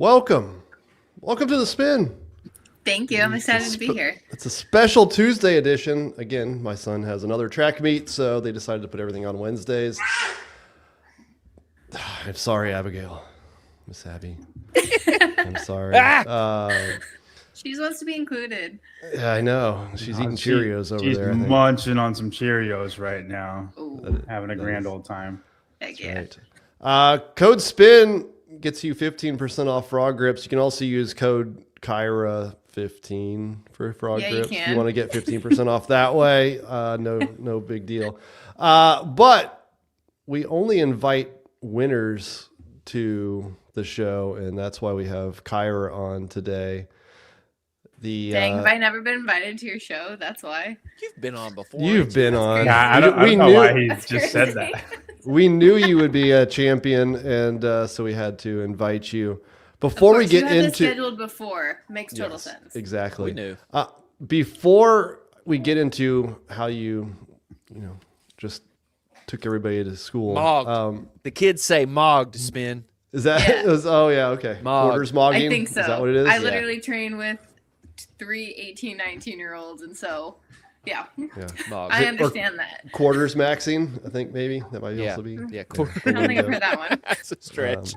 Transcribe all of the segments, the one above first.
Welcome to the Spin. Thank you. I'm excited to be here. It's a special Tuesday edition. Again, my son has another track meet, so they decided to put everything on Wednesdays. I'm sorry, Abigail. Miss Abby. I'm sorry. She just wants to be included. Yeah, I know. She's eating Cheerios over there. She's munching on some Cheerios right now. Ooh. Having a grand old time. Heck yeah. Right. Code SPIN gets you 15% off frog grips. You can also use code Kyra15 for frog grips. You if can. you want to get 15% off that way. No big deal. But we only invite winners to the show, and that's why we have Kyra on today. Dang, have I never been invited to your show? That's why. You've been on before. You've been on. Yeah, I don't know why he just said that. We knew you would be a champion, and so we had to invite you. Before we get you had into this scheduled before, makes total sense. Exactly. We knew. Before we get into how you just took everybody to school. Mogged. The kids say mogged, Spin. Is that? Yeah. Oh yeah. Okay. Mogged. Quarters mogging. I think so. Is that what it is? I literally train with 3 18, 19-year-olds, and so yeah. Mogged. I understand that. Quarters maxing. I think maybe that might also be. Yeah. I don't think I've heard that one. That's a stretch.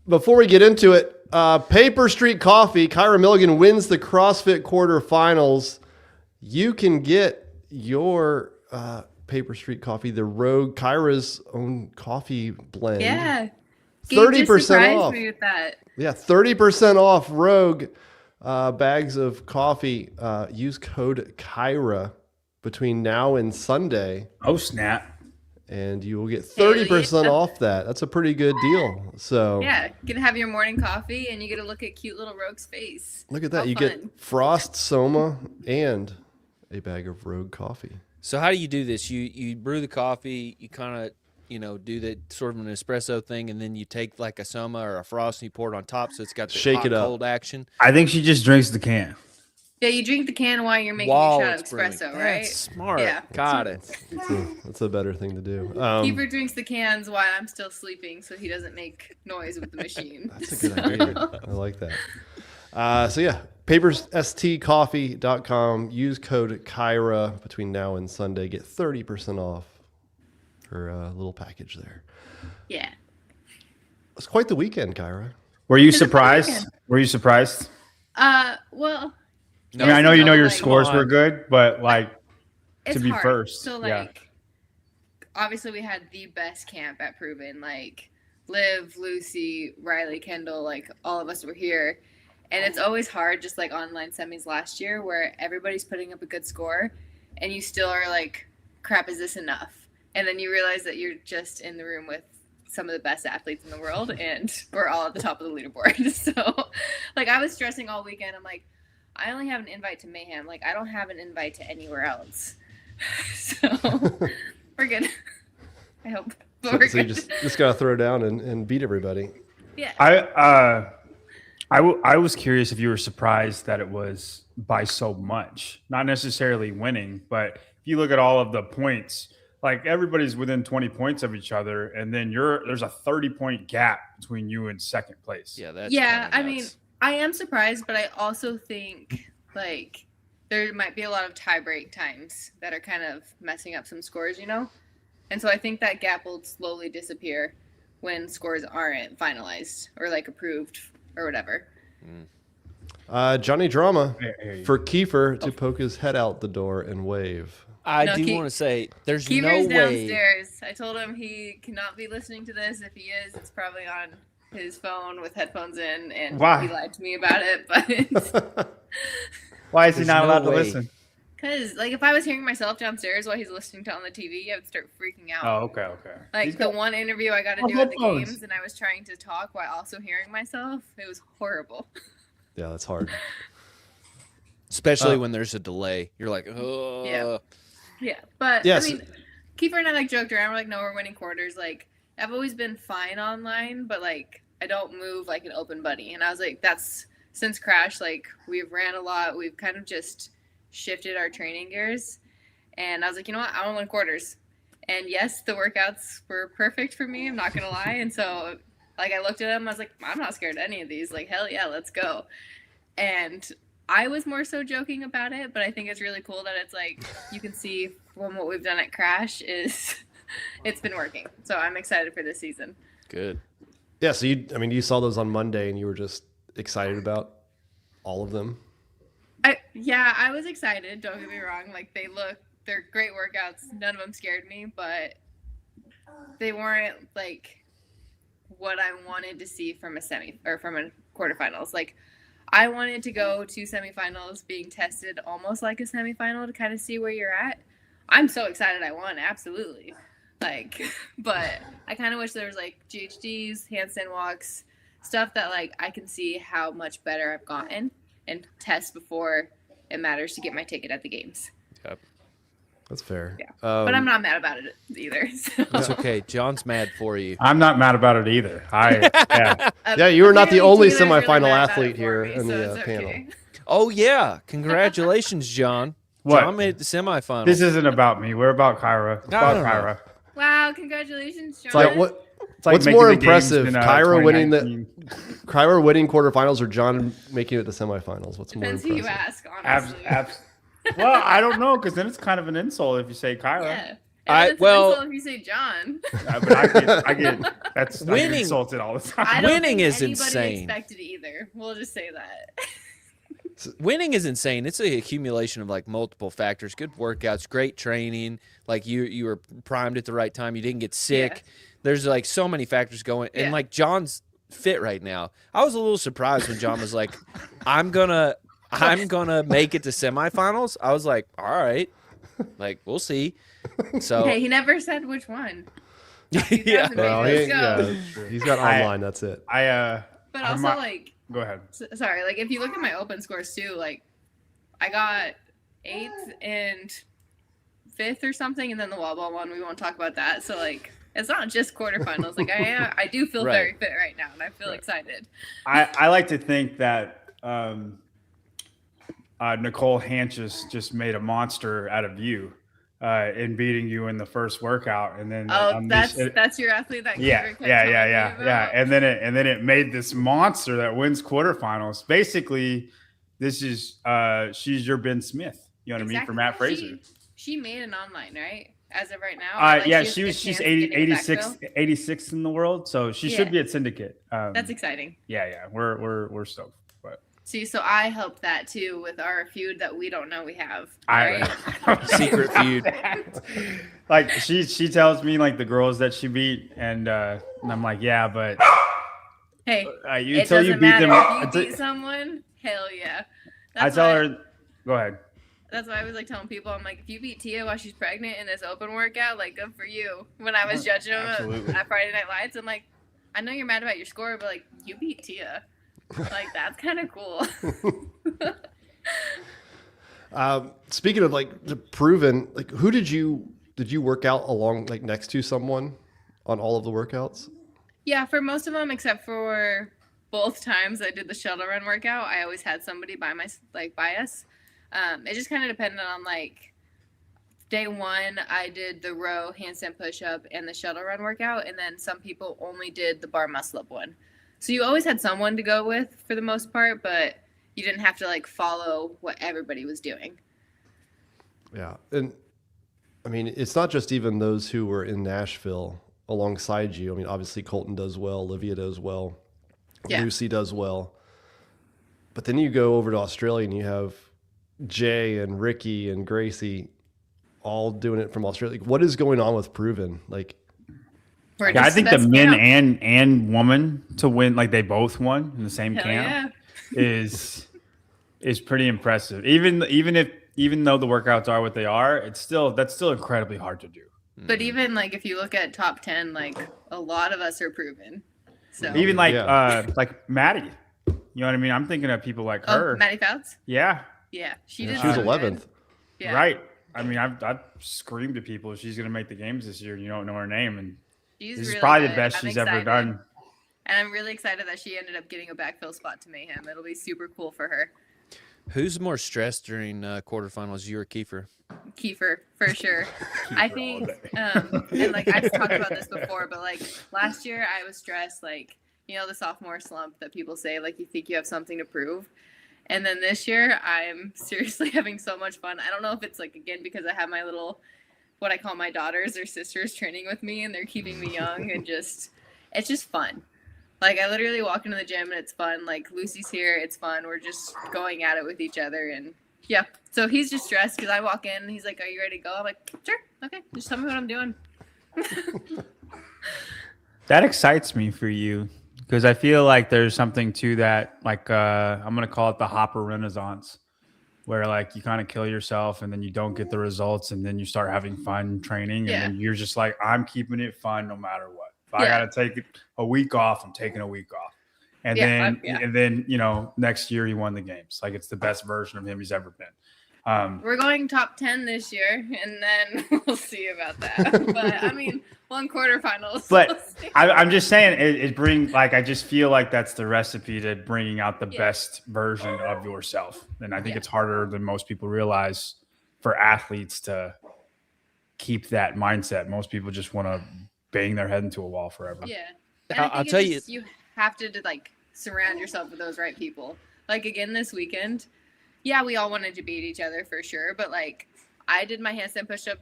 Before we get into it, Paper Street Coffee, Kyra Milligan wins the CrossFit quarterfinals. You can get your Paper Street Coffee, the Rogue, Kyra's own coffee blend. Yeah. 30% off. Me with that. Yeah, 30% off Rogue bags of coffee. Use code Kyra between now and Sunday. Oh, snap. And you will get 30% off that. That's a pretty good deal. So Yeah, you can have your morning coffee and you get to look at cute little Rogue's face. look at that. How You fun. get Frost Soma and a bag of Rogue coffee. So how do you do this? You brew the coffee, you kind of, do the sort of an espresso thing, and then you take like a Soma or a Frost and you pour it on top so it's got the Shake hot, it up. cold action. I think she just drinks the can. Yeah, you drink the can while you're making While your shot of it's brewing. espresso, right? That's smart. Yeah. Got it. That's a better thing to do. Keeper drinks the cans while I'm still sleeping so he doesn't make noise with the machine. That's a good idea. I like that. So yeah, paperstcoffee.com. Use code Kyra between now and Sunday. Get 30% off for a little package there. Yeah. It's quite the weekend, Kyra. Were you It's a fun surprised? weekend. Were you surprised? Well, I mean, I know your like, scores were good, but it's to be hard. first. So yeah. obviously we had the best camp at Proven. Liv, Lucy, Riley, Kendall, all of us were here. And it's always hard, just like online semis last year, where everybody's putting up a good score and you still are like, crap, is this enough? And then you realize that you're just in the room with some of the best athletes in the world and we're all at the top of the leaderboard. So I was stressing all weekend. I'm like, I only have an invite to Mayhem. I don't have an invite to anywhere else. So we're good. I hope. But we're So you good. just got to throw down and beat everybody. Yeah. I was curious if you were surprised that it was by so much, not necessarily winning, but if you look at all of the points, everybody's within 20 points of each other, and then there's a 30-point gap between you and second place. Yeah, that's Yeah, kinda I mean, nuts. I am surprised, but I also think there might be a lot of tie-break times that are kind of messing up some scores, And so I think that gap will slowly disappear when scores aren't finalized or approved or whatever. Johnny Drama Hey. for Kiefer to poke his head out the door and wave. I No, do want to say there's Kiefer's no way. downstairs. I told him he cannot be listening to this. If he is, it's probably on his phone with headphones in, and Why? he lied to me about it. But Why is he There's not no allowed to way. listen? because if I was hearing myself downstairs while he's listening to it on the TV, I would start freaking out. Oh, okay. He's The got- one interview I got to Oh, do at the headphones. games, and I was trying to talk while also hearing myself. It was horrible. Yeah, that's hard. Especially when there's a delay. You're like, oh. Yeah. Yeah, but Yes. I mean, Kiefer and I joked around. We're like, no, we're winning quarters. I've always been fine online, but I don't move like an open buddy. And I was like, that's since Crash. We've ran a lot. We've kind of just shifted our training gears. And I was like, you know what? I want to win quarters. And yes, the workouts were perfect for me. I'm not gonna lie. And so, Like, I looked at them, I was like, I'm not scared of any of these. Like, hell yeah, let's go. And I was more so joking about it, but I think it's really cool that it's like, you can see from what we've done at Crash is it's been working. So I'm excited for this season. Good. Yeah. So you saw those on Monday and you were just excited about all of them. I was excited. Don't get me wrong. Like, they're great workouts. None of them scared me, but they weren't like what I wanted to see from from a quarterfinals. Like, I wanted to go to semifinals being tested almost like a semifinal to kind of see where you're at. I'm so excited I won, absolutely. Like, but I kind of wish there was like GHDs, handstand walks, stuff that like I can see how much better I've gotten and test before it matters to get my ticket at the games. Yep. That's fair. Yeah. But I'm not mad about it either. So. It's okay. John's mad for you. I'm not mad about it either. Yeah, you were not the only Taylor's really semifinal mad about athlete it for here me, in so the it's panel. okay. Oh yeah. Congratulations, John. What? John made it to semifinals. This isn't about me. We're about Kyra. It's about No. Kyra. Wow, congratulations, John. It's like What's making more the games impressive, in, Kyra winning 2019. Kyra winning quarterfinals or John making it to semifinals? What's more Depends who impressive? you ask, honestly. Well, I don't know, because then it's kind of an insult if you say Kyra. Yeah. I- And it's well- an insult if you say John. But I get I get Winning- insulted all the time. I don't Winning think is anybody insane. expected either. We'll just say that. Winning is insane. It's a accumulation of like multiple factors. Good workouts, great training. Like you were primed at the right time. You didn't get sick. Yeah. There's like so many factors going. And Yeah. like John's fit right now. I was a little surprised when John was like, I'm gonna make it to semifinals. I was like, all right. Like, we'll see. So Hey, he never said which one. yeah. Well, Let's he, go. yeah, he's got online. That's it. But also, like, Go ahead. sorry, like, if you look at my open scores too, like, I got 8th and 5th or something, and then the wall ball one, we won't talk about that. So, like, it's not just quarterfinals. Like, I do feel Right. very fit right now, and I feel Right. excited. I like to think that Nicole Hanches just made a monster out of you in beating you in the first workout, and then Oh, that's your athlete that yeah, Kyra kept yeah, telling yeah, me yeah, about? yeah. And then it made this monster that wins quarterfinals. Basically, this is she's your Ben Smith. You know what I mean, for Matt Fraser. She made an online, right? As of right now. Or, like, Yeah, she has a she's chance of getting a 86th in the world, so she should Yeah. be at Syndicate. That's exciting. Yeah, we're stoked. But See, so I helped that too with our feud that we don't know we have. I right? Secret feud. Like she tells me like the girls that she beat, and I'm like, yeah, but Hey, you it until doesn't you beat matter. them. If you beat someone, hell yeah. I That's tell why- her, go ahead. That's why I was like telling people, I'm like, if you beat Tia while she's pregnant in this open workout, like, good for you. When I was judging them Absolutely. at Friday Night Lights, I'm like, I know you're mad about your score, but like, you beat Tia. Like, that's kind of cool. Speaking of like the proven, like who did you work out along like next to someone on all of the workouts? Yeah, for most of them, except for both times I did the shuttle run workout, I always had somebody by us. It just kind of depended on like day one, I did the row, handstand push-up, and the shuttle run workout, and then some people only did the bar muscle-up one. So you always had someone to go with for the most part, but you didn't have to like follow what everybody was doing. Yeah, and I mean it's not just even those who were in Nashville alongside you. I mean, obviously Colton does well, Olivia does well, Yeah. Lucy does well, but then you go over to Australia and you have Jay and Ricky and Gracie all doing it from Australia. Like, what is going on with Proven? Like, Yeah, I think the men and woman to win, like they both won in the same Hell camp, yeah. is pretty impressive. Even though the workouts are what they are, that's still incredibly hard to do. But even like if you look at top 10, like a lot of us are proven. So Even like Yeah. like Maddie, you know what I mean? I'm thinking of people like her. Maddie Fouts? Yeah, Yeah, she she did. was so 11th. good. Yeah. right. I mean, I've screamed to people she's gonna make the games this year, and you don't know her name, and She's this is really probably the good. best I'm she's ever excited. done. And I'm really excited that she ended up getting a backfill spot to Mayhem. It'll be super cool for her. Who's more stressed during quarterfinals, you or Kiefer? Kiefer, for sure. I think, and like I've talked about this before, but like last year I was stressed, like the sophomore slump that people say, like you think you have something to prove. And then this year, I'm seriously having so much fun. I don't know if it's like, again, because I have my little, what I call my daughters or sisters training with me, and they're keeping me young, and it's just fun. Like, I literally walk into the gym and it's fun. Like, Lucy's here, it's fun. We're just going at it with each other. And yeah, so he's just stressed because I walk in and he's like, "Are you ready to go?" I'm like, "Sure, okay, just tell me what I'm doing." That excites me for you because I feel like there's something to that. Like, I'm going to call it the hopper renaissance, where like you kind of kill yourself and then you don't get the results, and then you start having fun training, and then you're just like, I'm keeping it fun no matter what. If I got to take a week off, I'm taking a week off. And then next year he won the games. Like, it's the best version of him he's ever been. We're going top 10 this year, and then we'll see about that. But I mean, one quarterfinals. But I'm just saying, I just feel like that's the recipe to bringing out the best version of yourself. And I think it's harder than most people realize for athletes to keep that mindset. Most people just want to bang their head into a wall forever. Yeah. I'll tell you, you have to like surround yourself with those right people. Like, again, this weekend, we all wanted to beat each other for sure, but like I did my handstand push-up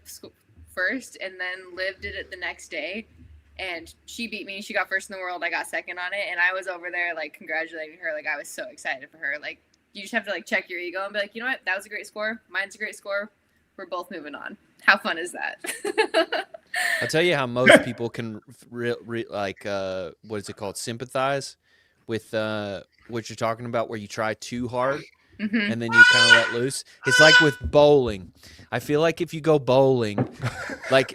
first, and then Liv did it the next day, and she beat me. She got first in the world. I got second on it, and I was over there like congratulating her. Like, I was so excited for her. Like, you just have to like check your ego and be like, you know what? That was a great score. Mine's a great score. We're both moving on. How fun is that? I'll tell you how most people can what is it called? Sympathize with what you're talking about, where you try too hard. Mm-hmm. And then you kind of let loose. It's like with bowling. I feel like if you go bowling,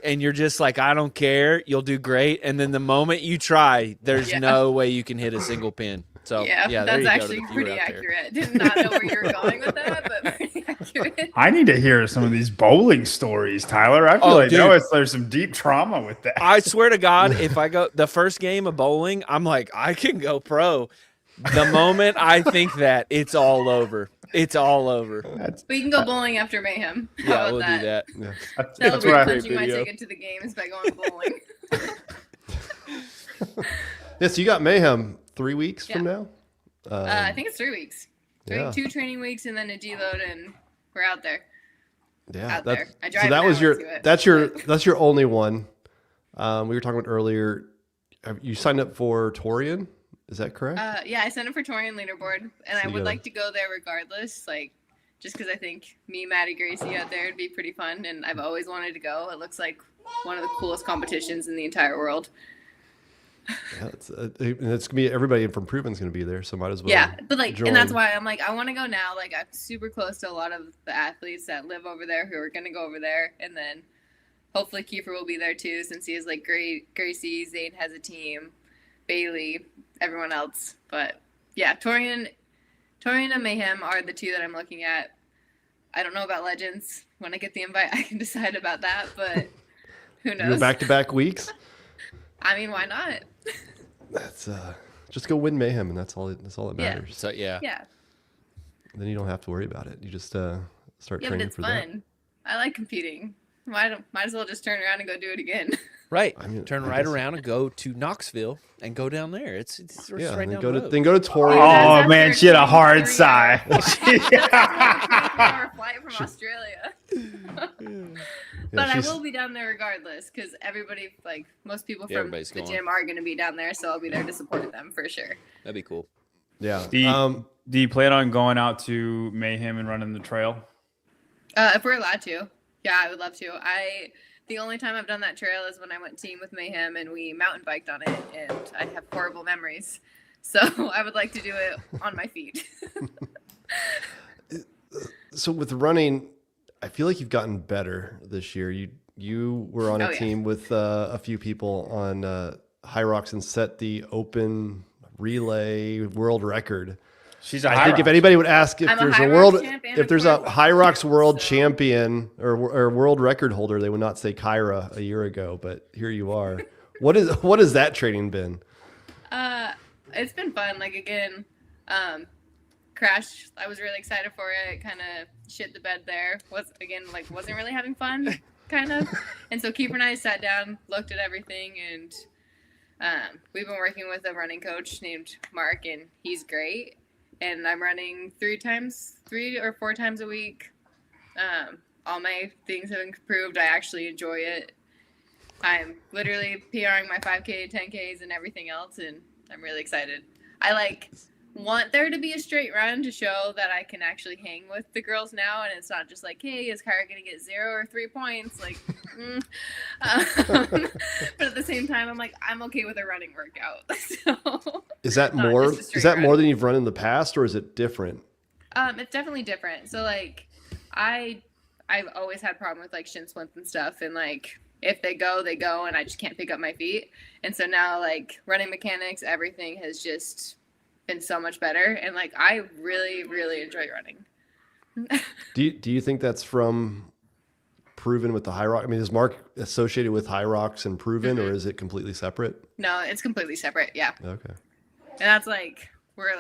and you're just like, I don't care, you'll do great. And then the moment you try, there's no way you can hit a single pin. So that's actually pretty accurate. Did not know where you were going with that, but pretty accurate. I need to hear some of these bowling stories, Tyler. I feel there's some deep trauma with that. I swear to God, if I go the first game of bowling, I'm like, I can go pro. The moment I think that, it's all over. It's all over. But you can go bowling after Mayhem. Yeah, we'll do that. Yeah. That's where punching my ticket to the games by going bowling. So you got Mayhem 3 weeks from now? I think it's 3 weeks. 2 training weeks and then a deload, and we're out there. Yeah, out there. I drive so that was that's your only one. We were talking about earlier. You signed up for Torian. Is that correct? I signed up for Torian leaderboard, and I would like to go there regardless, like, just because I think me, Maddie, Gracie out there would be pretty fun, and I've always wanted to go. It looks like one of the coolest competitions in the entire world. Yeah, it's gonna be everybody from Proven's gonna be there, so might as well. Yeah, but like, join. and that's why I'm like, I want to go now. Like, I'm super close to a lot of the athletes that live over there who are gonna go over there, and then hopefully Kiefer will be there too, since he has like Gracie, Zane has a team, Bailey, everyone else. But yeah, Torian and Mayhem are the 2 that I'm looking at. I don't know about Legends. When I get the invite, I can decide about that, but who knows? You're back-to-back weeks. I mean, why not? That's just go win Mayhem, and that's all that matters. So yeah. Then you don't have to worry about it. You just start training but it's for fun. I like competing. Might as well just turn around and go do it again. Right. Turn right around and go to Knoxville and go down there. It's right down the road. Then go to Torian. Oh man, she had a hard sigh. Hour flight from Australia. But I will be down there regardless, because everybody, like most people from the gym, are going to be down there, so I'll be there to support them for sure. That'd be cool. Yeah. Do you plan on going out to Mayhem and running the trail? If we're allowed to. Yeah, I would love to. The only time I've done that trail is when I went team with Mayhem and we mountain biked on it, and I have horrible memories. So I would like to do it on my feet. So with running, I feel like you've gotten better this year. You were on a team with a few people on High Rocks and set the open relay world record. I think if anybody would ask if there's a High Rocks world champion or world record holder, they would not say Kyra a year ago, but here you are. What has that training been? It's been fun. Like, again, Crash, I was really excited for it. Kind of shit the bed there. Wasn't really having fun, kind of. And so Keeper and I sat down, looked at everything, and We've been working with a running coach named Mark, and he's great. And I'm running 3 or 4 times a week. All my things have improved. I actually enjoy it. I'm literally PRing my 5K, 10Ks, and everything else, and I'm really excited. I want there to be a straight run to show that I can actually hang with the girls now, and it's not just like, hey, is Kyra going to get 0 or 3 points? But at the same time, I'm like, I'm okay with a running workout. So Is that not more? just a straight Is that more run. than you've run in the past, or is it different? It's definitely different. So I've always had a problem with shin splints and stuff, and if they go, and I just can't pick up my feet. And so now running mechanics, everything has just been so much better, and I really, really enjoy running. Do you think that's from Proven with the High Rock? I mean, is Mark associated with High Rocks and Proven, or is it completely separate? No, it's completely separate. Yeah. Okay. And that's where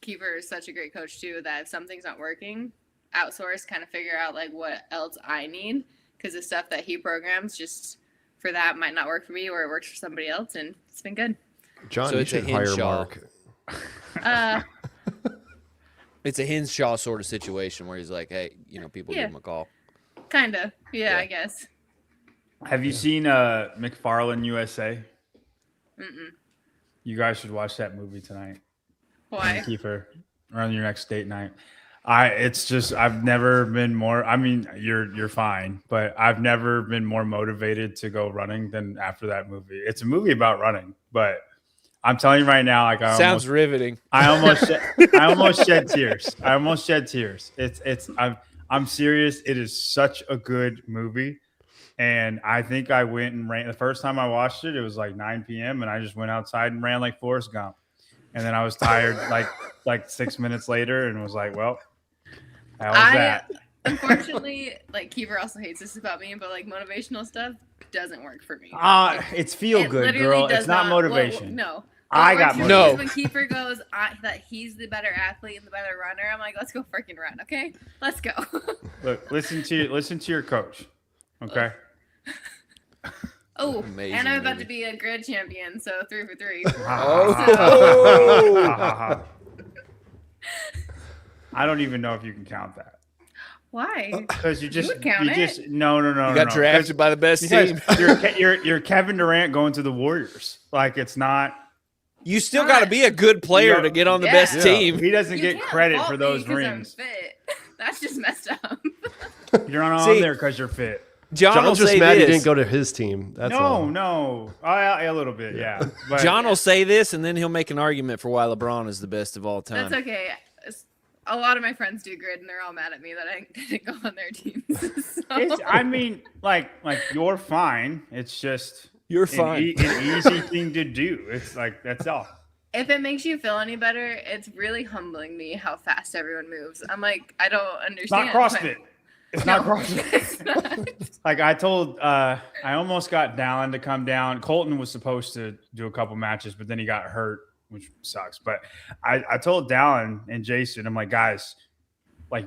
Keeper is such a great coach too, that if something's not working, outsource, kind of figure out what else I need, because the stuff that he programs just for that might not work for me, or it works for somebody else, and it's been good. John, So you it's a should hire Hinshaw. Mark. It's a Hinshaw sort of situation where he's like, hey, people give him a call. Kind of. Yeah, Yeah. I guess. Have you seen McFarlane USA? Mm-mm. You guys should watch that movie tonight. Why? Kiefer, or on your next date night. I've never been more, I mean, you're fine, but I've never been more motivated to go running than after that movie. It's a movie about running, but I'm telling you right now, Sounds riveting. I almost shed tears. I almost shed tears. I'm serious. It is such a good movie. And I think I went and ran the first time I watched it. It was 9 p.m. and I just went outside and ran like Forrest Gump. And then I was tired like 6 minutes later and was like, well, how was that? Unfortunately, Keeper also hates this about me, but motivational stuff doesn't work for me. It's feel It good, literally girl. does It's not motivation. No. I got motivation. No. When Keeper goes that he's the better athlete and the better runner, I'm like, let's go freaking run, okay? Let's go. Look, listen to your coach. Okay. Oh, Amazing and I'm about movie. to be a grid champion, so 3 for 3. Oh. I don't even know if you can count that. Why? Because you would count it. no. You got drafted by the best team. You're Kevin Durant going to the Warriors. It's not. You still got to be a good player to get on the best Yeah. team. He doesn't You get can't credit fault for me those 'cause I'm rings. fit. That's just messed up. You're not on See, there because you're fit. John will John's just say mad he this. didn't go to his team. That's all. No. A little bit, yeah. But John will say this, and then he'll make an argument for why LeBron is the best of all time. That's okay. A lot of my friends do grid, and they're all mad at me that I didn't go on their teams. So. I mean, you're fine. It's just You're an fine. easy thing to do. It's that's all. If it makes you feel any better, it's really humbling me how fast everyone moves. I'm like, I don't It's not understand. CrossFit. It's not CrossFit. It's not. I told, I almost got Dallin to come down. Colton was supposed to do a couple matches, but then he got hurt, which sucks. But I told Dallin and Jason, I'm like, guys,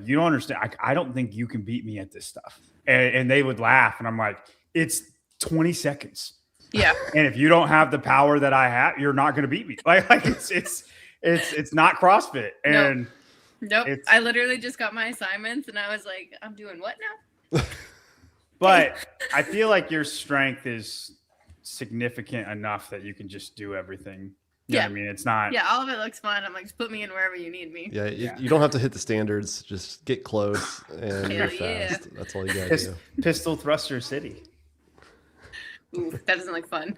you don't understand. I don't think you can beat me at this stuff. And they would laugh. And I'm like, it's 20 seconds. Yeah. And if you don't have the power that I have, you're not going to beat me. It's not CrossFit. And Nope. It's- I literally just got my assignments, and I was like, I'm doing what now? but I feel like your strength is significant enough that you can just do everything. You know what I mean? It's not. Yeah, all of it looks fun. I'm like, just put me in wherever you need me. Yeah, you don't have to hit the standards. Just get close and you're Hell yeah. fast. That's all you got to do. Pistol Thruster City. Ooh, that doesn't look fun.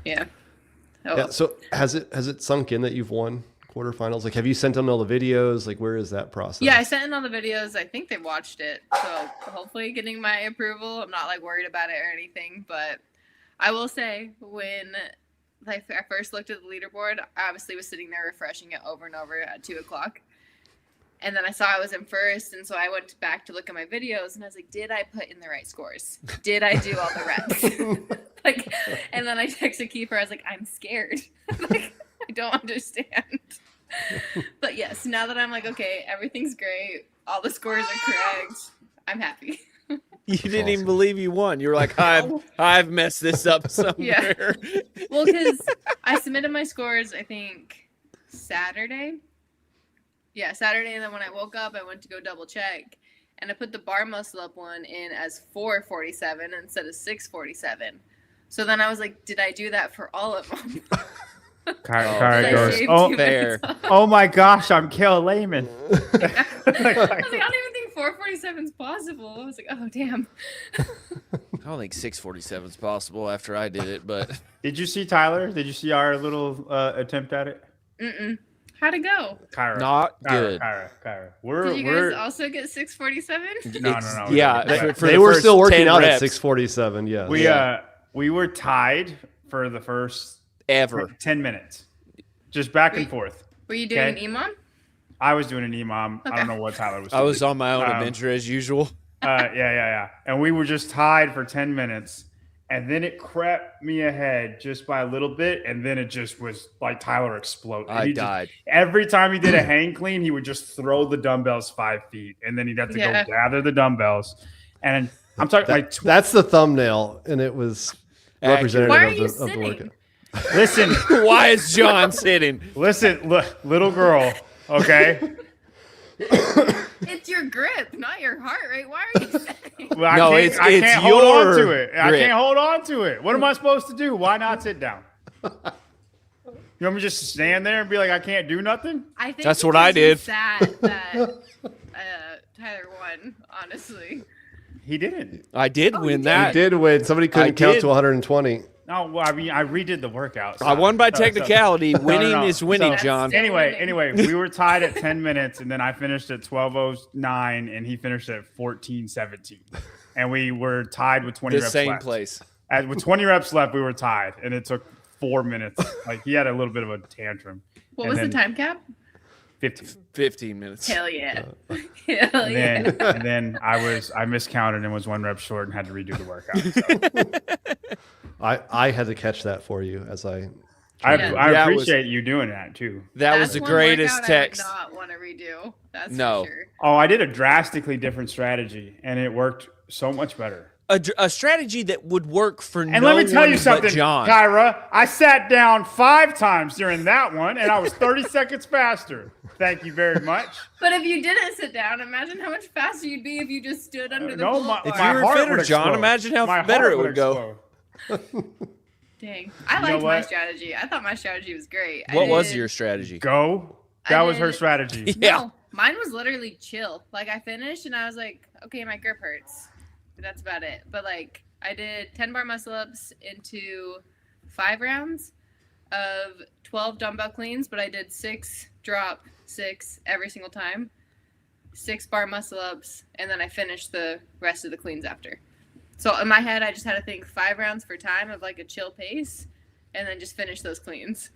Yeah. Oh, Yeah. So has it sunk in that you've won quarterfinals? Have you sent them all the videos? Where is that process? yeah, I sent in all the videos. I think they watched it. So hopefully getting my approval. I'm not worried about it or anything. But I will say when I first looked at the leaderboard, I obviously was sitting there refreshing it over and over at 2:00. And then I saw I was in first. And so I went back to look at my videos and I was like, did I put in the right scores? Did I do all the reps? And then I texted Keeper. I was like, I'm scared. I don't understand. But yes, now that I'm okay, everything's great. All the scores are correct. I'm happy. You didn't even awesome. believe you won. You were like, I've messed this up somewhere. Well, because I submitted my scores, I think, Saturday. Yeah, Saturday. And then when I woke up, I went to go double check. And I put the bar muscle up one in as 447 instead of 647. So then I was like, did I do that for all of them? Kyra Did I goes, shave oh, 2 fair. minutes off? oh my gosh, I'm Kel Lehman. I was like, I don't even think 447 is possible. I was like, oh, damn. I don't think 647 is possible after I did it, but Did you see Tyler? Did you see our little attempt at it? Mm-mm. How'd it go? Kyra. not good. Kyra. Did you guys also get 647? No. Yeah, They the were first still working 10 out at reps. 647. Yeah. We were tied for the first Ever. 10 minutes. Just back and forth. Were you doing Okay. an EMOM? I was doing an EMOM. I Okay. don't know what Tyler was I doing. was on my own adventure as usual. Yeah. And we were just tied for 10 minutes. And then it crept me ahead just by a little bit. And then it just was like Tyler exploded. I He just- died. every time he did a hang clean, he would just throw the dumbbells 5 feet. And then he'd have to Yeah. go gather the dumbbells. And I'm talking like, That's the thumbnail, and it was representative Why are of you the sitting? workout. listen, Why is John sitting? little girl, okay? It's your grip, not your heart rate. Why are you sitting? Well, No, I it's can't hold on your to it. I grip. can't hold on to it. What am I supposed to do? Why not sit down? You want me to just stand there and be like, I can't do nothing? I think That's it's what I just you're did. sad that Tyler won, honestly. He didn't. I did Oh, win you that. He did win. Somebody couldn't count did. to 120. No, well, I mean, I redid the workout. I won by technicality. Winning no. is winning, That's John. still- Anyway, we were tied at 10 minutes, and then I finished at 12:09, and he finished at 14:17, and we were tied with 20 The reps same left. place. With 20 reps left, we were tied, and it took 4 minutes. Like he had a little bit of a tantrum. What And was the then time cap? 15. 15 minutes. Hell yeah. Hell yeah. And then I miscounted and was 1 rep short and had to redo the workout. So. I had to catch that for you as I. I That was- appreciate you doing that too. That was That's the one greatest workout text. I would not want to redo. That's No. for sure. Oh, I did a drastically different strategy, and it worked so much better. A strategy that would work for And no let me tell one you but something, John. Kyra. I sat down 5 times during that one, and I was 30 seconds faster. Thank you very much. But if you didn't sit down, imagine how much faster you'd be if you just stood under the No, pull-up my, bar. If my you were heart fitter, would John, explode. imagine how My better heart it would go. explode. Dang. I You know liked my what? strategy. I thought my strategy was great. What was did- your strategy? Go. I That was her did- strategy. Yeah. No, mine was literally chill. Like I finished and I was like, okay, my grip hurts. But that's about it. But like I did 10 bar muscle ups into 5 rounds of 12 dumbbell cleans, but I did 6 drop 6 every single time. 6 bar muscle ups, and then I finished the rest of the cleans after. So in my head, I just had to think 5 rounds for time of like a chill pace, and then just finish those cleans.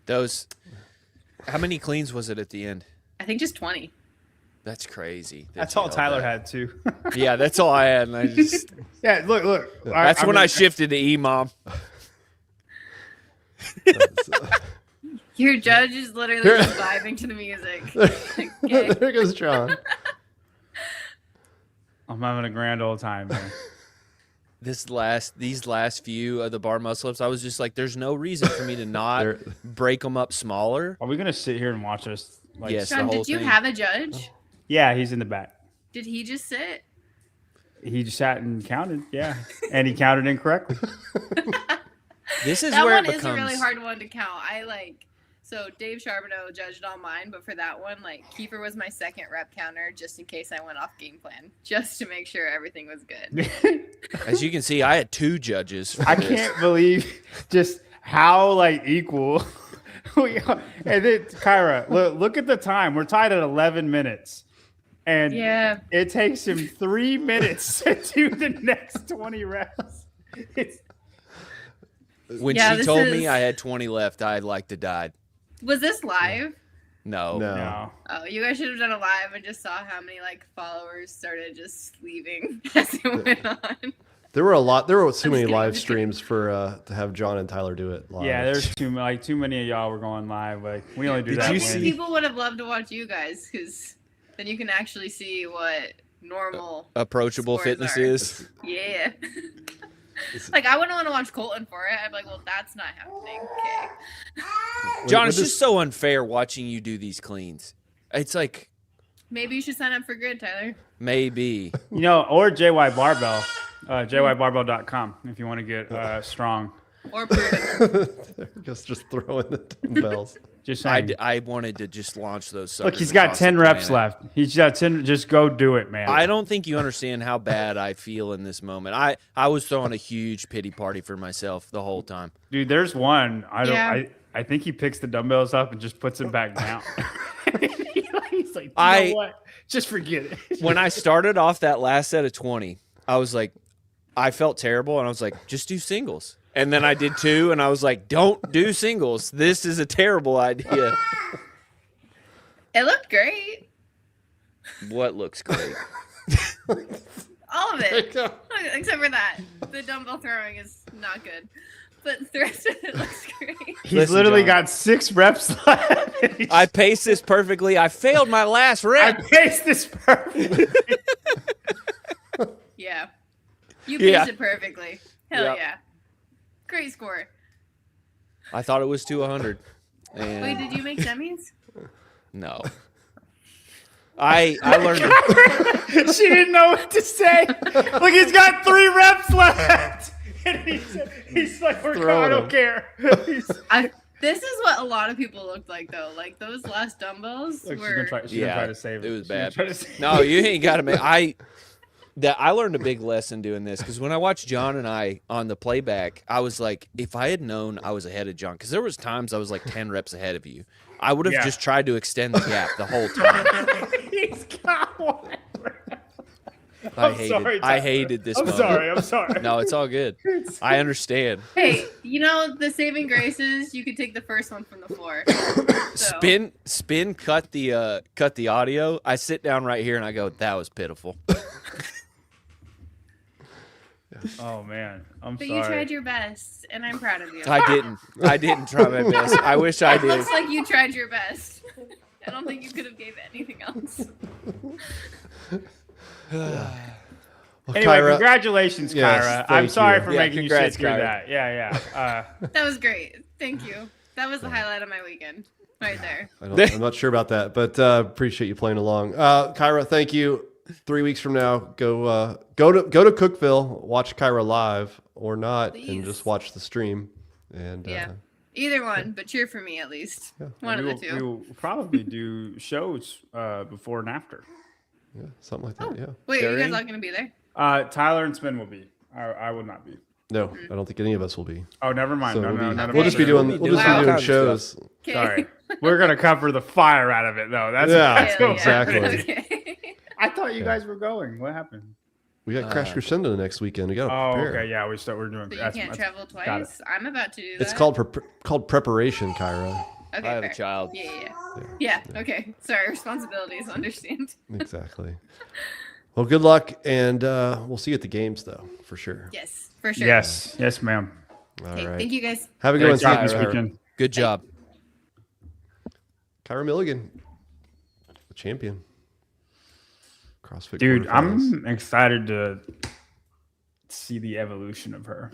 How many cleans was it at the end? I think just 20. That's crazy. that That's you all held Tyler that. had too. Yeah, that's all I had. And I just Yeah, look. that's when mean, I shifted to E-Mom. Your judge is literally just vibing to the music. Like, okay. There goes John. I'm having a grand old time, man. These last few of the bar muscle ups, I was just like, there's no reason for me to not They're- break them up smaller. Are we gonna sit here and watch us? Like, Yes. John, the whole did you thing. have a judge? Yeah, he's in the back. Did he just sit? He just sat and counted. Yeah, and he counted incorrectly. This is That where one it is a becomes. really hard one to count. So Dave Charbonneau judged all mine, but for that one, like Kiefer was my second rep counter just in case I went off game plan, just to make sure everything was good. As you can see, I had 2 judges. For I this. can't believe just how like equal we are. And then Kyra, look at the time. We're tied at 11 minutes. And Yeah. it takes him 3 minutes to do the next 20 reps. It's, When Yeah, she this told is- me I had 20 left, I'd like to die. Was this live? No. No. no. Oh, you guys should have done a live and just saw how many like followers started just leaving as it went on. There were so I'm many just live kidding. streams for to have John and Tyler do it live. Yeah, there's too many of y'all were going live. Like we only do Did that. you when- see- People would have loved to watch you guys because then you can actually see what normal approachable scores fitness are. is. Yeah. Like, I wouldn't want to watch Colton for it. I'd be like, well, that's not happening. Okay. John, What it's does- just so unfair watching you do these cleans. It's like, Maybe you should sign up for Grid, Tyler. maybe. You know, or JY Barbell, jybarbell.com if you want to get strong. Or proven. just throw in the dumbbells. Just saying. I wanted to just launch those suckers. Look, he's got across 10 the reps planet. left. He's got 10. Just go do it, man. I don't think you understand how bad I feel in this moment. I was throwing a huge pity party for myself the whole time. Dude, there's one. Yeah. I think he picks the dumbbells up and just puts them back down. He's like, you know what? Just forget it. When I started off that last set of 20, I was like, I felt terrible, and I was like, just do singles. And then I did 2, and I was like, don't do singles. This is a terrible idea. It looked great. What looks great? All of it. Except for that. The dumbbell throwing is not good. But the rest of it looks great. He's Listen, literally John. got 6 reps left. I paced this perfectly. I failed my last I rep. paced this perfectly. Yeah. You Yeah. paced it perfectly. Hell Yep. yeah. Great score. I thought it was 200. Wait, And did you make semis? no. I learned. She didn't know what to say. Look, he's got 3 reps left. And he's like, I Throwing don't them. care. This is what a lot of people looked like, though. Like, those last dumbbells Look, she's were... gonna try to save it. It was She's gonna bad. try to save No, you ain't got to make. I learned a big lesson doing this because when I watched John and I on the playback, I was like, if I had known I was ahead of John, because there was times I was like 10 reps ahead of you, I would have Yeah. just tried to extend the gap the whole time. He's got one. I I'm hated. sorry, I Tyler. hated this. I'm moment. sorry. No, it's all good. I understand. Hey, you know, the saving graces, you could take the first one from the floor. So, Spin. Cut the audio. I sit down right here and I go, that was pitiful. Oh man, I'm But sorry. you tried your best, and I'm proud of you. I didn't try my best. I wish I It did. looks like you tried your best. I don't think you could have gave anything else. Well, Anyway, Kyra, congratulations, Yes, Kyra. thank I'm sorry you. for Yeah, making you congrats, sit through Kyra. that. Yeah. That was great. Thank you. That was the highlight of my weekend. Right there. I'm not sure about that, but appreciate you playing along. Kyra, thank you. 3 weeks from now, go to Cookville, watch Kyra live or not, and Please. just watch the stream. And Yeah. Either one, but cheer for me at least. One of the We two. will probably do shows before and after. yeah, something like that. Yeah. Wait, are you guys During? all going to be there? Tyler and Spin will be. I will not be. No, I don't think any of us will be. Oh, never mind. So no, we'll, none of we'll us just be are. doing We'll be we'll just doing be doing all kinds of shows. Okay. Sorry. We're gonna cover the fire out of it, though. That's Yeah, that's Hell what yeah. exactly. Okay. I thought you guys were going. What happened? We got Crash Crescendo next weekend. We got to Oh, prepare. okay. Yeah, we're doing. So you that's- can't that's- travel got it. twice? I'm about to do that. It's called preparation, Kyra. Okay, I have a fair. child. Yeah, okay. Sorry, responsibilities, understand. Exactly. Well, good luck, and we'll see you at the games, though, for sure. Yes, for sure. Yes, ma'am. All Okay, right. thank you guys. Have a good Great one, job this Kyra. weekend. Good job. Kyra Milligan, the champion. CrossFit. Dude, quarterfinals. I'm excited to see the evolution of her.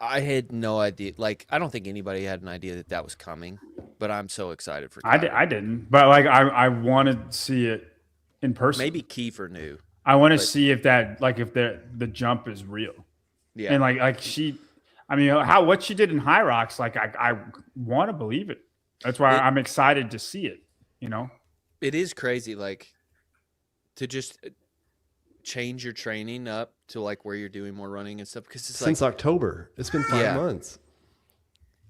I had no idea. Like, I don't think anybody had an idea that was coming, but I'm so excited for. I Kyra. didn't, but like I want to see it in person. Maybe Kiefer knew. I want to but- see if that if the jump is real. Yeah. And like she, I mean, what she did in High Rocks, like I want to believe it. That's why I'm excited to see it. You know, It is crazy, like, to just change your training up to like where you're doing more running and stuff, because it's Since October. It's been 5 Yeah. months.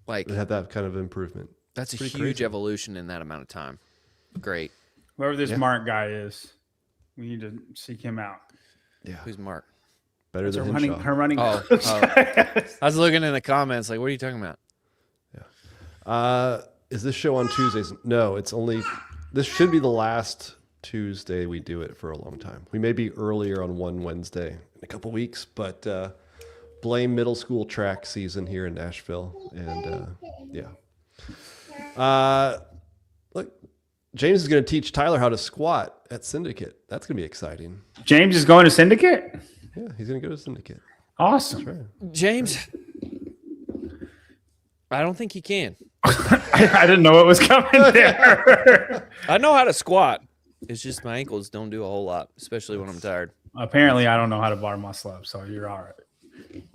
like It had that kind of improvement. that's a pretty huge crazy. evolution in that amount of time. Great. whoever this Yeah. Mark guy is, we need to seek him out. Yeah. Who's Mark? Better Her than running, Hinshaw. her running. Oh, coach. I was looking in the comments, like, what are you talking about? Is this show on Tuesdays? No, it's only. This should be the last Tuesday we do it for a long time. We may be earlier on one Wednesday in a couple weeks, but blame middle school track season here in Nashville, and yeah. Look, James is going to teach Tyler how to squat at Syndicate. That's going to be exciting. James is going to Syndicate? Yeah, he's going to go to Syndicate. Awesome. Right. James, I don't think he can. I didn't know it was coming there. I know how to squat. It's just my ankles don't do a whole lot, especially when I'm tired. Apparently, I don't know how to bar muscle up, so you're all right.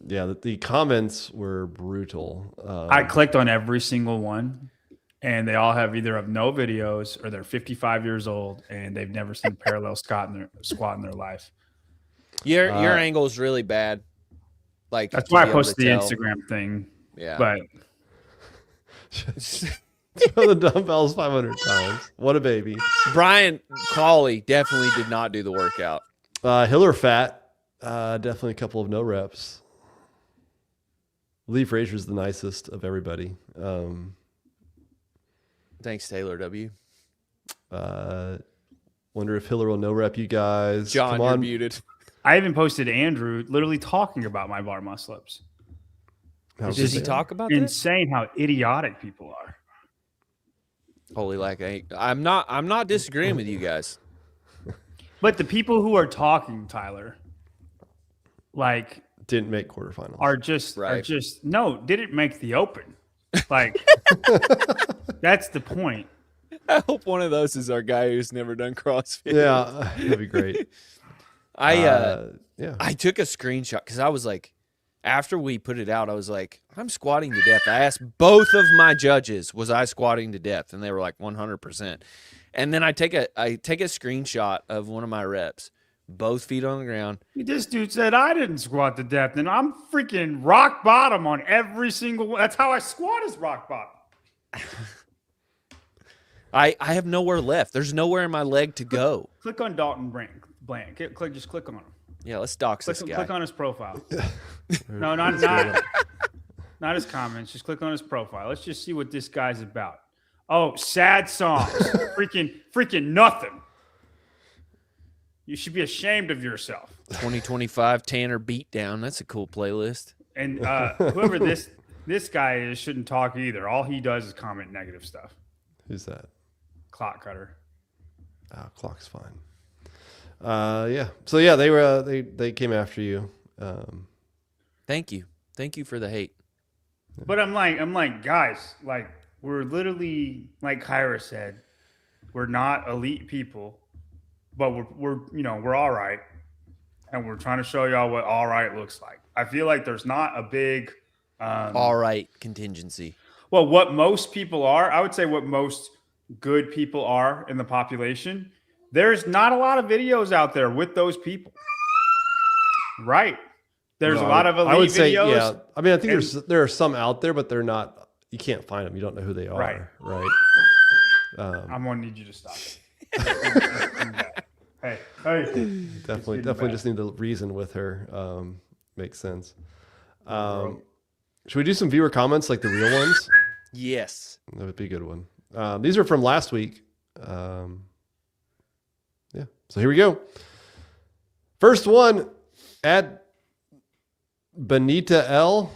Yeah, the comments were brutal. I clicked on every single one, and they all have either of no videos or they're 55 years old and they've never seen parallel squat in their life. Your angle is really bad. Like that's why I posted the Instagram thing. Yeah, but throw the dumbbells 500 times. What a baby. Brian Cawley definitely did not do the workout. Hiller fat, definitely a couple of no reps. Lee Frazier's the nicest of everybody. Thanks, Taylor W. Wonder if Hiller will no rep you guys. John, you're muted. I even posted Andrew literally talking about my bar muscle ups. Does he talk about insane how idiotic people are. Holy I'm not disagreeing with you guys. But the people who are talking, Tyler, like didn't make quarterfinals. Didn't make the open. Like that's the point. I hope one of those is our guy who's never done CrossFit. Yeah, that'd be great. I took a screenshot because I was like, after we put it out, I was like, I'm squatting to death. I asked both of my judges, was I squatting to death? And they were like 100%. And then I take a screenshot of one of my reps, both feet on the ground. This dude said I didn't squat to death, and I'm freaking rock bottom on every single one. That's how I squat is rock bottom. I have nowhere left. There's nowhere in my leg to go. Click on Dalton Blank. Just click on him. Yeah, let's dox this guy. Click on his profile. No, not his comments. Just click on his profile. Let's just see what this guy's about. Oh, sad songs. freaking nothing. You should be ashamed of yourself. 2025 Tanner Beatdown. That's a cool playlist. And whoever this guy is shouldn't talk either. All he does is comment negative stuff. Who's that? Clock cutter. Oh, clock's fine. Yeah. So yeah, they came after you. Thank you for the hate. But I'm like, guys, like we're literally, like Kyra said, we're not elite people, but we're all right, and we're trying to show y'all what all right looks like. I feel like there's not a big all right contingency. Well, what most people are, I would say what most good people are in the population, there's not a lot of videos out there with those people. Right. There's a lot of elite I would say, videos. yeah. I mean, I think there are some out there, but they're not, you can't find them. You don't know who they are. Right. I'm going to need you to stop it. Hey. Definitely just need to reason with her. Makes sense. Should we do some viewer comments like the real ones? Yes. That would be a good one. These are from last week. Yeah. So here we go. First one at Benetel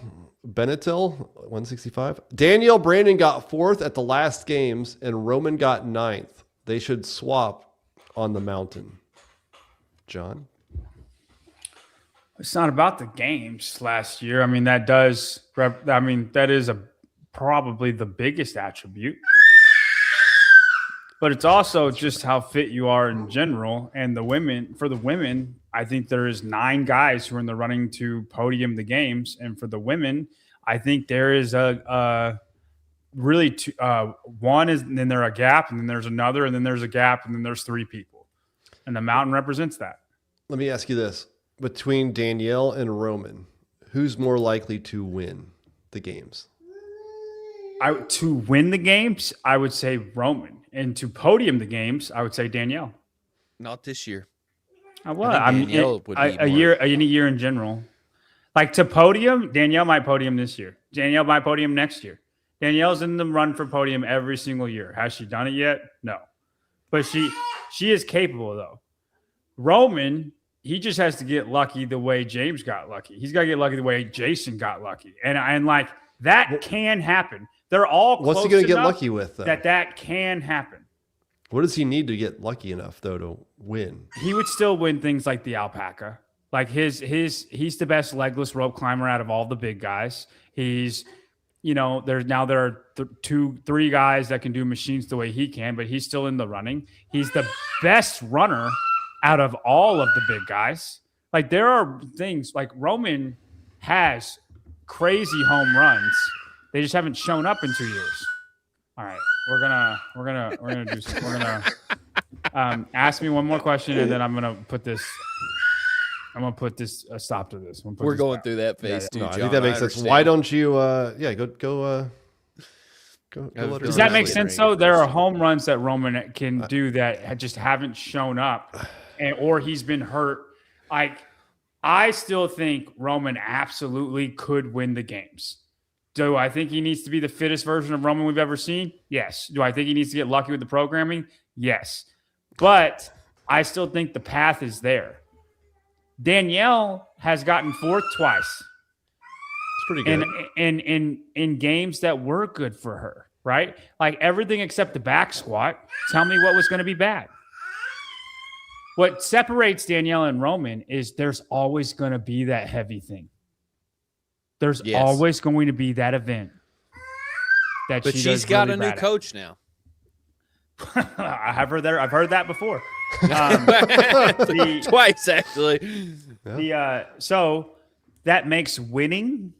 165. Danielle Brandon got 4th at the last games and Roman got 9th. They should swap on the mountain. John? It's not about the games last year. I mean, that is probably the biggest attribute. But it's also just how fit you are in general. And for the women, I think there is 9 guys who are in the running to podium the games. And for the women, I think there is really two, one is, and then there's a gap, and then there's another, and then there's a gap, and then there's 3 people. And the mountain represents that. Let me ask you this. Between Danielle and Roman, who's more likely to win the games? To win the games, I would say Roman. And to podium the games, I would say Danielle. Not this year. Danielle would be a year in general. Like to podium, Danielle might podium this year. Danielle might podium next year. Danielle's in the run for podium every single year. Has she done it yet? No. But she is capable though. Roman, he just has to get lucky the way James got lucky. He's got to get lucky the way Jason got lucky. And like that can happen. They're all close. What's he going to get lucky with, though? That can happen. What does he need to get lucky enough though to win? He would still win things like the alpaca. Like he's the best legless rope climber out of all the big guys. He's, there are 2-3 guys that can do machines the way he can, but he's still in the running. He's the best runner out of all of the big guys. Like there are things like Roman has crazy home runs. They just haven't shown up in 2 years. All right, we're gonna do some. We're gonna ask me one more question, and then I'm gonna put this a stop to this. We're going through that phase too. No, John. I think that makes sense. understand. Why don't you? Go. Let her Does know. that make sense? Though there are home runs that Roman can do that just haven't shown up, or he's been hurt. Like I still think Roman absolutely could win the games. Do I think he needs to be the fittest version of Roman we've ever seen? Yes. Do I think he needs to get lucky with the programming? Yes. But I still think the path is there. Danielle has gotten fourth twice. It's pretty good. In games that were good for her, right? Like everything except the back squat. Tell me what was going to be bad. What separates Danielle and Roman is there's always going to be that heavy thing. There's always going to be that event. But she's got a new coach now. I've heard that before. Twice, actually. So that makes winning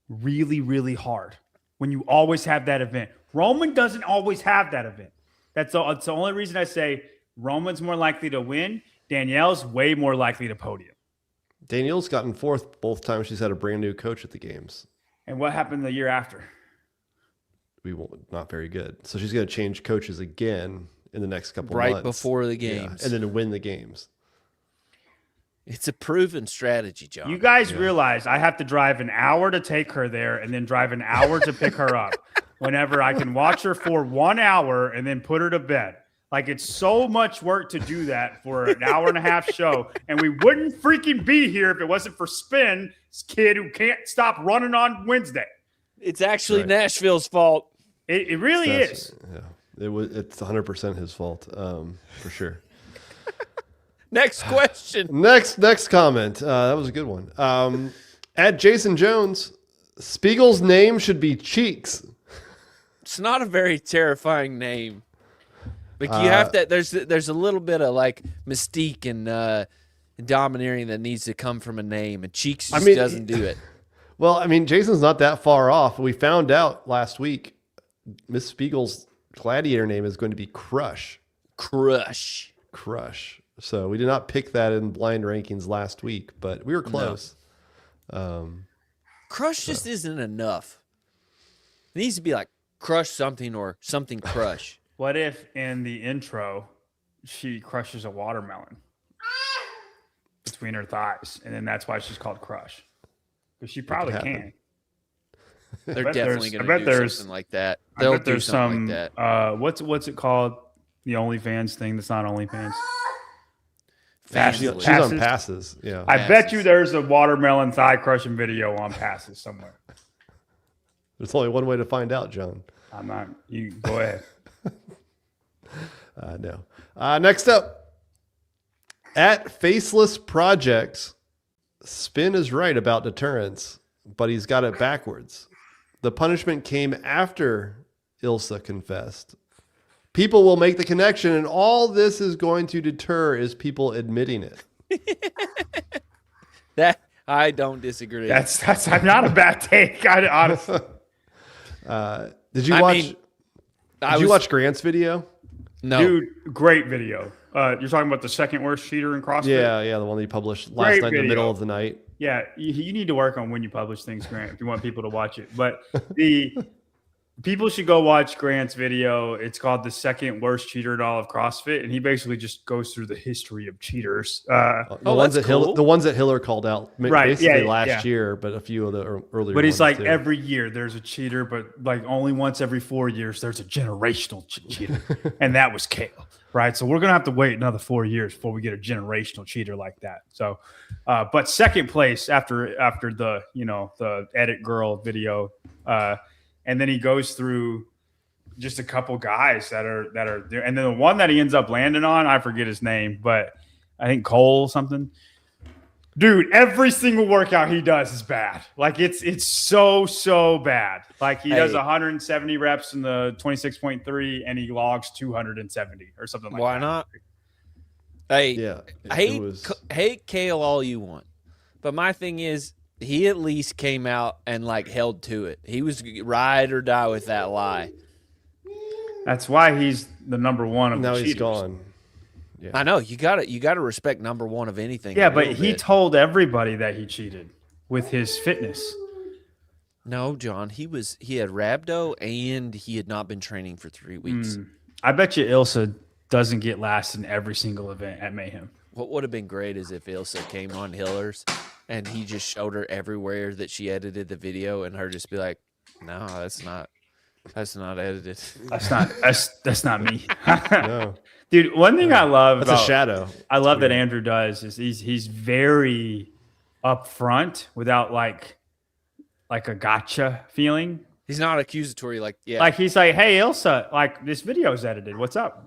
really, really hard when you always have that event. Roman doesn't always have that event. That's the only reason I say Roman's more likely to win. Danielle's way more likely to podium. Danielle's gotten fourth both times she's had a brand new coach at the games. And what happened the year after? Not very good. So she's going to change coaches again in the next couple months. Right before the games. And then to win the games. It's a proven strategy, John. You guys realize I have to drive an hour to take her there and then drive an hour to pick her up whenever I can watch her for 1 hour and then put her to bed. Like, it's so much work to do that for an hour and a half show. And we wouldn't freaking be here if it wasn't for Spin, this kid who can't stop running on Wednesday. It's actually Nashville's fault. It really is. Yeah, it's 100% his fault, for sure. Next question. Next comment. That was a good one. At Jason Jones, Spiegel's name should be Cheeks. It's not a very terrifying name. Like you have to. There's a little bit of like mystique and domineering that needs to come from a name, and Cheeks just doesn't do it. Well, I mean, Jason's not that far off. We found out last week Miss Spiegel's gladiator name is going to be Crush. Crush. So we did not pick that in blind rankings last week, but we were close. No. Crush just isn't enough. It needs to be like Crush something or something Crush. What if in the intro she crushes a watermelon between her thighs, and then that's why she's called Crush? Because she probably can. They're definitely going to do something like that. They'll do something like that. What's it called? The OnlyFans thing that's not OnlyFans. She's on Passes. Yeah. I bet you there's a watermelon thigh crushing video on Passes somewhere. There's only one way to find out, John. I'm not. You go ahead. No. Next up, at Faceless Projects, Spin is right about deterrence, but he's got it backwards. The punishment came after Ilsa confessed. People will make the connection, and all this is going to deter is people admitting it. That I don't disagree. That's not a bad take. Honestly. Did you watch Grant's video? No, dude, great video. You're talking about the second worst cheater in CrossFit? Yeah, the one that you published last night in the middle of the night. Yeah, you need to work on when you publish things, Grant, if you want people to watch it. But people should go watch Grant's video. It's called The Second Worst Cheater in All of CrossFit, and he basically just goes through the history of cheaters. The ones that Hiller called out basically last year, but a few of the earlier. But it's ones like too. every year there's a cheater, but like only once every 4 years there's a generational cheater, and that was Kale. Right, so we're gonna have to wait another 4 years before we get a generational cheater like that. So, but second place after the the edit girl video, and then he goes through just a couple guys that are there. And then the one that he ends up landing on, I forget his name, but I think Cole something. Dude, every single workout he does is bad. Like it's so bad. Like he does 170 reps in the 26.3 and he logs 270 or something like that. Why not? Hey, Yeah. hate Kale all you want. But my thing is, he at least came out and like held to it. He was ride or die with that lie. That's why he's the number one of Now the he's cheaters. gone. Yeah. I know you gotta respect number one of anything. Yeah, but he told everybody that he cheated with his fitness. No, John, he had rhabdo and he had not been training for 3 weeks. I bet you Ilsa doesn't get last in every single event at Mayhem. What would have been great is if Ilsa came on Hillers and he just showed her everywhere that she edited the video and her just be like, no, that's not edited. That's not me. No. Dude, one thing I love That's about a shadow. I love that Andrew does is he's very upfront without like a gotcha feeling. He's not accusatory, like Like he's like, hey Ilsa, like this video's edited. What's up?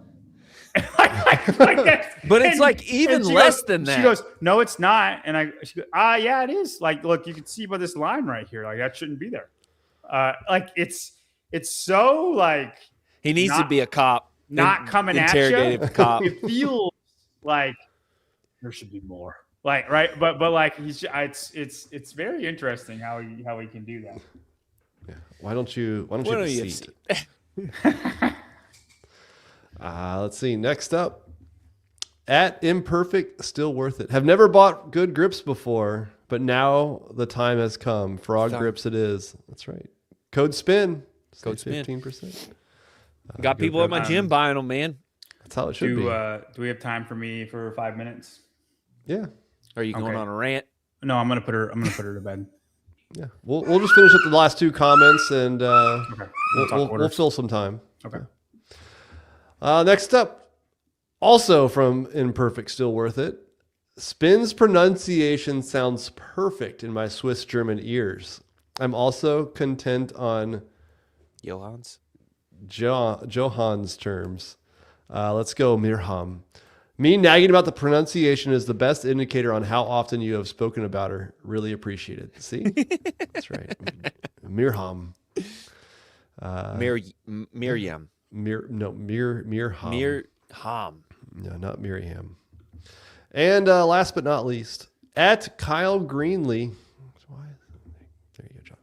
like that. But it's like even less than that. She goes, no, it's not. And she goes, yeah, it is. Like, look, you can see by this line right here. Like that shouldn't be there. Like it's so like he needs to be a cop. Not coming at interrogative you. Cop. It feels like there should be more. Like right, but like it's very interesting how he can do that. Yeah. Why don't you have a seat? Let's see. Next up, at Imperfect, still worth it. Have never bought good grips before, but now the time has come. Frog grips it is. That's right. Code SPIN. Code SPIN. 15%. Got people at my gym buying them, man. That's how it should be. Do we have time for me for 5 minutes? Yeah. Are you going on a rant? No, I'm gonna put her to bed. Yeah. We'll just finish up the last two comments and Okay. we'll fill some time. Okay. Next up, also from Imperfect, still worth it. Spin's pronunciation sounds perfect in my Swiss German ears. I'm also content on Johan's terms. Let's go, Mirham. Me nagging about the pronunciation is the best indicator on how often you have spoken about her. Really appreciate it. See? That's right. Mirham. Miriam. Mirham. Mirham. No, not Miriam. And last but not least, at Kyle Greenlee. There you go, John.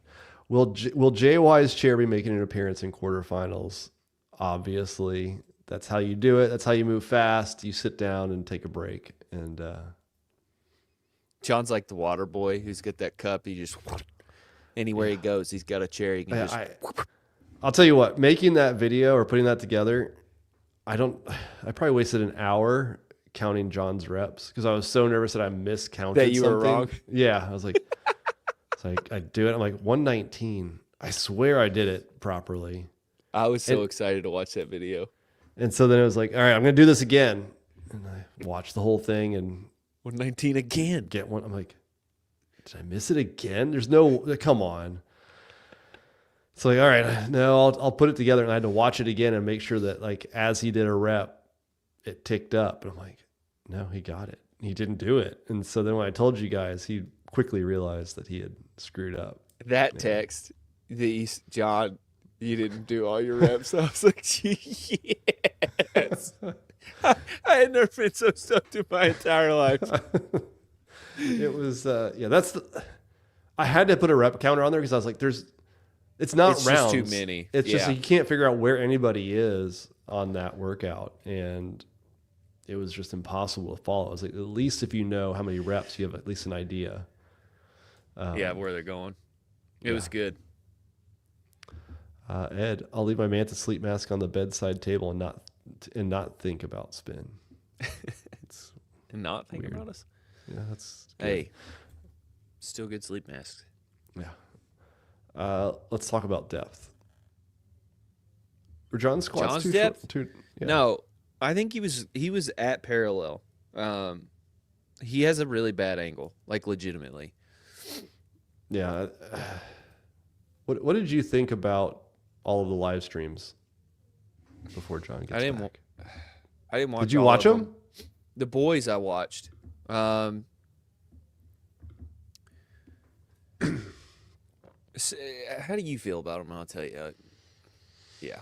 Will JY's chair be making an appearance in quarterfinals? Obviously. That's how you do it. That's how you move fast. You sit down and take a break. And John's like the water boy who's got that cup. He just anywhere he goes, he's got a chair. He can I'll tell you what, making that video or putting that together, I probably wasted an hour counting John's reps because I was so nervous that I miscounted that you something. were wrong. Yeah. I was like, I do it. I'm like 119. I swear I did it properly. I was so excited to watch that video. And so then it was like, all right, I'm going to do this again. And I watched the whole thing and 119 again. Get one. I'm like, did I miss it again? There's no, come on. It's like, all right, no, I'll put it together. And I had to watch it again and make sure that like, as he did a rep, it ticked up. And I'm like, no, he got it. He didn't do it. And so then when I told you guys, he quickly realized that he had screwed up. That text, John, you didn't do all your reps. I was like, yes. I had never been so stoked in my entire life. It was, I had to put a rep counter on there because I was like, it's not it's rounds. Just too many. It's just you can't figure out where anybody is on that workout. And it was just impossible to follow. I was like, at least if you know how many reps, you have at least an idea. Where they're going. It was good. Ed, I'll leave my Manta sleep mask on the bedside table and not think about spin. And not think weird. about us? Yeah, that's good. Hey, still good sleep masks. Yeah. Let's talk about depth. Were John's squats John's too depth? short? No, I think he was at parallel. He has a really bad angle, like legitimately. Yeah. What did you think about all of the live streams before John gets I didn't back. I didn't watch. Did you all watch of them? The boys I watched. How do you feel about them? I'll tell you. Yeah.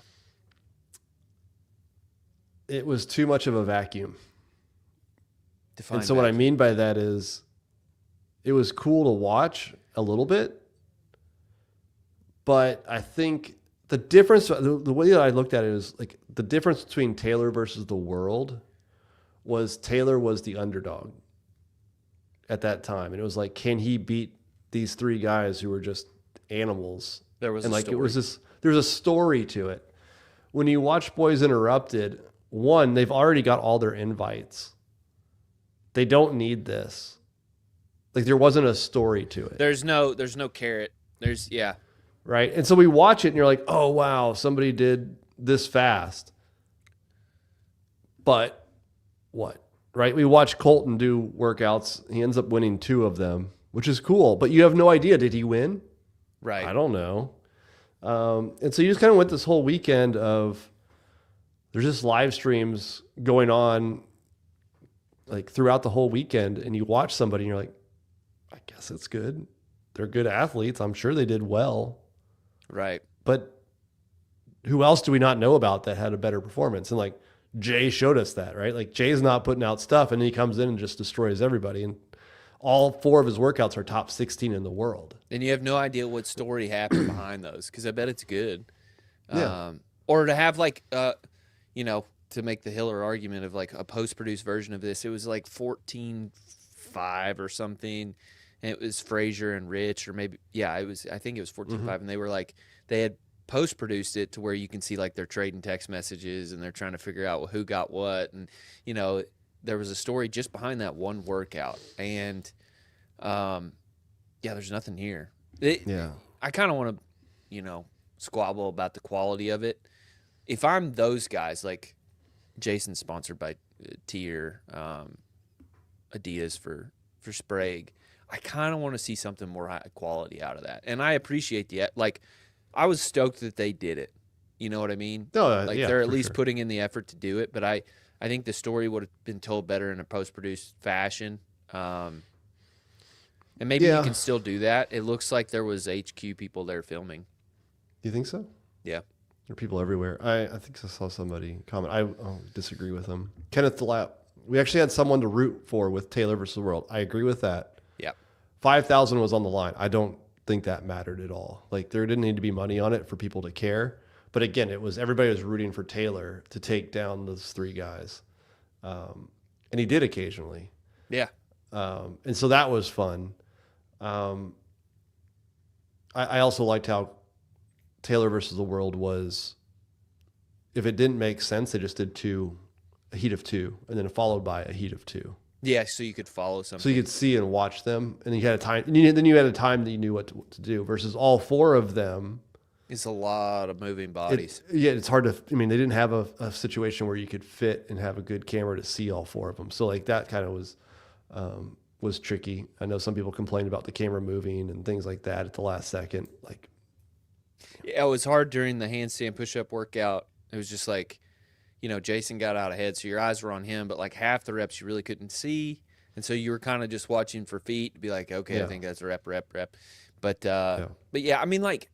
It was too much of a vacuum. Define And so what I vacuum. mean by that is it was cool to watch a little bit, but I think the difference, the way that I looked at it is like the difference between Taylor versus the world was Taylor was the underdog at that time. And it was like, can he beat these three guys who were just animals? There was and a like story. it was this, there's a story to it. When you watch Boys Interrupted, one, they've already got all their invites. They don't need this. Like there wasn't a story to it. There's no carrot. Yeah. Right. And so we watch it and you're like, oh wow, somebody did this fast. But what? Right? We watch Colton do workouts. He ends up winning 2 of them, which is cool. But you have no idea. Did he win? Right. I don't know. And so you just kind of went this whole weekend of there's just live streams going on like throughout the whole weekend, and you watch somebody and you're like, I guess it's good. They're good athletes. I'm sure they did well. Right. But who else do we not know about that had a better performance? And like Jay showed us that, right? Like Jay's not putting out stuff and he comes in and just destroys everybody. And all 4 of his workouts are top 16 in the world. And you have no idea what story happened behind those, because I bet it's good. Yeah. Or to have like, to make the Hiller argument of like a post-produced version of this, it was like 14-5 or something. And it was Frazier and Rich, or maybe, I think it was 14-5. And they were like, they had post-produced it to where you can see like they're trading text messages and they're trying to figure out who got what. And, there was a story just behind that one workout. And, there's nothing here. I kind of want to, squabble about the quality of it. If I'm those guys, like Jason's sponsored by Tier, Adidas for Sprague, I kind of want to see something more high quality out of that. And I appreciate I was stoked that they did it. You know what I mean? They're at least putting in the effort to do it. But I think the story would have been told better in a post-produced fashion. And maybe you can still do that. It looks like there was HQ people there filming. Do you think so? Yeah. There are people everywhere. I think I saw somebody comment. I disagree with him. Kenneth Lapp. We actually had someone to root for with Taylor versus the world. I agree with that. Yeah. 5,000 was on the line. I don't think that mattered at all. Like there didn't need to be money on it for people to care. But again, everybody was rooting for Taylor to take down those 3 guys. And he did occasionally. Yeah. And so that was fun. I also liked how Taylor versus the world was, if it didn't make sense, they just did a heat of 2, and then followed by a heat of 2. Yeah, so you could follow something. So you could see and watch them, and you had a time. Then you had a time that you knew what to do. Versus all 4 of them, it's a lot of moving bodies. It's hard to. I mean, they didn't have a situation where you could fit and have a good camera to see all 4 of them. So like that kind of was tricky. I know some people complained about the camera moving and things like that at the last second. Like, yeah, it was hard during the handstand push-up workout. It was just like, Jason got out ahead, so your eyes were on him, but like half the reps you really couldn't see. And so you were kind of just watching for feet to be like, okay, I think that's a rep. But I mean, like,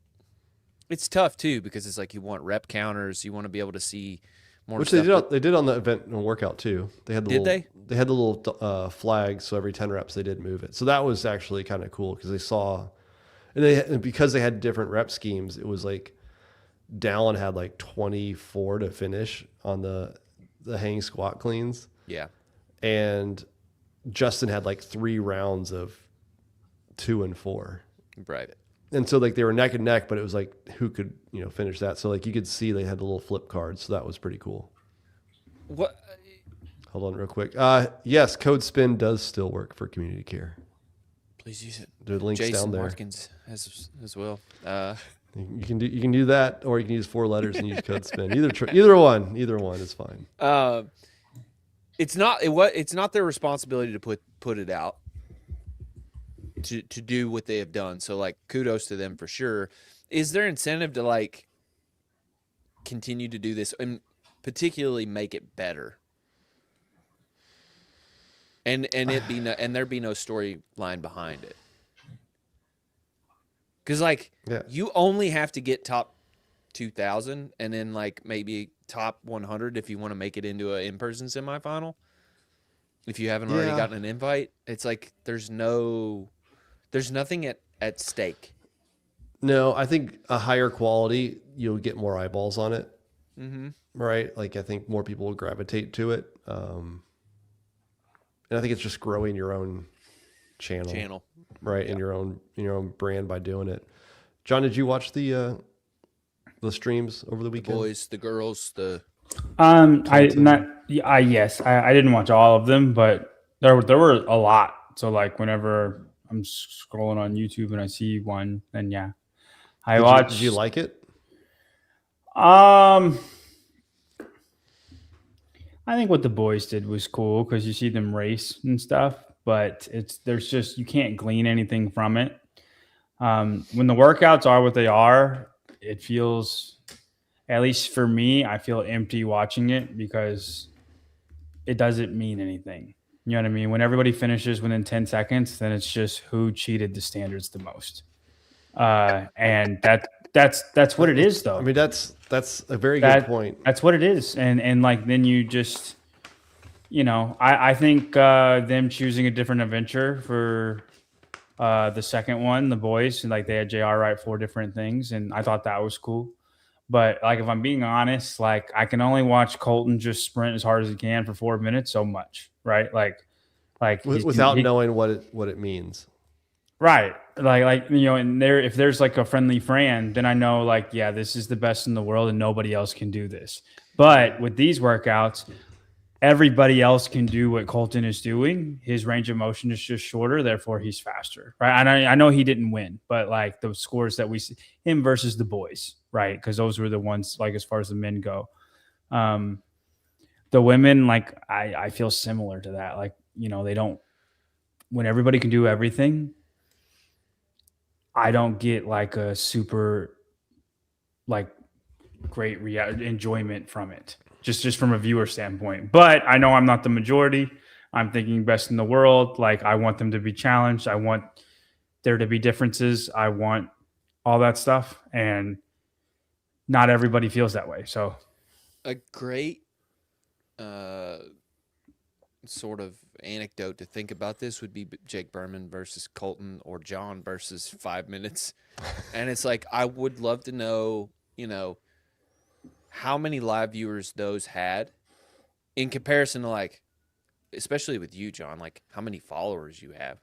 it's tough too, because it's like you want rep counters, you want to be able to see more. Which stuff. they did on the event and workout too. They had they had the little flags, so every 10 reps they did move it. So that was actually kind of cool because they saw, and because they had different rep schemes, it was like Dallin had like 24 to finish on the hang squat cleans. Yeah. And Justin had like 3 rounds of 2 and 4. Right. And so like they were neck and neck, but it was like who could, finish that. So like you could see they had the little flip cards. So that was pretty cool. What? Hold on real quick. Yes, Code Spin does still work for community care. Please use it. There are links Jason down there. Watkins as well. You can do that, or you can use 4 letters and use Code Spin. Either one is fine. It's not their responsibility to put it out, to do what they have done. So like kudos to them for sure. Is there incentive to like continue to do this? And particularly make it better. And there be no storyline behind it. Because you only have to get top 2,000 and then maybe top 100 if you want to make it into an in-person semifinal. If you haven't already gotten an invite, it's there's nothing at stake. No, I think a higher quality, you'll get more eyeballs on it. Mm-hmm. Right? I think more people will gravitate to it. And I think it's just growing your own channel. Right? And your own brand by doing it. John, did you watch the streams over the weekend? The boys, the girls, yes, I didn't watch all of them, but there were a lot. So whenever I'm scrolling on YouTube and I see one, then I watched. Did you like it? I think what the boys did was cool because you see them race and stuff, but you can't glean anything from it. When the workouts are what they are, it feels, at least for me, I feel empty watching it because it doesn't mean anything. You know what I mean? When everybody finishes within 10 seconds, then it's just who cheated the standards the most. And that's what it is, though. I mean, that's a very good point. That's what it is. And then you just, I think them choosing a different adventure for the second one, the boys, and they had JR write 4 different things, and I thought that was cool. But if I'm being honest, I can only watch Colton just sprint as hard as he can for 4 minutes so much, right? Without knowing what it means. Right. And if there's a friendly Fran, then I know this is the best in the world and nobody else can do this. But with these workouts, everybody else can do what Colton is doing. His range of motion is just shorter, therefore he's faster, right? And I know he didn't win, but the scores that we see, him versus the boys, right? Because those were the ones as far as the men go. The women, I feel similar to that. They don't, when everybody can do everything, I don't get a super great enjoyment from it. Just from a viewer standpoint. But I know I'm not the majority. I'm thinking best in the world. I want them to be challenged. I want there to be differences. I want all that stuff. And not everybody feels that way. So a great sort of anecdote to think about this would be Jake Berman versus Colton or John versus 5 minutes. And it's I would love to know, how many live viewers those had in comparison to especially with you, John, how many followers you have.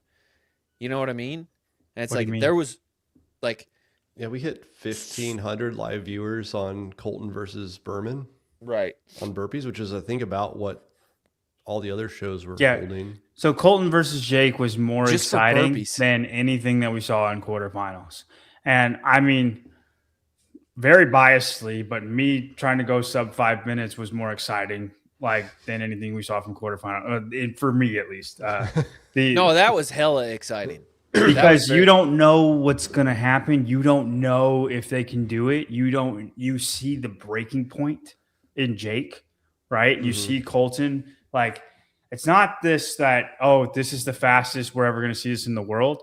You know what I mean? And it's there was we hit 1,500 live viewers on Colton versus Berman. Right. On burpees, which is I think about what all the other shows were holding. So Colton versus Jake was more just exciting than anything that we saw in quarterfinals. And I mean, very biasedly, but me trying to go sub 5 minutes was more exciting, than anything we saw from quarterfinal. For me, at least. No, that was hella exciting because you don't know what's gonna happen. You don't know if they can do it. You see the breaking point in Jake, right? Mm-hmm. You see Colton. It's not this is the fastest we're ever gonna see this in the world.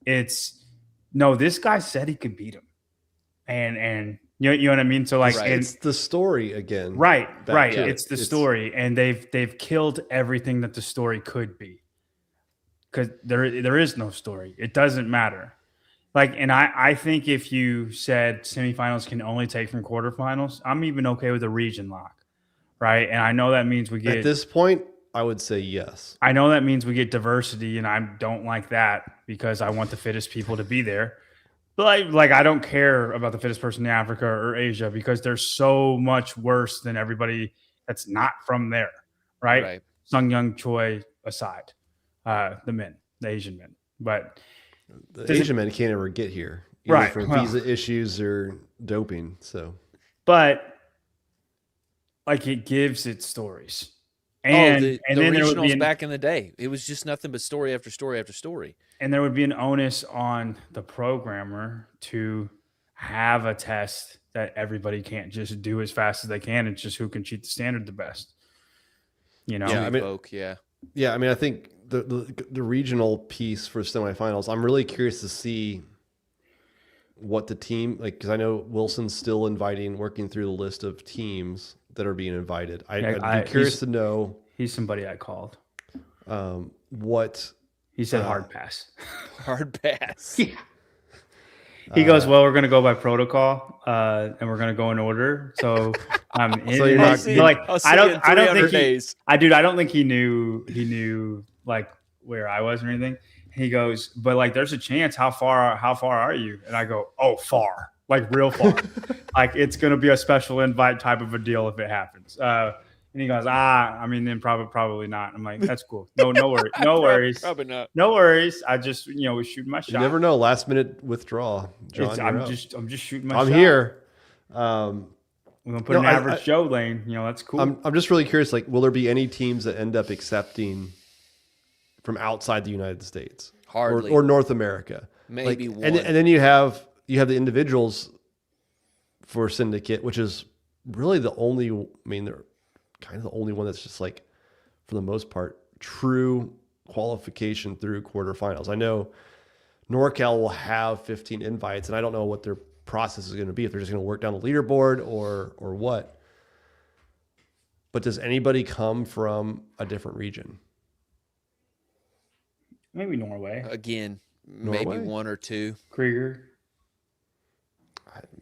It's no, this guy said he could beat him. And you know what I mean? So it's the story again. Right. It's the story. And they've killed everything that the story could be. Because there is no story. It doesn't matter. And I think if you said semifinals can only take from quarterfinals, I'm even okay with a region lock. Right. And I know that means we get at this point, I would say yes. I know that means we get diversity, and I don't like that because I want the fittest people to be there. But I don't care about the fittest person in Africa or Asia because they're so much worse than everybody that's not from there, right? Sung Young Choi aside, the Asian men. But the Asian men can't ever get here, right? From visa issues or doping. So, but it gives its stories. And the then there would be back in the day, it was just nothing but story after story after story. And there would be an onus on the programmer to have a test that everybody can't just do as fast as they can. It's just who can cheat the standard the best. You know? Yeah, I mean, yeah. I mean, I think the regional piece for semifinals, I'm really curious to see what the team, like, because I know Wilson's still working through the list of teams that are being invited. I'd be curious to know. He's somebody I called. What he said, hard pass. Hard pass. Yeah. He goes, well, we're going to go by protocol, and we're going to go in order. So I'm in. So you're not like, I don't think he knew like where I was or anything. He goes, but like, there's a chance. How far are you? And I go, oh, far, like real far. Like it's going to be a special invite type of a deal if it happens. And he goes, I mean, then probably not. I'm like, that's cool. No worries. No worries. Probably not. No worries. I just, was shooting my shot. You never know. Last minute withdrawal. John, I'm just shooting my shot. I'm here. We're gonna put an average Joe lane. That's cool. I'm just really curious. Like, will there be any teams that end up accepting from outside the United States, Hardly, or North America? Maybe one. And then you have the individuals for syndicate, which is really the only. I mean, they're kind of the only one that's just like, for the most part, true qualification through quarterfinals. I know NorCal will have 15 invites, and I don't know what their process is going to be, if they're just going to work down the leaderboard or what. But does anybody come from a different region? Maybe Norway. Again, Norway? maybe one or two. Krieger.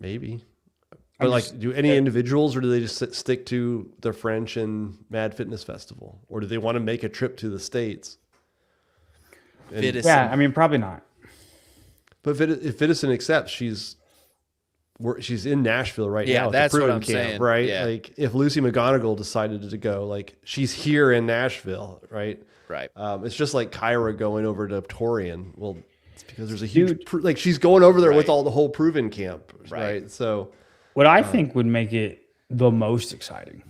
Maybe. But like, do any individuals, or do they just stick to the French and Mad Fitness Festival, or do they want to make a trip to the States? Yeah, I mean, probably not. But if Fittison accepts, she's in Nashville right now. That's at the what I'm camp, saying. right? Yeah. Like, if Lucy McGonigal decided to go, like, she's here in Nashville, right? Right. It's just like Kyra going over to Torian. Well, it's because there's a huge like she's going over there with the whole proven camp, right? So. What I think would make it the most exciting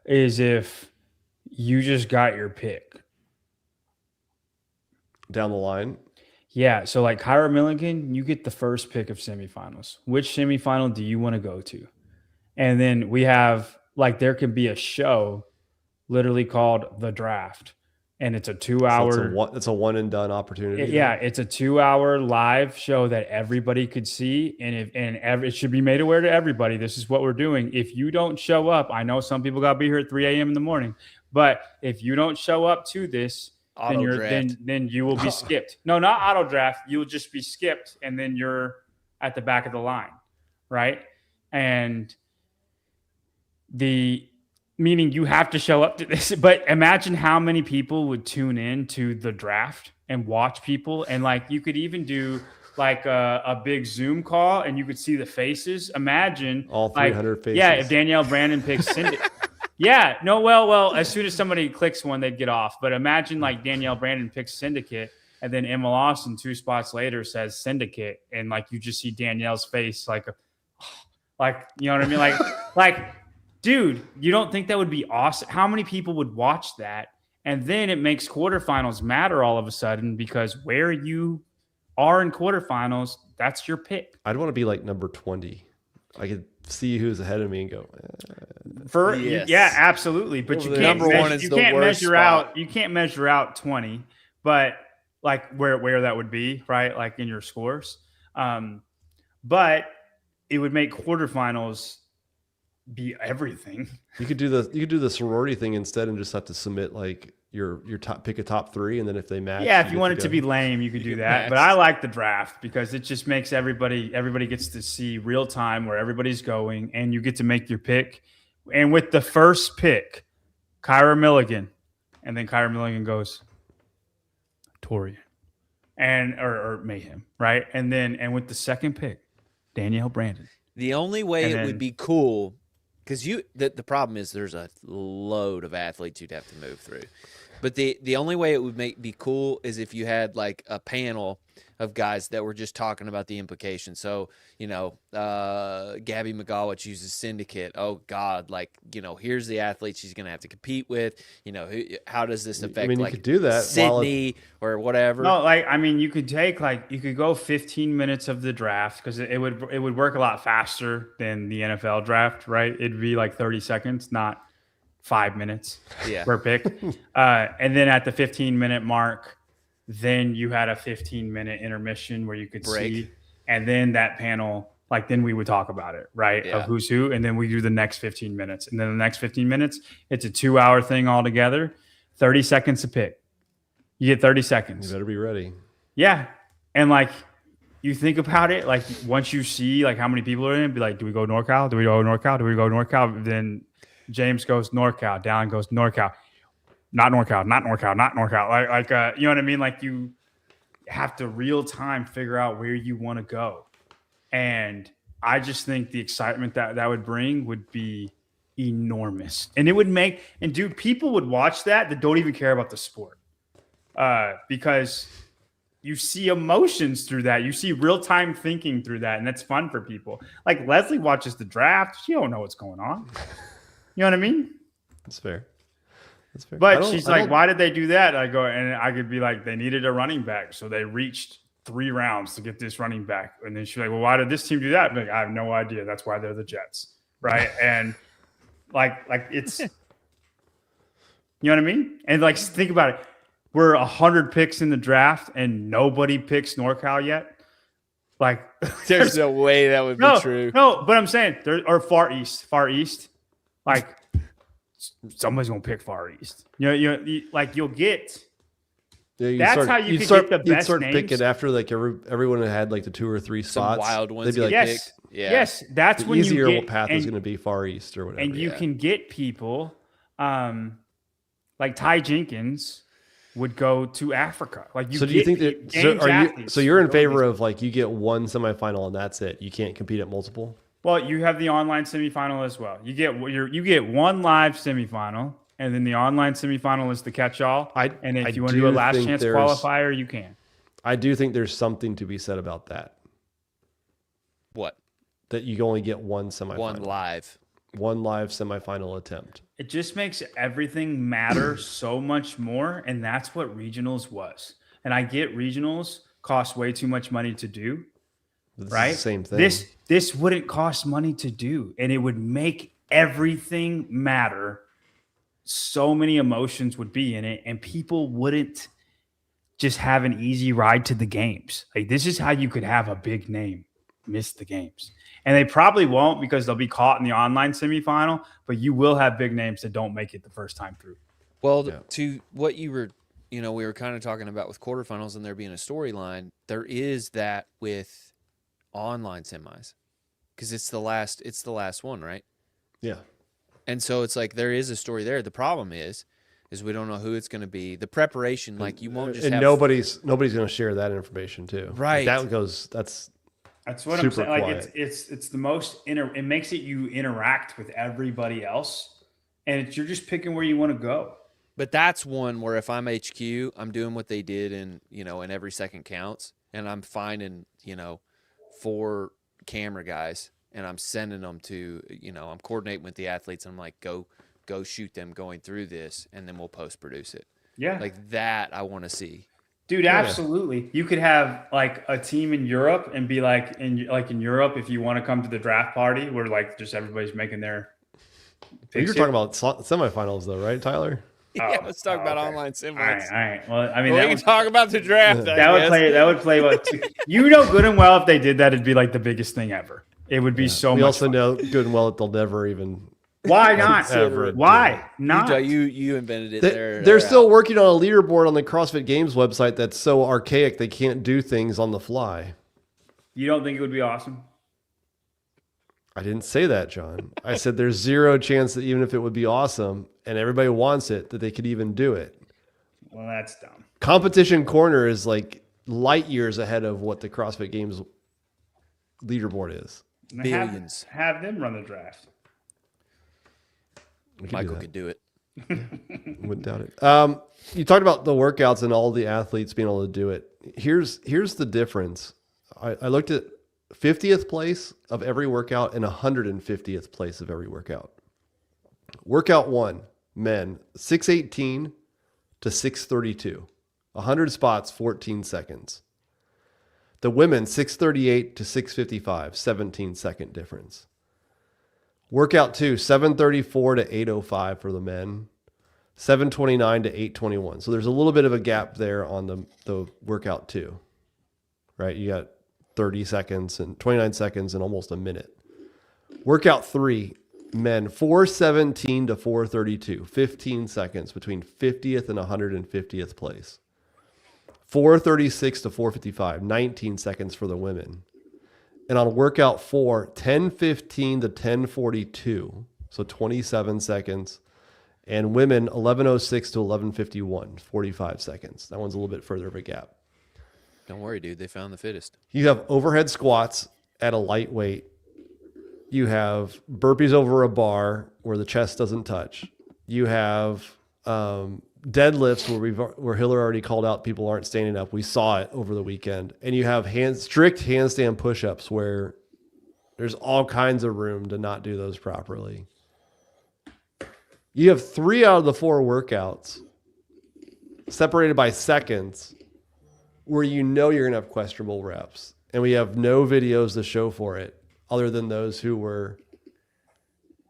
is if you just got your pick Down the line. Yeah. So like Kyra Milligan, you get the first pick of semifinals. Which semifinal do you want to go to? And then we have there can be a show literally called The Draft. And it's a 2-hour. So it's a one and done opportunity. Yeah, it's a 2-hour live show that everybody could see, and it should be made aware to everybody. This is what we're doing. If you don't show up, I know some people got to be here at 3 a.m. in the morning, but if you don't show up to this, then you will be skipped. No, not auto draft. You'll just be skipped, and then you're at the back of the line, right? And meaning you have to show up to this, but imagine how many people would tune in to the draft and watch people. And you could even do a big Zoom call and you could see the faces. Imagine all 300 faces. Yeah. If Danielle Brandon picks Cindy. Yeah. No, well, as soon as somebody clicks one, they'd get off. But imagine Danielle Brandon picks Syndicate and then Emma Lawson 2 spots later says Syndicate. And you just see Danielle's face you know what I mean? Dude, you don't think that would be awesome? How many people would watch that? And then it makes quarterfinals matter all of a sudden, because where you are in quarterfinals, that's your pick. I'd want to be number 20. I could see who's ahead of me and go. Yeah, absolutely. But you can't measure out. You can't measure out 20, but where that would be, right? In your scores. But it would make quarterfinals be everything. You could do the sorority thing instead and just have to submit your pick a top 3, and then if they match. Yeah, if you want it to be lame, you could do that. But I like the draft because it just makes everybody gets to see real time where everybody's going, and you get to make your pick. And with the first pick, Kyra Milligan, and then Kyra Milligan goes Torian or Mayhem, right? And with the second pick, Danielle Brandon. The only way it would be cool, because the problem is there's a load of athletes you'd have to move through. But the only way it would be cool is if you had a panel of guys that were just talking about the implications. So, Gabby McGawich uses Syndicate. Oh God, here's the athlete she's going to have to compete with. How does this affect you could do that Sydney or whatever? No, you could take you could go 15 minutes of the draft because it would work a lot faster than the NFL draft, right? It'd be like 30 seconds, not 5 minutes per pick. And then at the 15-minute mark, then you had a 15-minute intermission where you could see, and then that panel, then we would talk about it, right? Of who's who, and then we do the next 15 minutes. And then the next 15 minutes, it's a 2-hour thing altogether, 30 seconds to pick. You get 30 seconds. You better be ready. Yeah. And you think about it, once you see how many people are in it, be like, do we go NorCal? Do we go NorCal? Do we go NorCal? Then James goes NorCal. Dallin goes NorCal. Not NorCal, not NorCal, not NorCal. You know what I mean? You have to real time figure out where you want to go. And I just think the excitement that would bring would be enormous. And it would people would watch that don't even care about the sport. Because you see emotions through that. You see real time thinking through that. And that's fun for people. Leslie watches the draft. She don't know what's going on. You know what I mean? That's fair. But she's like, why did they do that? I go, and I could be like, they needed a running back. So they reached 3 rounds to get this running back. And then she's like, well, why did this team do that? I have no idea. That's why they're the Jets. Right. And it's, you know what I mean? And think about it. We're 100 picks in the draft and nobody picks NorCal yet. There's no way that would be true. No, but I'm saying or Far East. Somebody's gonna pick Far East. You'll get. Yeah, that's how you could get the best you'd start names. picking after everyone had the 2 or 3 spots. Some wild ones. They'd be yes, picked. Yeah. Yes, that's the when easier you get, path is going to be Far East or whatever. And you can get people, like Ty Jenkins would go to Africa. So do you think that? So you're in favor of you get one semifinal and that's it? You can't compete at multiple. Well, you have the online semifinal as well. You get one live semifinal, and then the online semifinal is the catch-all. And if you want to do a last chance qualifier, you can. I do think there's something to be said about that. What? That you only get one semifinal. One live semifinal attempt. It just makes everything matter so much more, and that's what regionals was. And I get regionals cost way too much money to do. Right? Is the same thing. This wouldn't cost money to do, and it would make everything matter. So many emotions would be in it, and people wouldn't just have an easy ride to the games. This is how you could have a big name miss the games. And they probably won't because they'll be caught in the online semifinal, but you will have big names that don't make it the first time through. Well, to what you were, we were kind of talking about with quarterfinals and there being a storyline, there is that with online semis because it's the last one, right? Yeah. And so it's there is a story there. The problem is we don't know who it's going to be. The preparation, you won't just and have... nobody's going to share that information too. Right. That's what I'm saying. It's the most it makes it you interact with everybody else, and you're just picking where you want to go. But that's one where if I'm HQ, I'm doing what they did, and and every second counts, and I'm finding 4 camera guys, and I'm sending them to I'm coordinating with the athletes, and I'm like, go shoot them going through this, and then we'll post produce it. Yeah, that I want to see. Dude, absolutely. You could have a team in Europe and be in Europe, if you want to come to the draft party where just everybody's making their picks. You're talking about semifinals though, right, Tyler? Yeah, let's talk about online semis. All right. Well, I mean, we can talk about the draft. That would play well too. Good and well if they did that, it'd be the biggest thing ever. It would be so much. We also fun. know good and well that they'll never even. Why not? Why not? You invented it. They're still working on a leaderboard on the CrossFit Games website that's so archaic they can't do things on the fly. You don't think it would be awesome? I didn't say that, John. I said there's zero chance that even if it would be awesome and everybody wants it, that they could even do it. Well, that's dumb. Competition Corner is light years ahead of what the CrossFit Games leaderboard is. Billions. Have them run the draft. Michael could do it. Wouldn't doubt it. You talked about the workouts and all the athletes being able to do it. here's the difference. I looked at 50th place of every workout and 150th place of every workout. Workout 1, men, 618 to 632. 100 spots, 14 seconds. The women, 638 to 655, 17-second difference. Workout 2, 734 to 805 for the men. 729 to 821. So there's a little bit of a gap there on the workout 2, right? You got 30 seconds and 29 seconds and almost a minute. Workout 3, men, 417 to 432, 15 seconds between 50th and 150th place. 436 to 455, 19 seconds for the women. And on workout 4, 1015 to 1042, so 27 seconds. And women, 1106 to 1151, 45 seconds. That one's a little bit further of a gap. Don't worry, dude. They found the fittest. You have overhead squats at a lightweight. You have burpees over a bar where the chest doesn't touch. You have deadlifts where Hiller already called out people aren't standing up. We saw it over the weekend. And you have strict handstand push-ups where there's all kinds of room to not do those properly. You have 3 out of the 4 workouts separated by seconds where you know you're going to have questionable reps. And we have no videos to show for it other than those who were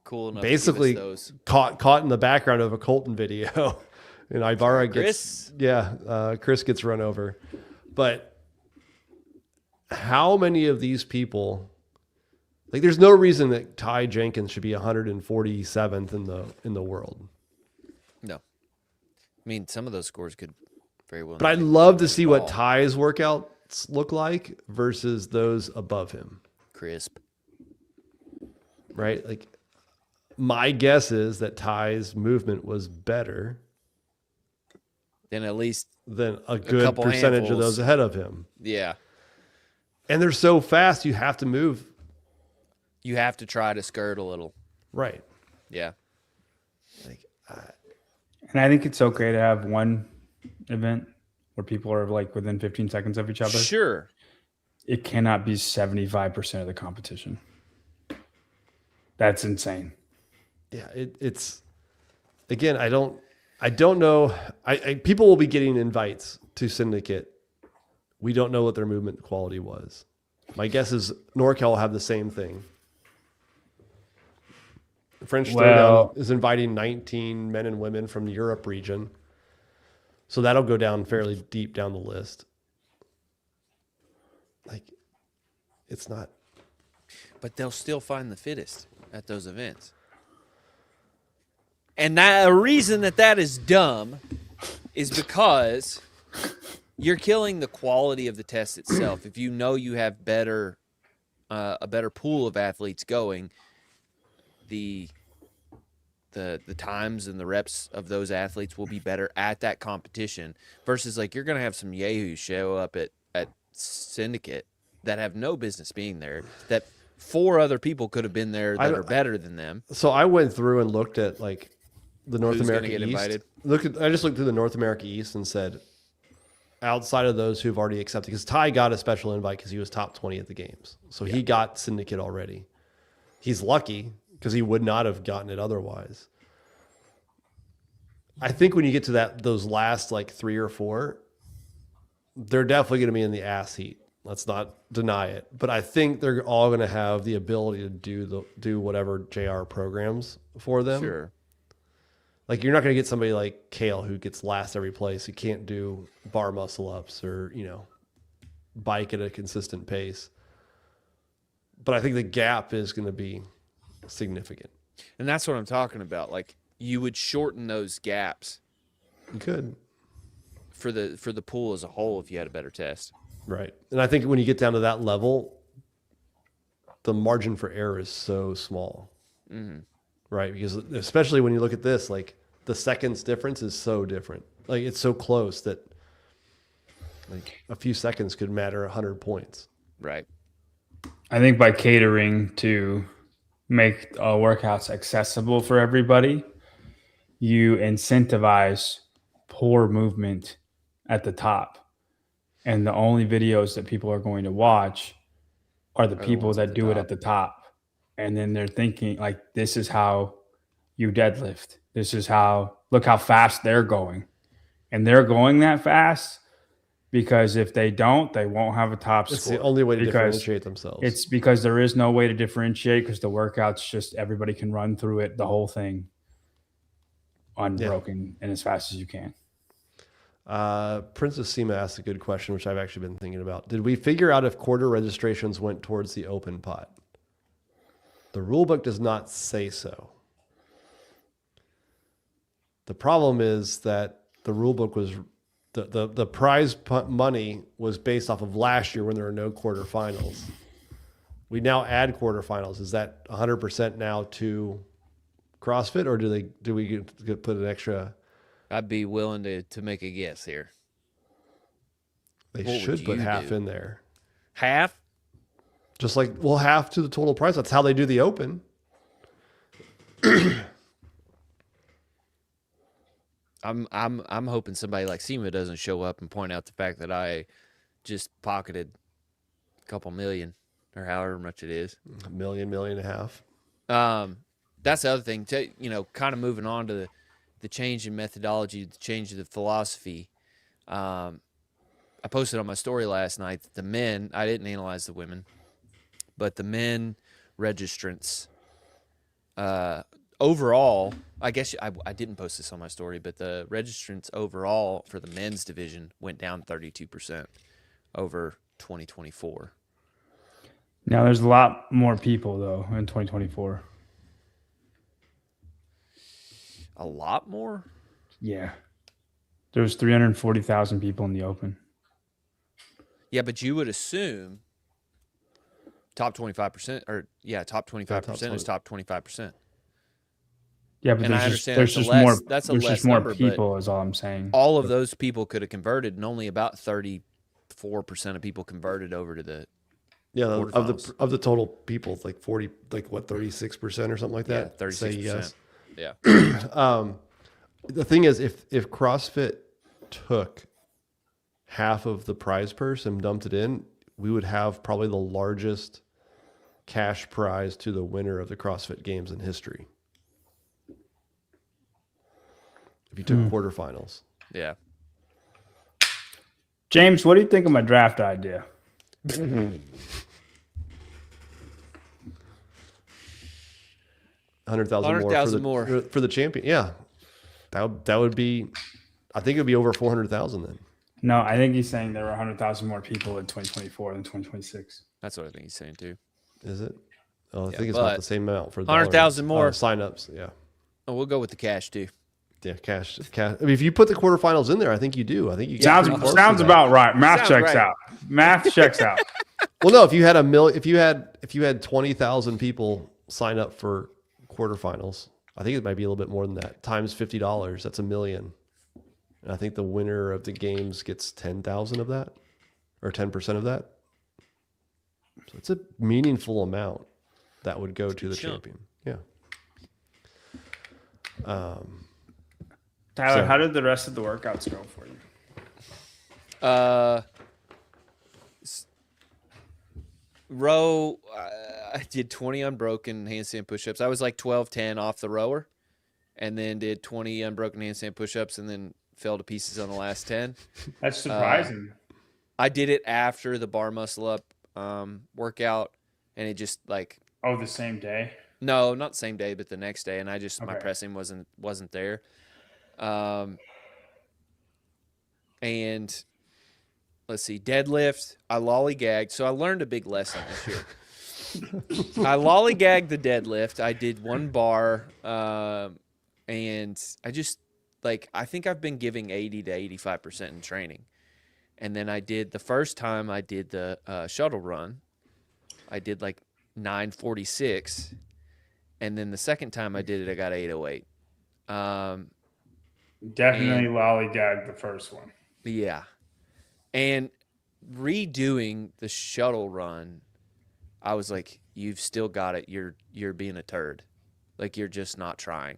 Cool enough basically to give us those. caught in the background of a Colton video. And Ibarra Chris gets run over. But how many of these people, like, there's no reason that Ty Jenkins should be 147th in the world. No. I mean, some of those scores could very well. But I'd love to see what Ty's workouts look like versus those above him. Crisp. Right? Like, my guess is that Ty's movement was better Then at least than a good percentage of those ahead of him. Yeah. And they're so fast, you have to move. You have to try to skirt a little. Right. Yeah. Like, And I think it's okay to have one event where people are like within 15 seconds of each other. Sure. It cannot be 75% of the competition. That's insane. yeah, it's again, I don't know. People will be getting invites to Syndicate. We don't know what their movement quality was. My guess is NorCal will have the same thing. French Throwdown is inviting 19 men and women from the Europe region. So that'll go down fairly deep down the list. Like, it's not. But they'll still find the fittest at those events. And a reason that is dumb is because you're killing the quality of the test itself. If you know you have a better pool of athletes going, the times and the reps of those athletes will be better at that competition versus like you're going to have some yahoos show up at Syndicate that have no business being there, that 4 other people could have been there that are better than them. So I went through and looked at like the North Who's America gonna get East. invited? I just looked through the North America East and said, outside of those who've already accepted, because Ty got a special invite because he was top 20 at the games. So he got Syndicate already. He's lucky because he would not have gotten it otherwise. I think when you get to those last like 3 or 4, they're definitely going to be in the ass heat. Let's not deny it. But I think they're all going to have the ability to do whatever JR programs for them. Sure. Like, you're not going to get somebody like Kale who gets last every place, who can't do bar muscle ups or, bike at a consistent pace. But I think the gap is going to be significant. And that's what I'm talking about. Like, you would shorten those gaps. You could. For the pool as a whole if you had a better test. Right. And I think when you get down to that level, the margin for error is so small. Mm-hmm. Right? Because especially when you look at this, like, the seconds difference is so different. Like, it's so close that like a few seconds could matter 100 points. Right. I think by catering to make workouts accessible for everybody, you incentivize poor movement at the top. And the only videos that people are going to watch are the the people ones at that the do it top. at the top. And then they're thinking like, this is how you deadlift. This is how, look how fast they're going. And they're going that fast because if they don't, they won't have a top It's score. the only way to because differentiate themselves. It's because there is no way to differentiate because the workout's just everybody can run through it, the whole thing unbroken and as fast as you can. Princess Seema asked a good question, which I've actually been thinking about. Did we figure out if quarter registrations went towards the open pot? The rule book does not say so. The problem is that the rule book was the prize money was based off of last year when there were no quarterfinals. We now add quarterfinals. Is that 100% now to CrossFit, or do we put an extra? I'd be willing to make a guess here. They What should would put you half do? in there. Half? Just like, well, half to the total price. That's how they do the open. I'm hoping somebody like SEMA doesn't show up and point out the fact that I just pocketed a couple million or however much it is. $1 million and a half. That's the other thing. Kind of moving on to the change in methodology, the change of the philosophy. I posted on my story last night that the men, I didn't analyze the women, but the men registrants, overall, I guess I didn't post this on my story, but the registrants overall for the men's division went down 32% over 2024. Now there's a lot more people though in 2024. A lot more? Yeah. There was 340,000 people in the open. Yeah, but you would assume top 25%, top 25% is top 25%. Yeah, but And I there's understand there's that's just a less- more. that's a there's less just more number, but people, is all I'm saying. All of those people could have converted, and only about 34% of people converted over to the quarterfinals. of the total people, like 40, like what, 36% or something like that. 36%. Say yes. Yeah. The thing is, if CrossFit took half of the prize purse and dumped it in, we would have probably the largest cash prize to the winner of the CrossFit Games in history. If you took quarterfinals. Yeah. James, what do you think of my draft idea? 100,000 more for the champion. Yeah. That would be, I think it would be over 400,000 then. No, I think he's saying there were 100,000 more people in 2024 than 2026. That's what I think he's saying too. Is it? Oh, I think it's but about the same amount for 100,000 more signups. Yeah. Oh, we'll go with the cash too. Yeah, cash. I mean, if you put the quarterfinals in there, I think you do. I think you get Sounds pretty close to sounds that. about right. Math Sounds checks right. out. Math checks out. Well, no, if you had if you had 20,000 people sign up for quarterfinals, I think it might be a little bit more than that. Times $50, that's $1 million. And I think the winner of the games gets 10,000 of that, or 10% of that. So it's a meaningful amount that would go to the champion. Yeah. Tyler, So- how did the rest of the workouts go for you? Row, I did 20 unbroken handstand push-ups. I was like 12-10 off the rower, and then did 20 unbroken handstand push-ups, and then fell to pieces on the last 10. That's surprising. I did it after the bar muscle up workout, and it just like The same day? no, not the same day, but the next day, and my Okay. pressing wasn't there. And let's see, deadlift, I lollygagged. So I learned a big lesson this year. I lollygagged the deadlift. I did one bar, and I just I think I've been giving 80 to 85% in training. And then the first time I did the shuttle run, I did like 946. And then the second time I did it, I got 808. Definitely lollygagged the first one. Yeah. And redoing the shuttle run, I was like, you've still got it. You're being a turd. Like, you're just not trying.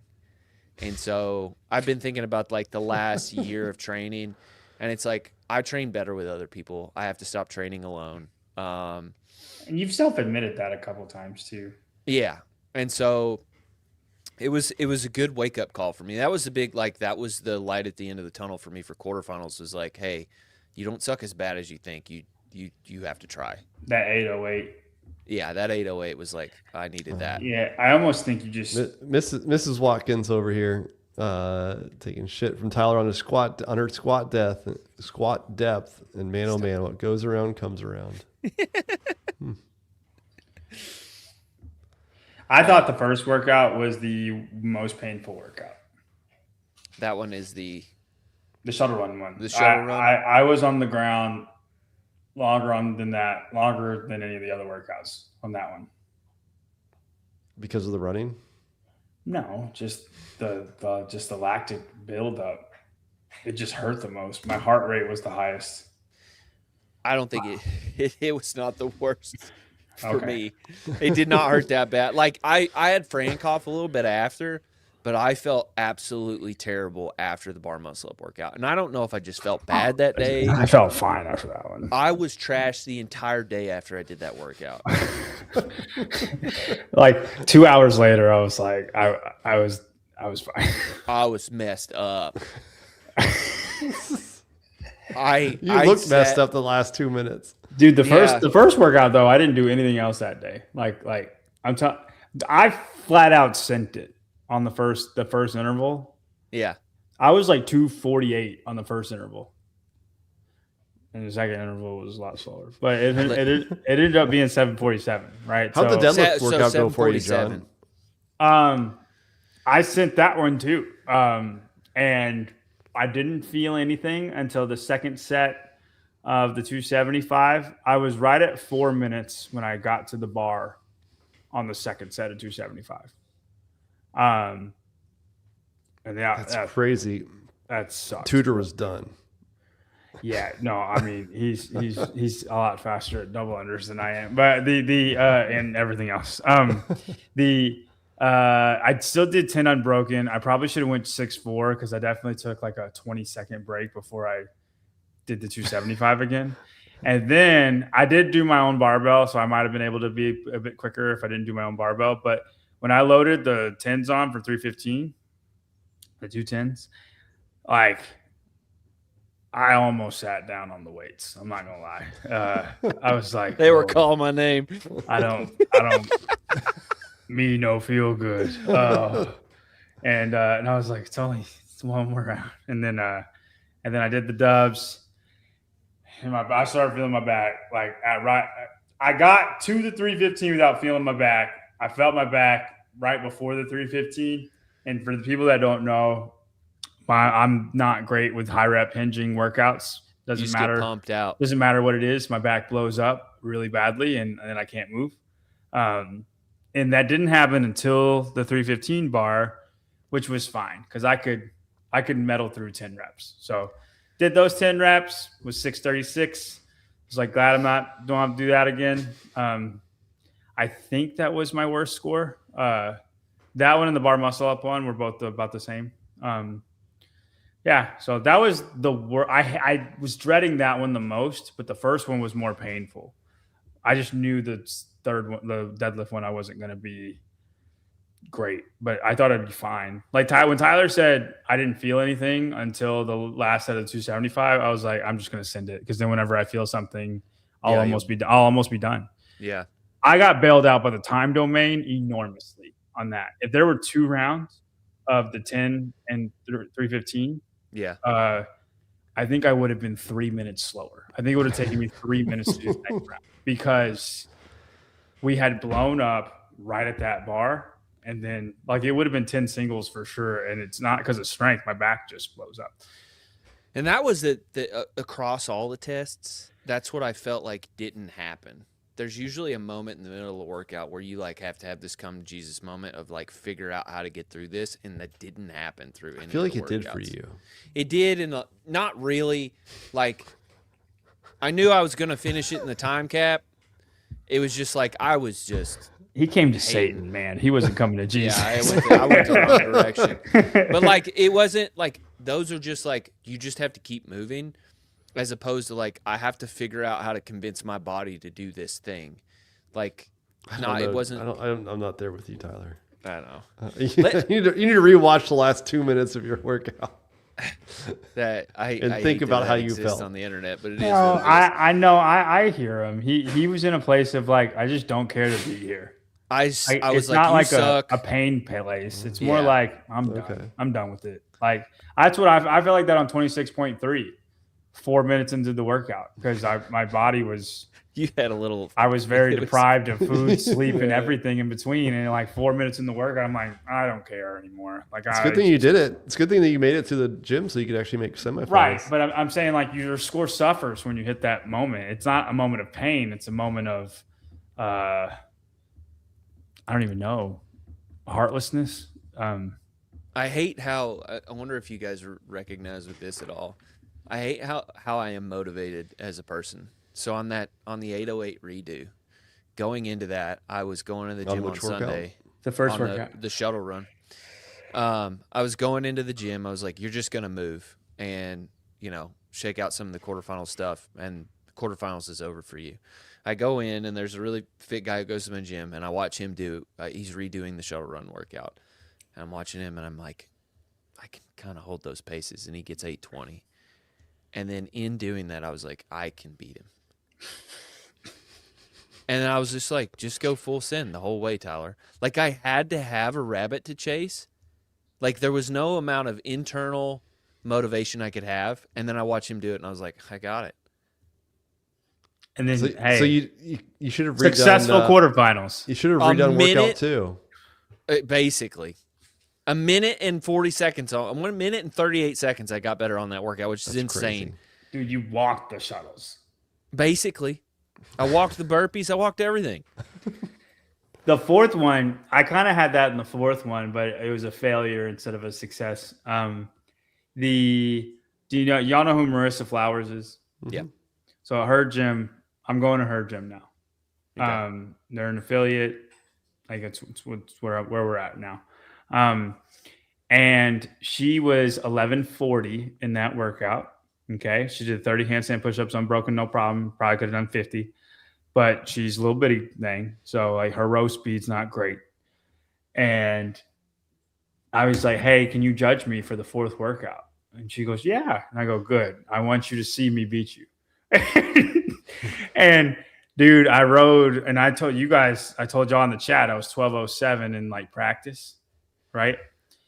And so I've been thinking about like the last year of training And it's like, I train better with other people. I have to stop training alone. And you've self-admitted that a couple times too. Yeah. And so it was a good wake-up call for me. That was the big, like, that was the light at the end of the tunnel for me for quarterfinals, was like, hey, you don't suck as bad as you think. You have to try. That 808. Yeah, that 808 was like, I needed that. Yeah, I almost think you just Mrs. Watkins over here taking shit from Tyler on her squat depth, and man, oh man, what goes around comes around. I thought the first workout was the most painful workout. That one is the shuttle run one. The shuttle run? I was on the ground longer than any of the other workouts on that one. Because of the running? No, just the lactic buildup. It just hurt the most. My heart rate was the highest. I don't think it was not the worst for Okay. me. It did not hurt that bad. Like I had Frankoff a little bit after, but I felt absolutely terrible after the bar muscle up workout. And I don't know if I just felt bad that day. I felt fine after that one. I was trashed the entire day after I did that workout. Like 2 hours later, I was like, I was fine. I was messed up. You I looked messed up the last 2 minutes. Dude, the Yeah. first workout though, I didn't do anything else that day. I flat out sent it on the first interval. Yeah. I was like 248 on the first interval, and the second interval was a lot slower. But it ended up being 747, right? How'd the deadlift So workout go for you, 747. John? I sent that one too, and I didn't feel anything until the second set of the 275. I was right at 4 minutes when I got to the bar on the second set of 275. And yeah, That's crazy. that sucks. Tudor was done. Yeah, no, I mean he's a lot faster at double unders than I am, but the and everything else. I still did 10 unbroken. I probably should have went 6-4 because I definitely took like a 20-second break before I did the 275 again. And then I did do my own barbell, so I might have been able to be a bit quicker if I didn't do my own barbell. But when I loaded the 10s on for 315, the 210s, like I almost sat down on the weights. I'm not gonna lie. I was like, They were calling my name. I don't me no feel good. And I was like, it's one more round. And then I did the dubs. And I started feeling my back. Like I got to the 315 without feeling my back. I felt my back right before the 315. And for the people that don't know, I'm not great with high rep hinging workouts. You Doesn't just matter. get pumped out. Doesn't matter what it is. My back blows up really badly, and then I can't move. And that didn't happen until the 315 bar, which was fine because I could metal through 10 reps. So did those 10 reps, was 636. Was like glad don't have to do that again. I think that was my worst score. That one and the bar muscle up one were both about the same. Yeah, so that was the worst. I was dreading that one the most, but the first one was more painful. I just knew the third one, the deadlift one, I wasn't going to be great, but I thought I'd be fine. Like when Tyler said I didn't feel anything until the last set of 275, I was like, I'm just going to send it because then whenever I feel something, I'll almost be done. Yeah. I got bailed out by the time domain enormously on that. If there were 2 rounds of the 10 and 315, Yeah. I think I would have been 3 minutes slower. I think it would have taken me 3 minutes to do the next round because we had blown up right at that bar. And then like it would have been 10 singles for sure. And it's not because of strength. My back just blows up. And that was across all the tests. That's what I felt like didn't happen. There's usually a moment in the middle of a workout where you like have to have this come to Jesus moment of like figure out how to get through this, and that didn't happen through any I feel of like the it did for workouts. you. It did, and not really. Like I knew I was going to finish it in the time cap. It was just like I was just He came to Satan, man. He wasn't coming to Jesus. yeah. I went the wrong direction. But like it wasn't like those are just like you just have to keep moving. as opposed to like I have to figure out how to convince my body to do this thing. Like, it wasn't. I'm not there with you, Tyler. I don't know. You need to rewatch the last 2 minutes of your workout. That I And I think hate about that how that you exists felt. on the internet, but it is. No, what it is. I know. I hear him. He was in a place of like, I just don't care to be here. I Like, was it's like, not you like suck. a pain place. It's more Yeah. like I'm done. Okay. I'm done with it. Like that's what I feel like that on 26.3, 4 minutes into the workout because my body was. You had a little. I was very It was- deprived of food, sleep, and Yeah. everything in between. And like 4 minutes in the workout, I'm like, I don't care anymore. Like, It's a good thing you did it. It's a good thing that you made it to the gym so you could actually make semifinals. Right, but I'm saying like your score suffers when you hit that moment. It's not a moment of pain. It's a moment of, I don't even know, heartlessness. I hate how. I wonder if you guys recognize with this at all. I hate how I am motivated as a person. So on the 808 redo, going into that, I was going to the On gym on which workout? Sunday. The first on workout. the shuttle run. I was going into the gym. I was like, you're just going to move and, shake out some of the quarterfinal stuff. And the quarterfinals is over for you. I go in and there's a really fit guy who goes to my gym and I watch him he's redoing the shuttle run workout. And I'm watching him and I'm like, I can kind of hold those paces. And he gets 820. And then in doing that, I was like, I can beat him. And then I was just like, just go full send the whole way, Tyler. Like I had to have a rabbit to chase. Like there was no amount of internal motivation I could have. And then I watched him do it and I was like, I got it. And then, So, hey, so you should have successful redone, quarterfinals. You should have A redone minute- workout too. Basically. A minute and 40 seconds. 1 minute and 38 seconds I got better on that workout, which is That's insane. crazy. Dude, you walked the shuttles. Basically. I walked the burpees. I walked everything. The fourth one, I kind of had that in the fourth one, but it was a failure instead of a success. Y'all know who Marissa Flowers is? Yeah. So her gym, I'm going to her gym now. Okay. They're an affiliate. Like it's where we're at now. And she was 1140 in that workout. Okay. She did 30 handstand push-ups unbroken, no problem. Probably could have done 50, but she's a little bitty thing. So like her row speed's not great. And I was like, hey, can you judge me for the fourth workout? And she goes, yeah. And I go, good. I want you to see me beat you. And dude, I rode, and I told y'all in the chat, I was 1207 in like practice, right?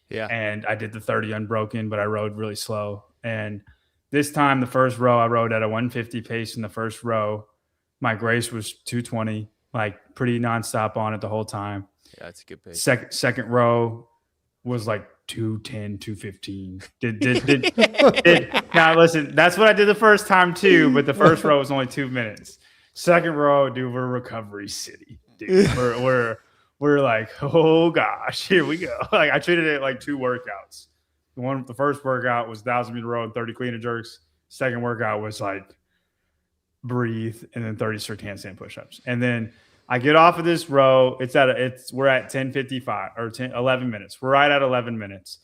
Yeah. And I did the 30 unbroken, but I rode really slow. And this time, the first row, I rode at a 150 pace in the first row. My grace was 220, like pretty nonstop on it the whole time. Yeah, that's a good pace. Second row was like 210, 215. Now listen, that's what I did the first time too, but the first row was only 2 minutes. Second row, dude, we're recovery city, dude. We're like, oh gosh, here we go. Like I treated it like two workouts. The first workout was 1,000-meter row and 30 clean and jerks. Second workout was like breathe and then 30 strict handstand push-ups. And then I get off of this row. We're at 10:55 or 11 minutes. We're right at 11 minutes.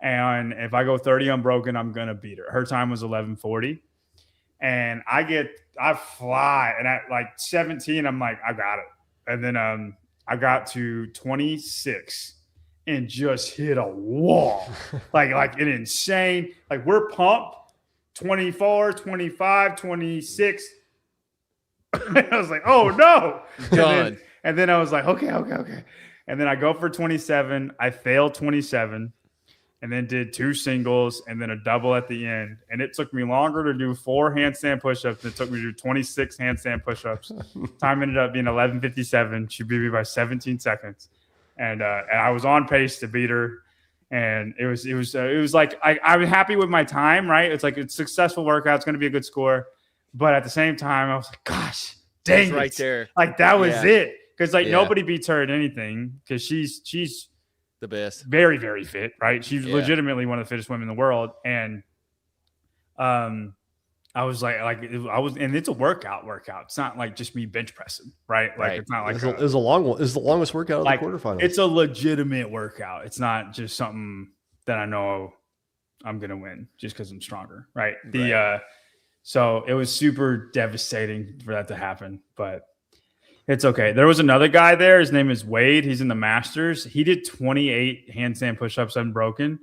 And if I go 30 unbroken, I'm gonna beat her. Her time was 11:40. And I fly, and at like 17, I'm like, I got it. And then I got to 26 and just hit a wall. like an insane, like we're pumped. 24, 25, 26. I was like, oh no. And then I was like, okay. And then I go for 27. I failed 27 and then did 2 singles and then a double at the end. And it took me longer to do 4 handstand push-ups than it took me to do 26 handstand push-ups. Time ended up being 11:57. She beat me by 17 seconds. And I was on pace to beat her. And it was like, I was happy with my time, right? It's like, it's a successful workout. It's going to be a good score. But at the same time, I was like, gosh, dang That's right there. Like that was it. Because like nobody beats her at anything because she's The best. very, very fit, right? She's Yeah. legitimately one of the fittest women in the world. And I was and it's a workout. It's not like just me bench pressing, right? Like Right. it's not like It was a long one. It's the longest workout of like, the quarterfinals. it's a legitimate workout. It's not just something that I know I'm gonna win just because I'm stronger, right? So it was super devastating for that to happen, but it's okay. There was another guy there. His name is Wade. He's in the Masters. He did 28 handstand push-ups unbroken,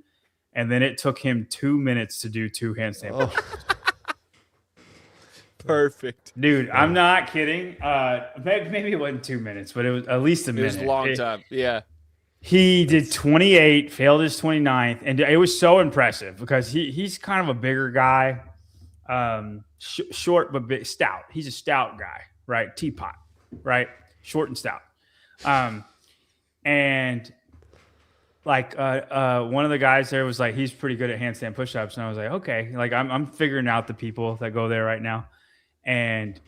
and then it took him 2 minutes to do 2 handstand push-ups. Perfect. Dude, I'm not kidding. Maybe it wasn't 2 minutes, but it was at least a minute. It was a long time. Yeah. He did 28, failed his 29th, and it was so impressive because he's kind of a bigger guy, short but big, stout. He's a stout guy, right? Teapot, right? Short and stout. And like one of the guys there was like, he's pretty good at handstand push-ups, and I was like, okay, like I'm figuring out the people that go there right now, and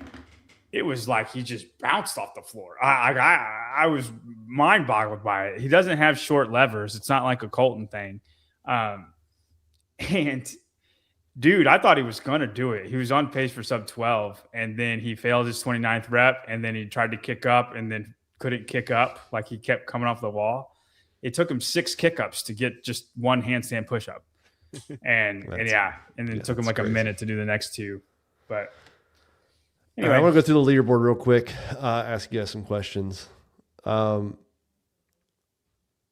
it was like he just bounced off the floor. I was mind boggled by it. He doesn't have short levers. It's not like a Colton thing. And dude, I thought he was going to do it. He was on pace for sub 12, and then he failed his 29th rep, and then he tried to kick up and then couldn't kick up. Like he kept coming off the wall. It took him 6 kickups to get just 1 handstand push-up. And then it took him like crazy. A minute to do the next 2. But anyway. Right, I want to go through the leaderboard real quick, ask you guys some questions.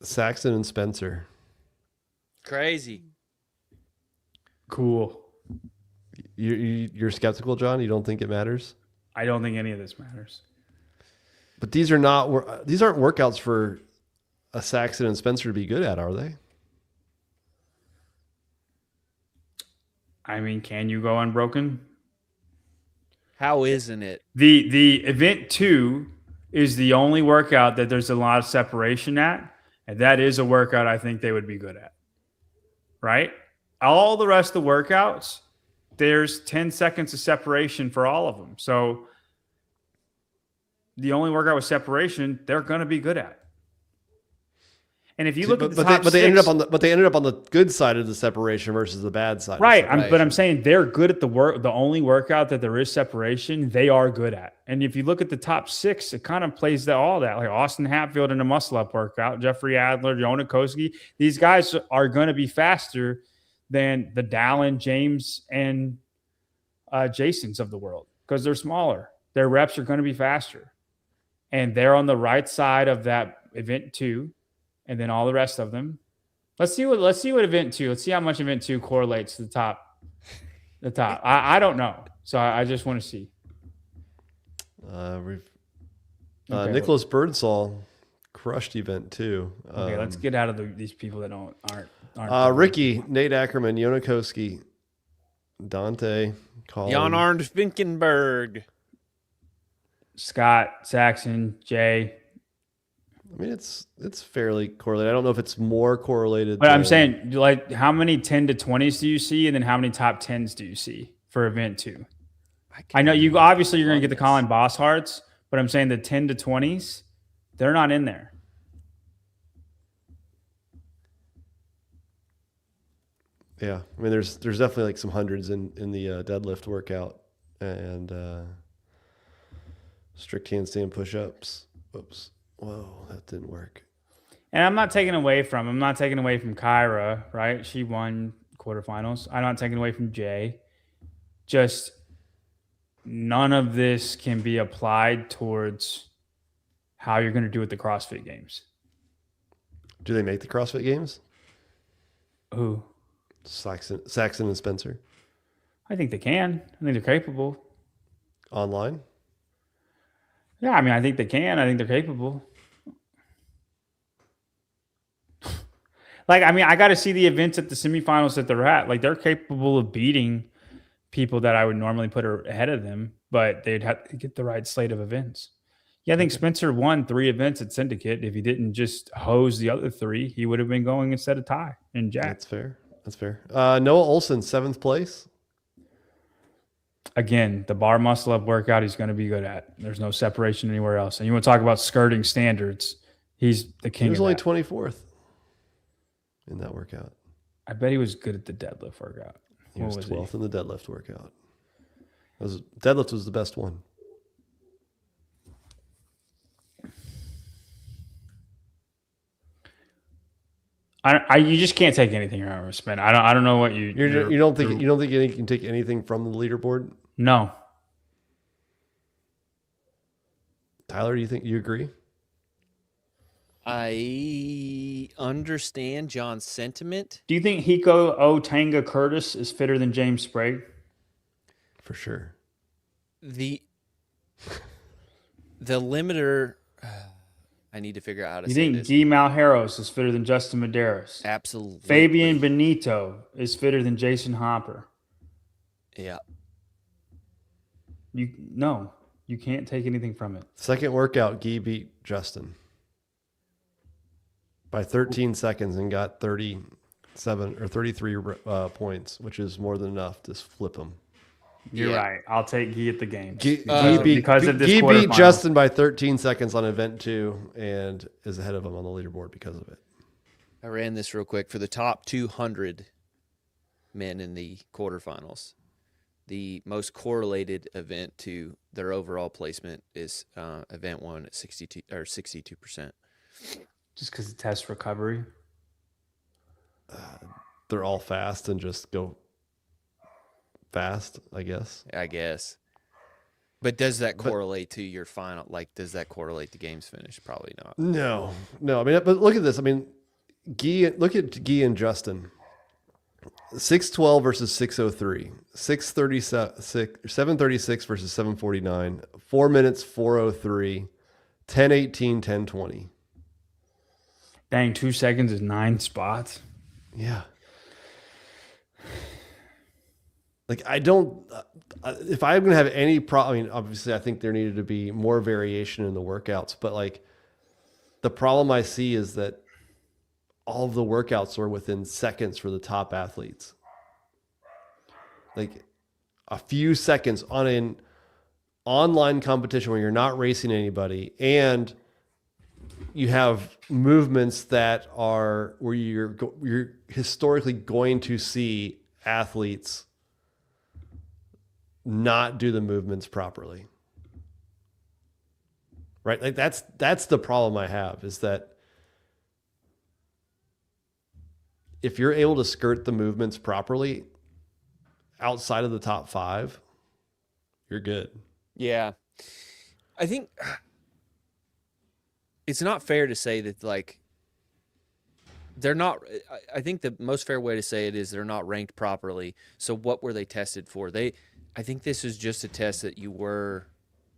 Saxon and Spencer. Crazy. Cool. You're skeptical, John? You don't think it matters? I don't think any of this matters. But these aren't workouts for a Saxon and Spencer to be good at, are they? I mean, can you go unbroken? How isn't it? The event 2 is the only workout that there's a lot of separation at, and that is a workout I think they would be good at. Right? All the rest of the workouts, there's 10 seconds of separation for all of them. So the only workout with separation, they're going to be good at. And if you look at the top they ended up on the good side of the separation versus the bad side. Right. But I'm saying they're good at the only workout that there is separation, they are good at. And if you look at the top 6, it kind of plays all that. Like Austin Hatfield in a muscle up workout, Jeffrey Adler, Jonah Koski. These guys are going to be faster than the Dallin, James, and Jasons of the world because they're smaller. Their reps are going to be faster. And they're on the right side of that event 2. And then all the rest of them. Let's see what event 2. Let's see how much event 2 correlates to the top. I don't know. So I just want to see. Nicholas Birdsall crushed event 2. Okay, let's get out of these people that aren't. Ricky, Nate Ackerman, Yonakoski, Dante, Colin. Jan Arndt Finkenberg. Scott, Saxon, Jay. I mean, it's fairly correlated. I don't know if it's more correlated. But I'm saying, like, how many 10 to 20s do you see, and then how many top 10s do you see for event 2? I know you're going to get the Colin Bossharts, but I'm saying the 10 to 20s, they're not in there. Yeah, I mean, there's definitely like some hundreds in the deadlift workout and strict handstand push-ups. Whoops. Whoa, that didn't work. And I'm not taking away from Kyra, right? She won quarterfinals. I'm not taking away from Jay. Just none of this can be applied towards how you're going to do at the CrossFit Games. Do they make the CrossFit Games? Who? Saxon and Spencer. I think they can. I think they're capable. Online? Yeah, I mean, I think they can. I think they're capable. Like, I mean, I got to see the events at the semifinals that they're at. Like, they're capable of beating people that I would normally put ahead of them, but they'd have to get the right slate of events. Yeah, I think Spencer won 3 events at Syndicate. If he didn't just hose the other 3, he would have been going instead of Ty and Jack. That's fair. Noah Olson, 7th place. Again, the bar muscle up workout he's going to be good at. There's no separation anywhere else. And you want to talk about skirting standards, he's the king. He was only 24th in that workout. I bet he was good at the deadlift workout. He was 12th in the deadlift workout. Deadlift was the best one. You just can't take anything out of a spin. I don't know what you You don't think you can take anything from the leaderboard? No. Tyler, you agree? I understand John's sentiment. Do you think Hiko Otanga Curtis is fitter than James Sprague? For sure. The limiter. I need to figure out how to You say think this. Guy Malheiros is fitter than Justin Medeiros? Absolutely. Fabian Benito is fitter than Jason Hopper. Yeah. You can't take anything from it. Second workout, Guy beat Justin by 13 seconds and got 37 or 33 points, which is more than enough to flip him. You're right. I'll take Guy at the game. Guy beat quarterfinal. Justin by 13 seconds on event 2 and is ahead of him on the leaderboard because of it. I ran this real quick for the top 200 men in the quarterfinals. The most correlated event to their overall placement is event 1 at 62%. Just because it tests recovery. They're all fast and just go fast, I guess. But does that correlate to your final? Like, does that correlate to games finish? Probably not. No. I mean, but look at this. I mean, look at Guy and Justin. 612 versus 603. 736 versus 749. 4 minutes 403. 1018, 1020. Dang, 2 seconds is 9 spots. Yeah. Like, I don't, if I'm going to have any problem, I mean, obviously I think there needed to be more variation in the workouts, but like the problem I see is that all of the workouts are within seconds for the top athletes. Like a few seconds on an online competition where you're not racing anybody and you have movements that are where you're historically going to see athletes not do the movements properly. Right? Like that's the problem I have, is that if you're able to skirt the movements properly outside of the top 5, you're good. Yeah. I think it's not fair to say that, like, they're not. I think the most fair way to say it is they're not ranked properly. So what were they tested for? I think this is just a test that you were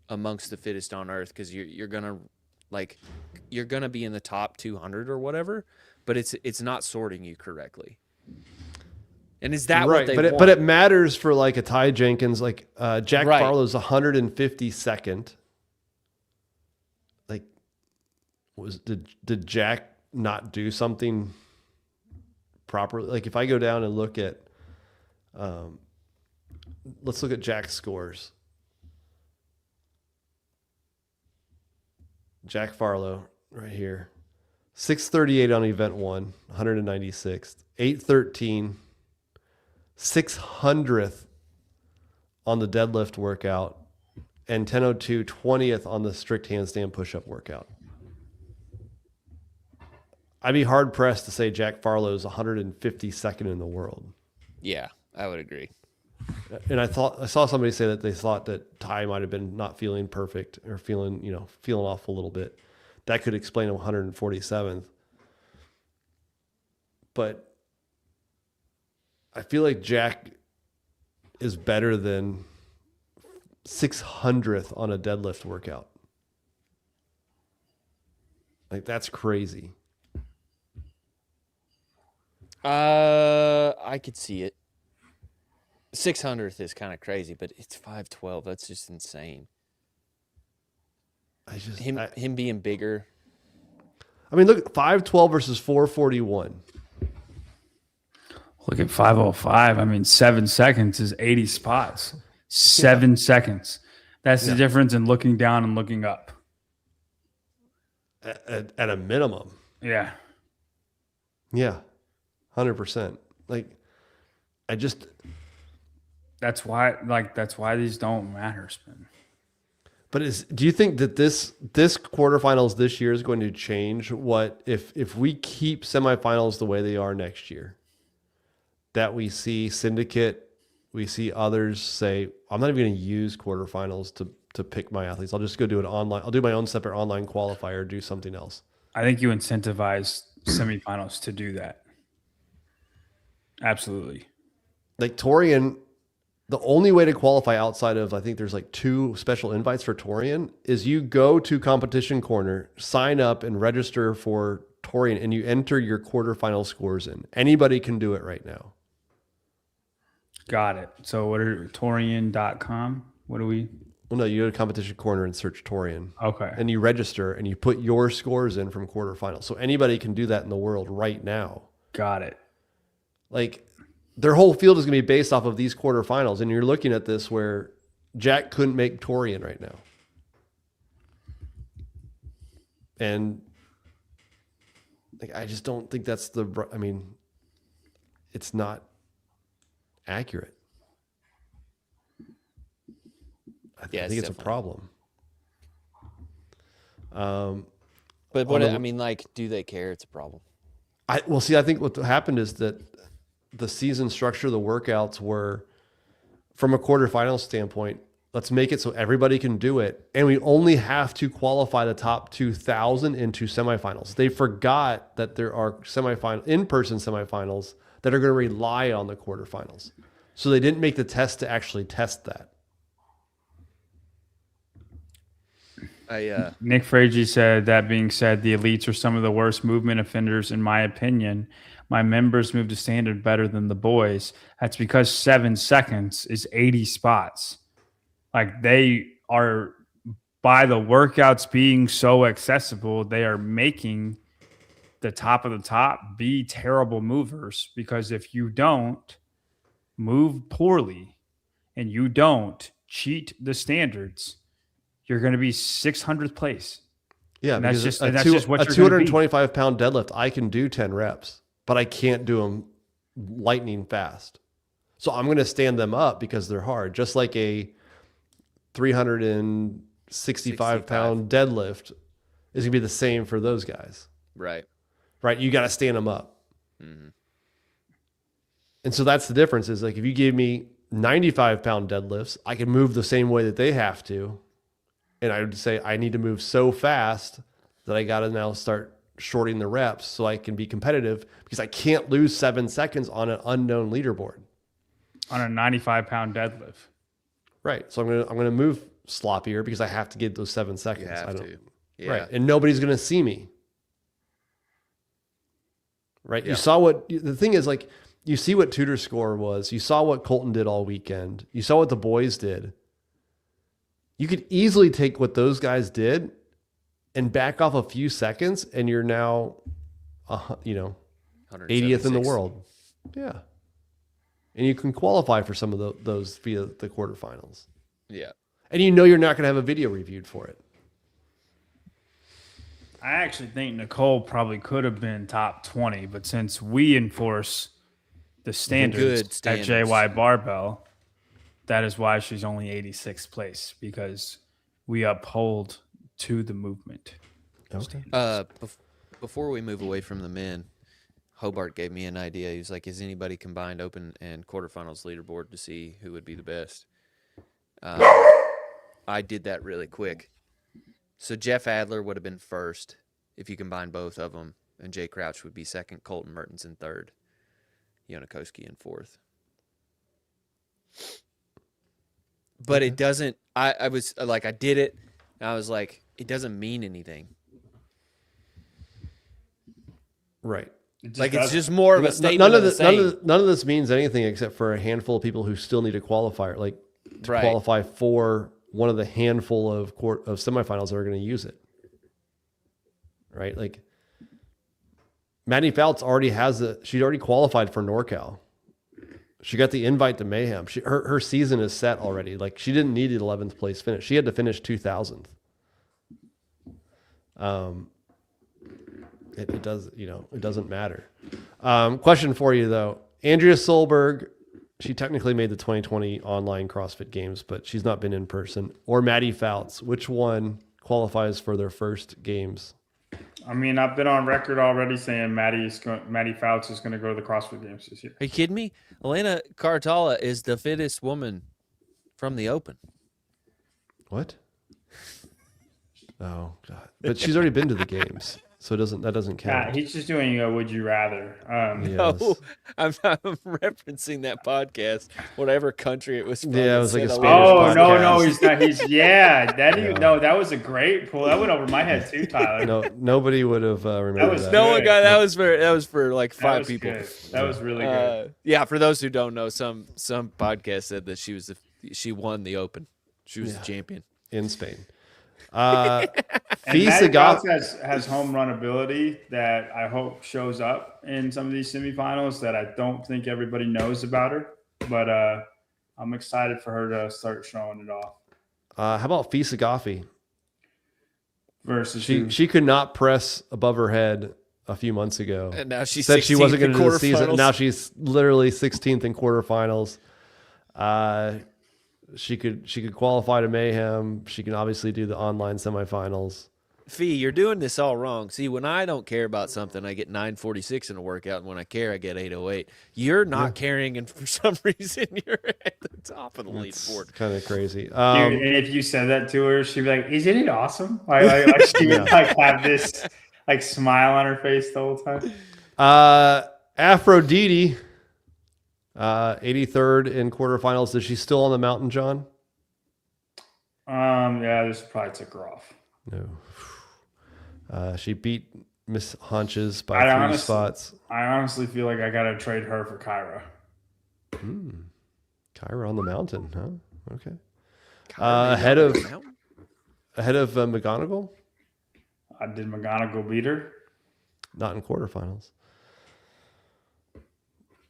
amongst the fittest on earth, because you're gonna be in the top 200 or whatever, but it's not sorting you correctly. And is that right? What they but want? But it matters for like a Ty Jenkins, like Jack Right. Farlow's 152nd. Like, did Jack not do something properly? Like, if I go down and look at, let's look at Jack's scores. Jack Farlow right here. 638 on event 1, 196th. 813, 600th on the deadlift workout, and 1002, 20th on the strict handstand push-up workout. I'd be hard pressed to say Jack Farlow's 152nd in the world. Yeah, I would agree. And I saw somebody say that they thought that Ty might have been not feeling perfect or feeling off a little bit. That could explain 147th. But I feel like Jack is better than 600th on a deadlift workout. Like, that's crazy. I could see it. 600th is kind of crazy, but it's 512. That's just insane. Him being bigger. I mean, look, 512 versus 441. Look at 505. I mean, 7 seconds is 80 spots. 7 seconds. That's the difference in looking down and looking up. At a minimum. Yeah. Yeah. 100%. Like, that's why these don't matter, Spin. Do you think that this quarterfinals this year is going to change what if we keep semifinals the way they are next year? That we see Syndicate, we see others say, I'm not even going to use quarterfinals to pick my athletes. I'll just go do it online. I'll do my own separate online qualifier, do something else. I think you incentivize semifinals to do that. Absolutely. Like Torian, the only way to qualify outside of, I think there's like 2 special invites for Torian, is you go to Competition Corner, sign up and register for Torian, and you enter your quarterfinal scores in. Anybody can do it right now. Got it. So what are Torian.com? What do we? Well, no, you go to Competition Corner and search Torian. Okay. And you register and you put your scores in from quarterfinals. So anybody can do that in the world right now. Got it. Like their whole field is going to be based off of these quarterfinals. And you're looking at this where Jack couldn't make Torian right now. And like, I just don't think that's it's not accurate. I think it's a problem. But what I mean, like, do they care? It's a problem. I think what happened is that the season structure, the workouts were, from a quarterfinal standpoint, let's make it so everybody can do it, and we only have to qualify the top 2,000 into semifinals. They forgot that there are in-person semifinals that are going to rely on the quarterfinals, so they didn't make the test to actually test that. Nick Fragi said, that being said, the elites are some of the worst movement offenders in my opinion. My members move to standard better than the boys. That's because 7 seconds is 80 spots. Like, they are, by the workouts being so accessible, they are making the top of the top be terrible movers, because if you don't move poorly and you don't cheat the standards, you're going to be 600th place. Yeah, and that's because just what a you're going to be. 225-pound deadlift, I can do 10 reps, but I can't do them lightning fast. So I'm going to stand them up because they're hard, just like a 365-pound deadlift is going to be the same for those guys. Right. You got to stand them up. Mm-hmm. And so that's the difference, is like, if you gave me 95-pound deadlifts, I can move the same way that they have to. And I would say I need to move so fast that I got to now start shorting the reps so I can be competitive, because I can't lose 7 seconds on an unknown leaderboard. On a 95-pound deadlift. Right. So I'm going to move sloppier because I have to get those 7 seconds. You have to. Yeah. Right. And nobody's going to see me. Right. Yeah. You saw the thing is, like, you see what Tudor's score was. You saw what Colton did all weekend. You saw what the boys did. You could easily take what those guys did and back off a few seconds, and you're now, 80th in the world. Yeah. And you can qualify for some of those via the quarterfinals. Yeah. And you're not going to have a video reviewed for it. I actually think Nicole probably could have been top 20, but since we enforce the standards at JY Barbell, that is why she's only 86th place, because we uphold to the movement. Okay. Before we move away from the men, Hobart gave me an idea. He was like, "Is anybody combined open and quarterfinals leaderboard to see who would be the best?" I did that really quick. So Jeff Adler would have been first if you combine both of them, and Jay Crouch would be second, Colton Mertens in third, Yonakoski in fourth. But it doesn't, I was like, I did it, and I was like, it doesn't mean anything. Right. It's just more of a statement. None of this means anything except for a handful of people who still need a qualifier, like to qualify for one of the handful of semifinals that are going to use it. Right? Like, Maddie Fouts she'd already qualified for NorCal. She got the invite to Mayhem. Her season is set already. Like, she didn't need an 11th place finish. She had to finish 2000th. It doesn't matter. Question for you though. Andrea Solberg She technically made the 2020 online CrossFit Games, but she's not been in person. Or Maddie Fouts. Which one qualifies for their first games? I mean, I've been on record already saying Maddie Fouts is going to go to the CrossFit Games this year. Are you kidding me? Elena Cartala is the fittest woman from the Open. What? Oh God! But she's already been to the games, so that doesn't count. He's just doing a would you rather. Yes. No, I'm referencing that podcast, whatever country it was from. Yeah, it was like a said Spanish Oh podcast. no, he's not. No, that was a great pull. That went over my head too, Tyler. No, nobody would have remembered was that. No one Good. got that was for like That 5 was people. good. That was really good. Yeah, for those who don't know, some podcast said that she won the Open. She was the champion. In Spain. And Fee Maddie Sagat- Fouts has home run ability that I hope shows up in some of these semifinals that I don't think everybody knows about her. But I'm excited for her to start showing it off. how about Fee Sagafi? Versus She could not press above her head a few months ago. And now she said she wasn't going to do the season. quarterfinals. Now she's literally 16th in quarterfinals. She could qualify to Mayhem. She can obviously do the online semifinals. Fee, you're doing this all wrong. See, when I don't care about something, I get 946 in a workout, and when I care, I get 808. You're not carrying, and for some reason, you're at the top of the leaderboard. Kind of crazy. Dude, and if you said that to her, she'd be like, "Isn't it awesome?" Like she would like have this like smile on her face the whole time. Aphrodite, 83rd in quarterfinals. Is she still on the mountain, John? Yeah, this probably took her off. No. She beat Miss Haunches by 3 spots. I honestly feel like I gotta trade her for Kyra. Kyra on the mountain, huh? Okay. Kyra Ahead of Mountain? McGonigal? Did McGonigal beat her? Not in quarterfinals.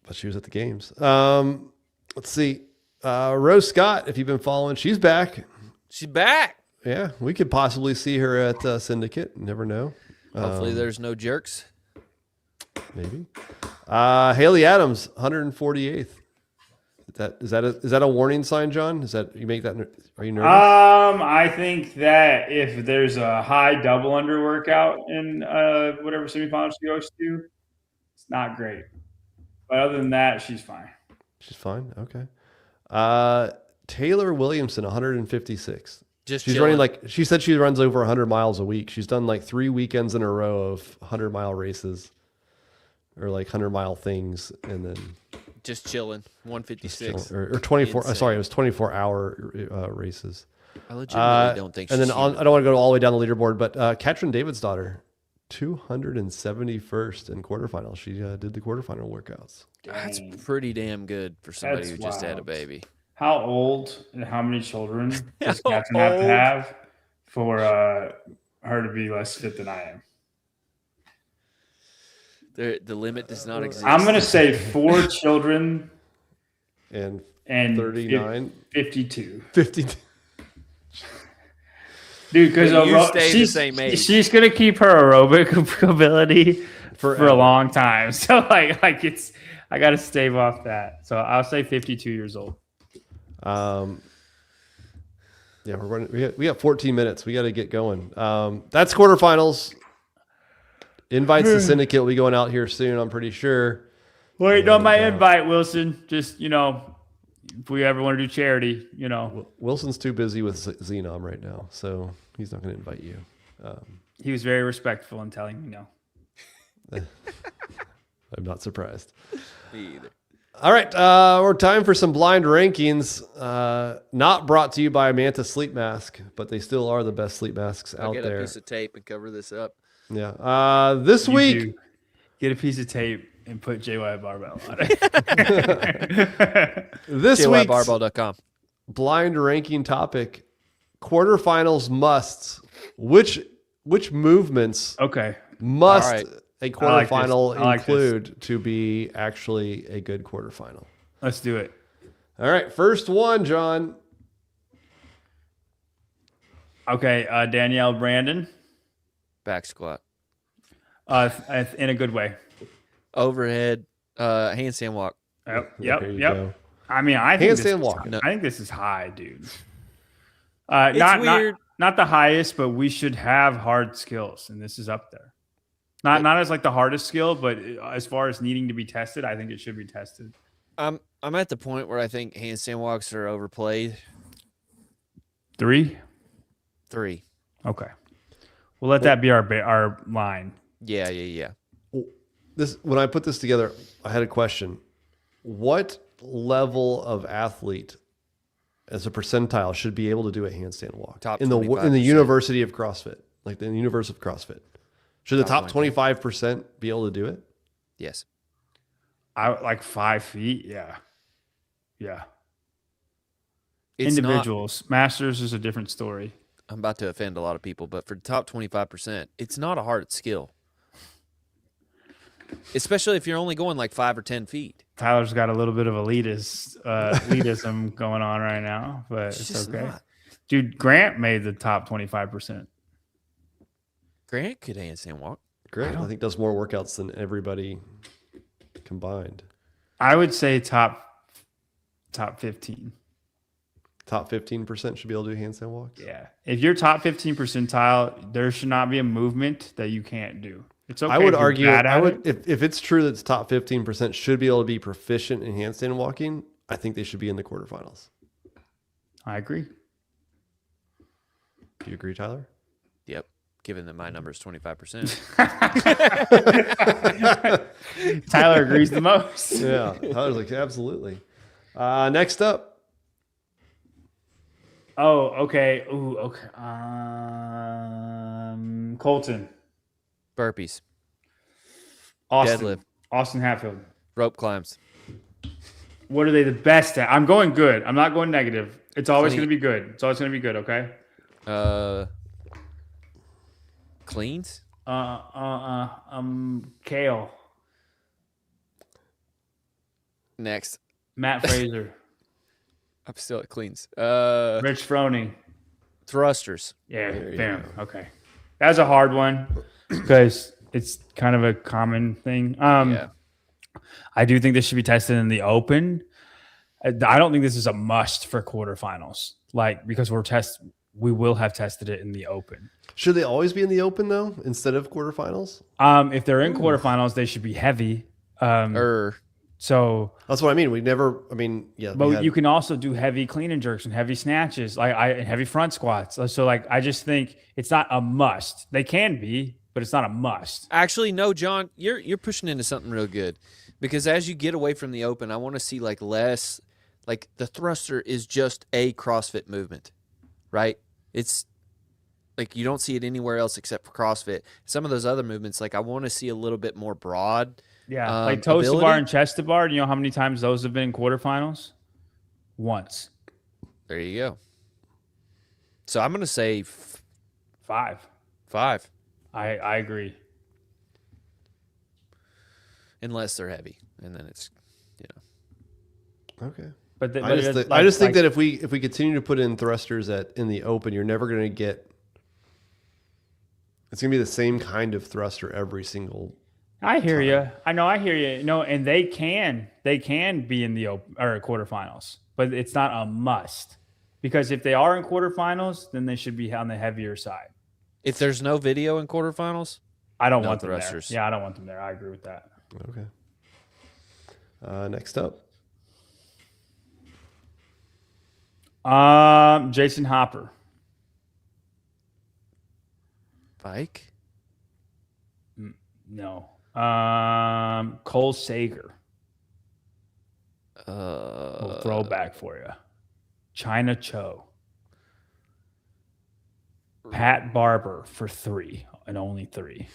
But she was at the games. Let's see. Rose Scott, if you've been following, she's back. She's back. Yeah, we could possibly see her at Syndicate. Never know. Hopefully, there's no jerks. Maybe. Haley Adams, 148th. Is that a warning sign, John? Is that you make that? Are you nervous? I think that if there's a high double under workout in whatever semifinal she goes to, it's not great. But other than that, she's fine. She's fine. Okay. Taylor Williamson, 156th. Just She's chilling. running she said she runs over 100 miles a week. She's done like 3 weekends in a row of 100-mile races or like 100-mile things, and then just chilling. 156. or 24. Insane. Sorry, it was 24-hour races. I legitimately don't think. And then she's I don't want to go all the way down the leaderboard, but Katrin David's daughter, 271st in quarterfinals. She did the quarterfinal workouts. That's pretty damn good for somebody That's who just had a wild. baby. How old and how many children does How Catherine have to old? have for her to be less fit than I am? The limit does not exist. I'm going to say 4 children And and 39, 52. 50. Dude, because But you stay the same age. she's going to keep her aerobic ability for Forever. a long time. So like it's I got to stave off that. So I'll say 52 years old. Yeah, we're running. We got 14 minutes. We got to get going. That's quarterfinals. Invites to Syndicate will be going out here soon, I'm pretty sure. Wait on my invite, Wilson. Just, if we ever want to do charity, Wilson's too busy with Xenom right now, so he's not going to invite you. He was very respectful in telling me no. I'm not surprised. Me either. All right, we're time for some blind rankings. Not brought to you by Manta Sleep Mask, but they still are the best sleep masks I'll out get there. a piece of tape and cover this up. Yeah. This week, You get a piece of tape and put JY Barbell on it. this week's JYBarbell.com. blind ranking topic: quarterfinals musts. Which movements Okay. must All right. a like this. quarterfinal I like this. include to be actually a good quarterfinal? Let's do it. All right, first one, John. Okay. Danielle Brandon. Back squat. In a good way. Overhead handstand walk. Yep. There you go. I mean, I think Handstand walking. I think this is high, dude. It's Not weird. not the highest, but we should have hard skills, and this is up there. Not as like the hardest skill, but as far as needing to be tested, I think it should be tested. I'm at the point where I think handstand walks are overplayed. 3. 3. Okay. We'll let that be our line. Yeah. When I put this together, I had a question. What level of athlete as a percentile should be able to do a handstand walk Top in the 25%. University of CrossFit, like the universe of CrossFit? Should the top Top 25% be able to do it? Yes. I like 5 feet. Yeah. It's Individuals. Masters is a different story. I'm about to offend a lot of people, but for the top 25%, it's not a hard skill. Especially if you're only going like 5 or 10 feet. Tyler's got a little bit of elitism going on right now, but it's just okay. not. Dude, Grant made the top 25%. Grant could handstand walk. Great. I think does more workouts than everybody combined. I would say top 15. Top 15% should be able to do handstand walks? Yeah. If you're top 15 percentile, there should not be a movement that you can't do. It's okay. I would if you're argue, bad at it. if it's true that it's top 15% should be able to be proficient in handstand walking, I think they should be in the quarterfinals. I agree. Do you agree, Tyler? Yep. Given that my number is 25%. Tyler agrees the most. Yeah. Tyler's like, absolutely. Next up. Oh, okay. Ooh, okay. Colton. Burpees. Austin. Deadlift. Austin Hatfield. Rope climbs. What are they the best at? I'm going good. I'm not going negative. It's always Clean. going to be good. It's always going to be good, okay? Cleans. Kale. Next. Matt Fraser. I'm still at cleans. Rich Froning. Thrusters. Yeah, There you bam. go. Okay. That was a hard one because it's kind of a common thing. Yeah. I do think this should be tested in the open. I don't think this is a must for quarterfinals, like because we will have tested it in the open. Should they always be in the open though, instead of quarterfinals? If they're in quarterfinals, they should be heavy. So That's what I mean. but you can also do heavy clean and jerks and heavy snatches, heavy front squats. So I just think it's not a must. They can be, but it's not a must. Actually, no, John, you're pushing into something real good, because as you get away from the open, I want to see like less, like the thruster is just a CrossFit movement, right? It's like you don't see it anywhere else except for CrossFit. Some of those other movements, like I want to see a little bit more broad. Yeah, like toes to ability. bar and chest to bar. Do you know how many times those have been in quarterfinals? Once. There you go. So I'm going to say 5. 5, I agree. unless they're heavy, and then it's Okay. But I just think that if we continue to put in thrusters in the open, you're never going to get. It's going to be the same kind of thruster every single. I hear you. I know. I hear you. No, and they can be in the open or quarterfinals, but it's not a must, because if they are in quarterfinals, then they should be on the heavier side. If there's no video in quarterfinals, I don't no want them thrusters. there. Yeah, I don't want them there. I agree with that. Okay. Next up. Jason Hopper. bike. No. Cole Sager. Little throwback for you. China Cho. Pat Barber for 3 and only 3.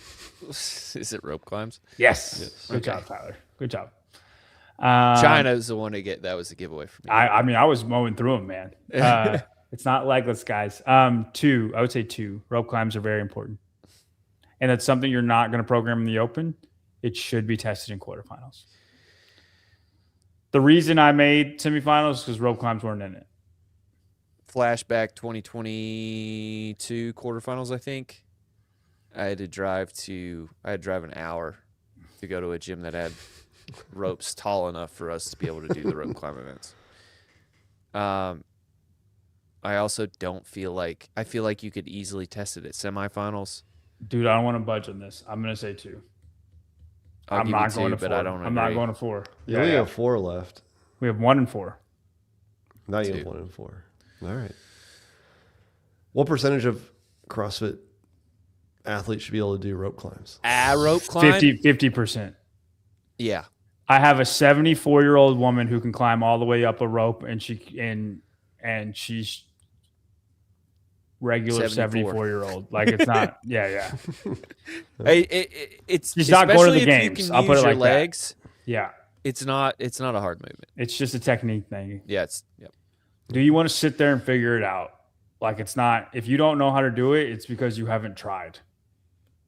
Is it rope climbs? Yes. Good Okay. job, Tyler. Good job. China is the one to get. That was a giveaway for me. I mean, I was mowing through them, man. It's not legless, guys. 2. I would say 2. Rope climbs are very important. And that's something you're not going to program in the open. It should be tested in quarterfinals. The reason I made semifinals is because rope climbs weren't in it. Flashback 2022 quarterfinals, I think. I had to drive an hour to go to a gym that had ropes tall enough for us to be able to do the rope climb events. I also don't feel like I feel like you could easily test it at semifinals. Dude, I don't want to budge on this. I'm gonna say 2. I'll I'm give you not 2, going to but 4. I don't I'm not agree. going to 4. You only have 4 left. We have 1 and 4. Now you have 1 and 4. All right. What percentage of CrossFit athletes should be able to do rope climbs? Rope climb? 50%. Yeah. I have a 74-year-old woman who can climb all the way up a rope, and she's regular 74-year-old. Like, it's not. Yeah. It's She's not going to the especially if games. you can I'll put use it your like legs. that. Yeah. It's not a hard movement. It's just a technique thing. Yeah. Do you want to sit there and figure it out? Like, it's not. If you don't know how to do it, it's because you haven't tried,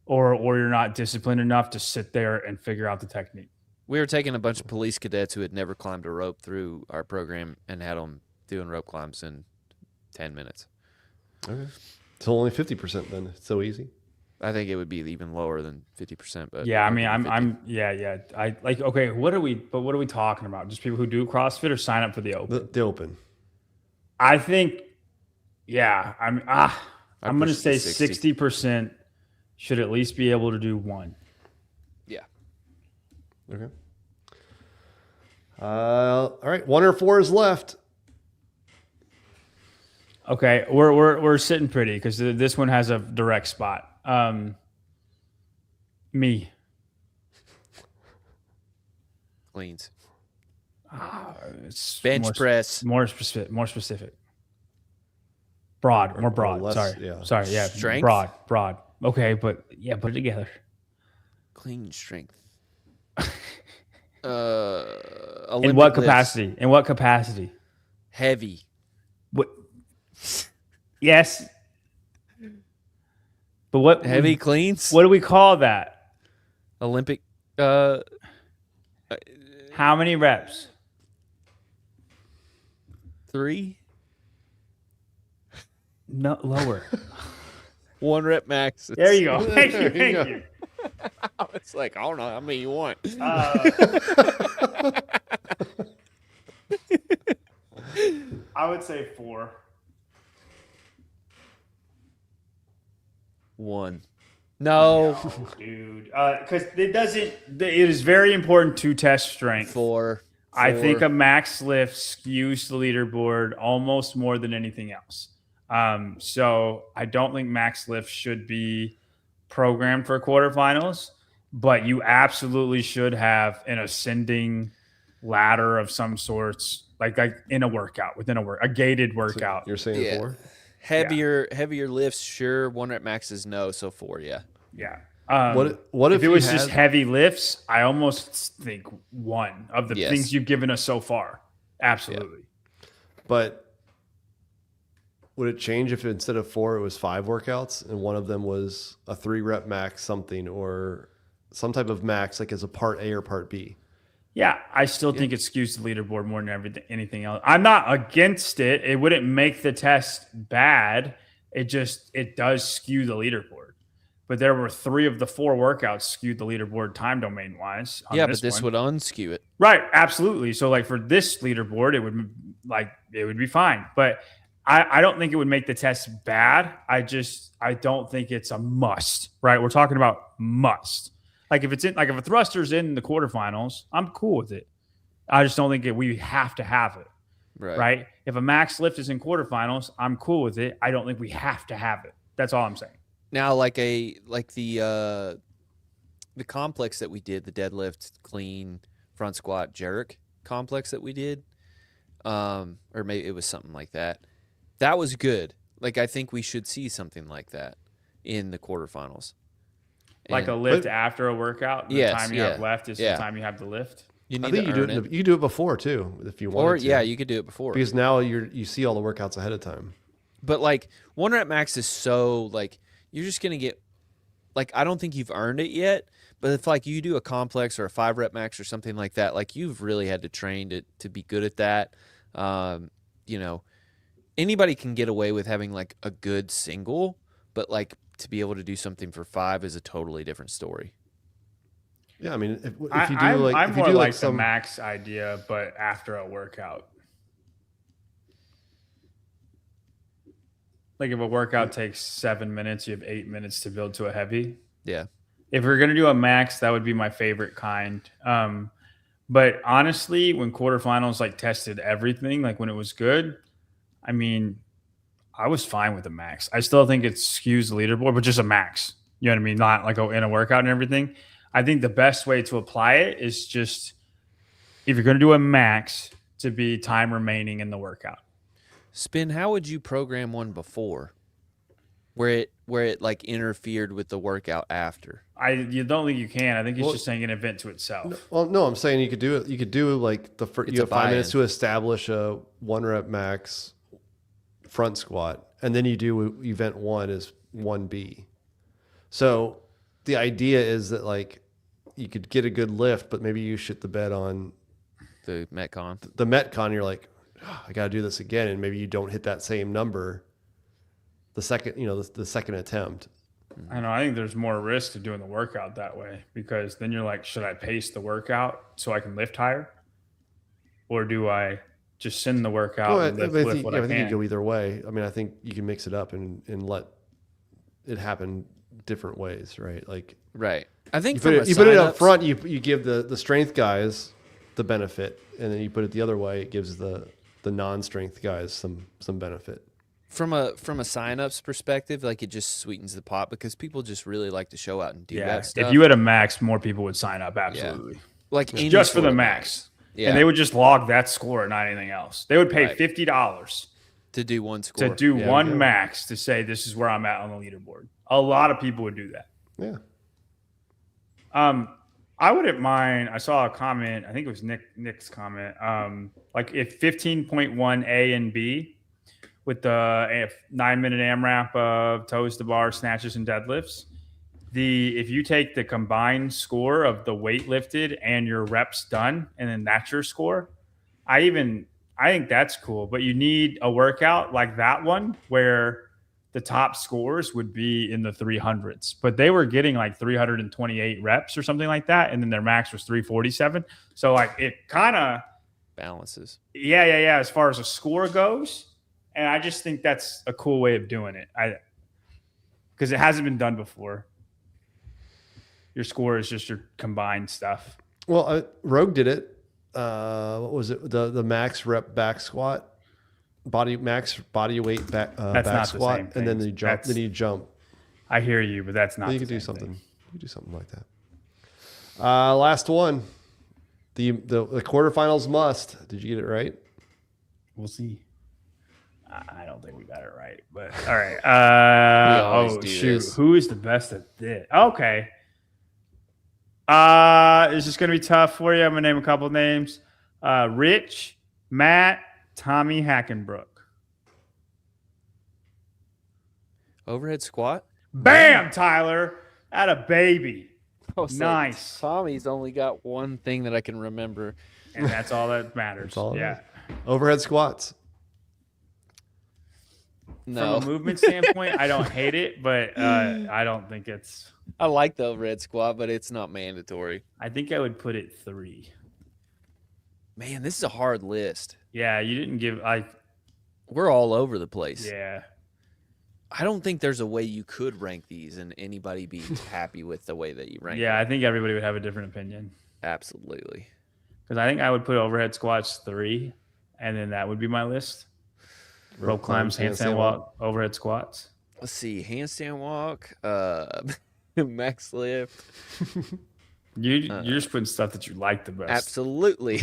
or you're not disciplined enough to sit there and figure out the technique. We were taking a bunch of police cadets who had never climbed a rope through our program and had them doing rope climbs in 10 minutes. Okay. So only 50% then. It's so easy. I think it would be even lower than 50%. But Yeah, I mean, I like. Okay, what are we talking about? Just people who do CrossFit or sign up for the Open? The Open. I think. Yeah, I'm going to say 60. 60% should at least be able to do 1. Yeah. Okay. All right. 1 or 4 is left. Okay, we're sitting pretty because this one has a direct spot. Me. Cleans. It's Bench press. More specific. Broad. More broad. less, Sorry. yeah. Sorry. Yeah. Strength? Broad. Okay, but yeah, put it together. Clean strength. In Olympic what lifts. capacity? In what capacity? Heavy. What? Yes. But what? Heavy cleans? What do we call that? Olympic. How many reps? 3. No, lower. 1 rep max. There you go. Thank you. There you Thank go. you. It's like, I don't know how many you want. I would say 4. 1. No. Dude. Because it is very important to test strength. 4. I think a max lift skews the leaderboard almost more than anything else. So I don't think max lift should be programmed for quarterfinals, but you absolutely should have an ascending ladder of some sorts, like in a workout, a gated workout. So you're saying 4? Heavier lifts, sure. 1 rep max is no, so 4, yeah. Yeah. What if it you was had- just heavy lifts? I almost think 1 of the things you've given us so far. Absolutely. Yeah. But would it change if instead of 4, it was 5 workouts and one of them was a 3 rep max something or some type of max, like as a part A or part B? Yeah, I still think it skews the leaderboard more than anything else. I'm not against it. It wouldn't make the test bad. It does skew the leaderboard. But there were 3 of the 4 workouts skewed the leaderboard time domain wise. Yeah, but this would unskew it. Right, absolutely. So like for this leaderboard, it would be fine. But I don't think it would make the test bad. I don't think it's a must. Right? We're talking about must. Like if a thruster's in the quarterfinals, I'm cool with it. I just don't think we have to have it. Right? If a max lift is in quarterfinals, I'm cool with it. I don't think we have to have it. That's all I'm saying. Now, the complex that we did, the deadlift, clean, front squat, jerk complex that we did, or maybe it was something like that. That was good. Like I think we should see something like that in the quarterfinals. Like a lift after a workout. The time you have left is the time you have to lift. You need I think to earn it. you could do it before too, if you wanted to. Yeah, you could do it before. Because now you see all the workouts ahead of time. But like 1 rep max is so like you're just gonna get like I don't think you've earned it yet. But if like you do a complex or a 5 rep max or something like that, like you've really had to train to be good at that. Anybody can get away with having like a good single, but like to be able to do something for 5 is a totally different story. Yeah, I mean, if you do I'm like, more if you do like some the max idea, but after a workout. Like if a workout takes 7 minutes, you have 8 minutes to build to a heavy. Yeah. If we're gonna do a max, that would be my favorite kind. But honestly, when quarterfinals like tested everything, like when it was good, I mean, I was fine with a max. I still think it skews the leaderboard, but just a max. You know what I mean? Not like in a workout and everything. I think the best way to apply it is just if you're gonna do a max to be time remaining in the workout. Spin, how would you program one before? Where it like interfered with the workout after? You don't think you can. I think it's Well, just saying an event to itself. Well, no, I'm saying you could do it. You could do like It's you have 5 minutes buy-in. to establish a 1 rep max front squat, and then you do event 1 is 1B. So the idea is that like you could get a good lift, but maybe you shit the bed on The Metcon. the Metcon. You're like, oh, I got to do this again, and maybe you don't hit that same number the second, the second attempt. I know. I think there's more risk to doing the workout that way because then you're like, should I pace the workout so I can lift higher, or do I just send the workout and lift what I think you can? go either way. I mean, I think you can mix it up and let it happen different ways, right? Like Right. I think you from put it up signups- front, you give the strength guys the benefit, and then you put it the other way, it gives the non-strength guys some benefit. From a sign-ups perspective, like it just sweetens the pot because people just really like to show out and do that stuff. If you had a max, more people would sign up. Absolutely. like any Just for sort the of max. Yeah. And they would just log that score, not anything else. They would pay Right. $50 to do one score. to do Yeah, one yeah. max to say this is where I'm at on the leaderboard. A lot of people would do that. Yeah. I wouldn't mind. I saw a comment. I think it was Nick's comment. Like if 15.1 A and B with the 9-minute AMRAP of toes to bar, snatches, and deadlifts. If you take the combined score of the weight lifted and your reps done, and then that's your score, I think that's cool. But you need a workout like that one where the top scores would be in the 300s, but they were getting like 328 reps or something like that, and then their max was 347. So like it kind of balances. yeah. As far as a score goes, and I just think that's a cool way of doing it. Because it hasn't been done before. Your score is just your combined stuff. Well, Rogue did it. What was it? The max rep back squat, max body weight back That's back not the squat, same and then thing. you jump. Then you jump. I hear you, but that's not. Then you the could do same something. thing. You could do something like that. Last one. The quarterfinals must. Did you get it right? We'll see. I don't think we got it right, but all right. always Oh do shoot, this. who is the best at this? Okay. It's just gonna be tough for you. I'm gonna name a couple of names. Rich, Matt, Tommy Hackenbrook. Overhead squat. Bam, Tyler. At a baby. Oh, so Nice. Tommy's only got one thing that I can remember. And that's all that matters. That's all it Yeah. Overhead squats. No, From a movement standpoint, I don't hate it, but I don't think it's. I like the overhead squat, but it's not mandatory. I think I would put it 3. Man, this is a hard list. Yeah, you didn't give. We're all over the place. Yeah. I don't think there's a way you could rank these and anybody be happy with the way that you rank Yeah, them. I think everybody would have a different opinion. Absolutely. Because I think I would put overhead squats 3, and then that would be my list. Rope climbs, handstand walk, overhead squats. Let's see. Handstand walk, max lift. You're just putting stuff that you like the best. Absolutely.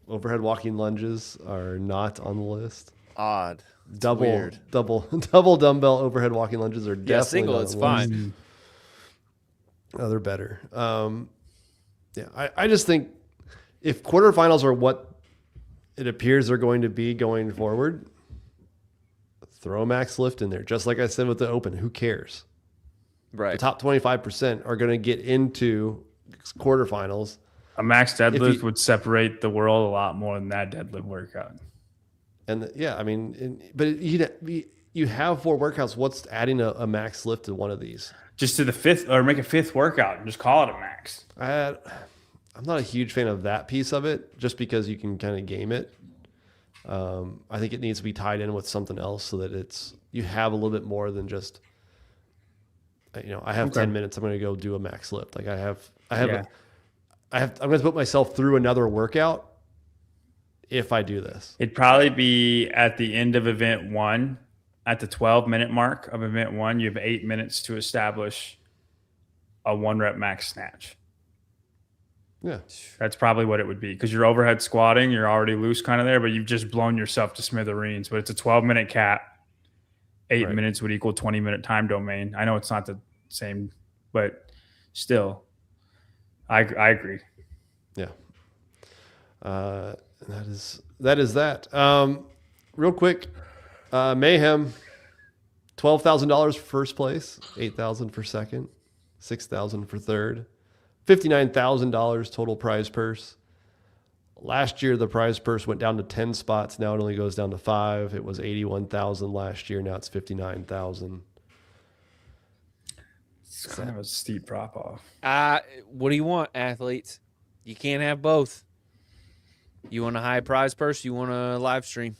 Overhead walking lunges are not on the list. Odd. Double weird. double dumbbell overhead walking lunges are definitely Yeah, single, not it's on the list. fine. Oh, they're better. Yeah, I just think if quarterfinals are what it appears they're going to be going forward, throw a max lift in there. Just like I said with the open, who cares? The Right. top 25% are going to get into quarterfinals. A max deadlift you- would separate the world a lot more than that deadlift workout. And yeah, I mean, but you have 4 workouts. What's adding a max lift to one of these? Just to the 5th, or make a 5th workout and just call it a max. I'm not a huge fan of that piece of it, just because you can kind of game it. I think it needs to be tied in with something else so that you have a little bit more than just, I have 10 minutes. I'm going to go do a max lift. Like I'm going to put myself through another workout if I do this. It'd probably be at the end of event 1, at the 12-minute mark of event 1, you have 8 minutes to establish a 1-rep max snatch. Yeah. That's probably what it would be, because you're overhead squatting, you're already loose kind of there, but you've just blown yourself to smithereens. But it's a 12-minute cap. 8 minutes would equal 20-minute time domain. I know it's not the same, but still, I agree. Yeah. That is that. Real quick, Mayhem, $12,000 for first place, $8,000 for second, $6,000 for third, $59,000 total prize purse. Last year, the prize purse went down to 10 spots. Now it only goes down to 5. It was $81,000 last year. Now it's $59,000. It's kind of a steep drop off. What do you want, athletes? You can't have both. You want a high prize purse? You want a live stream?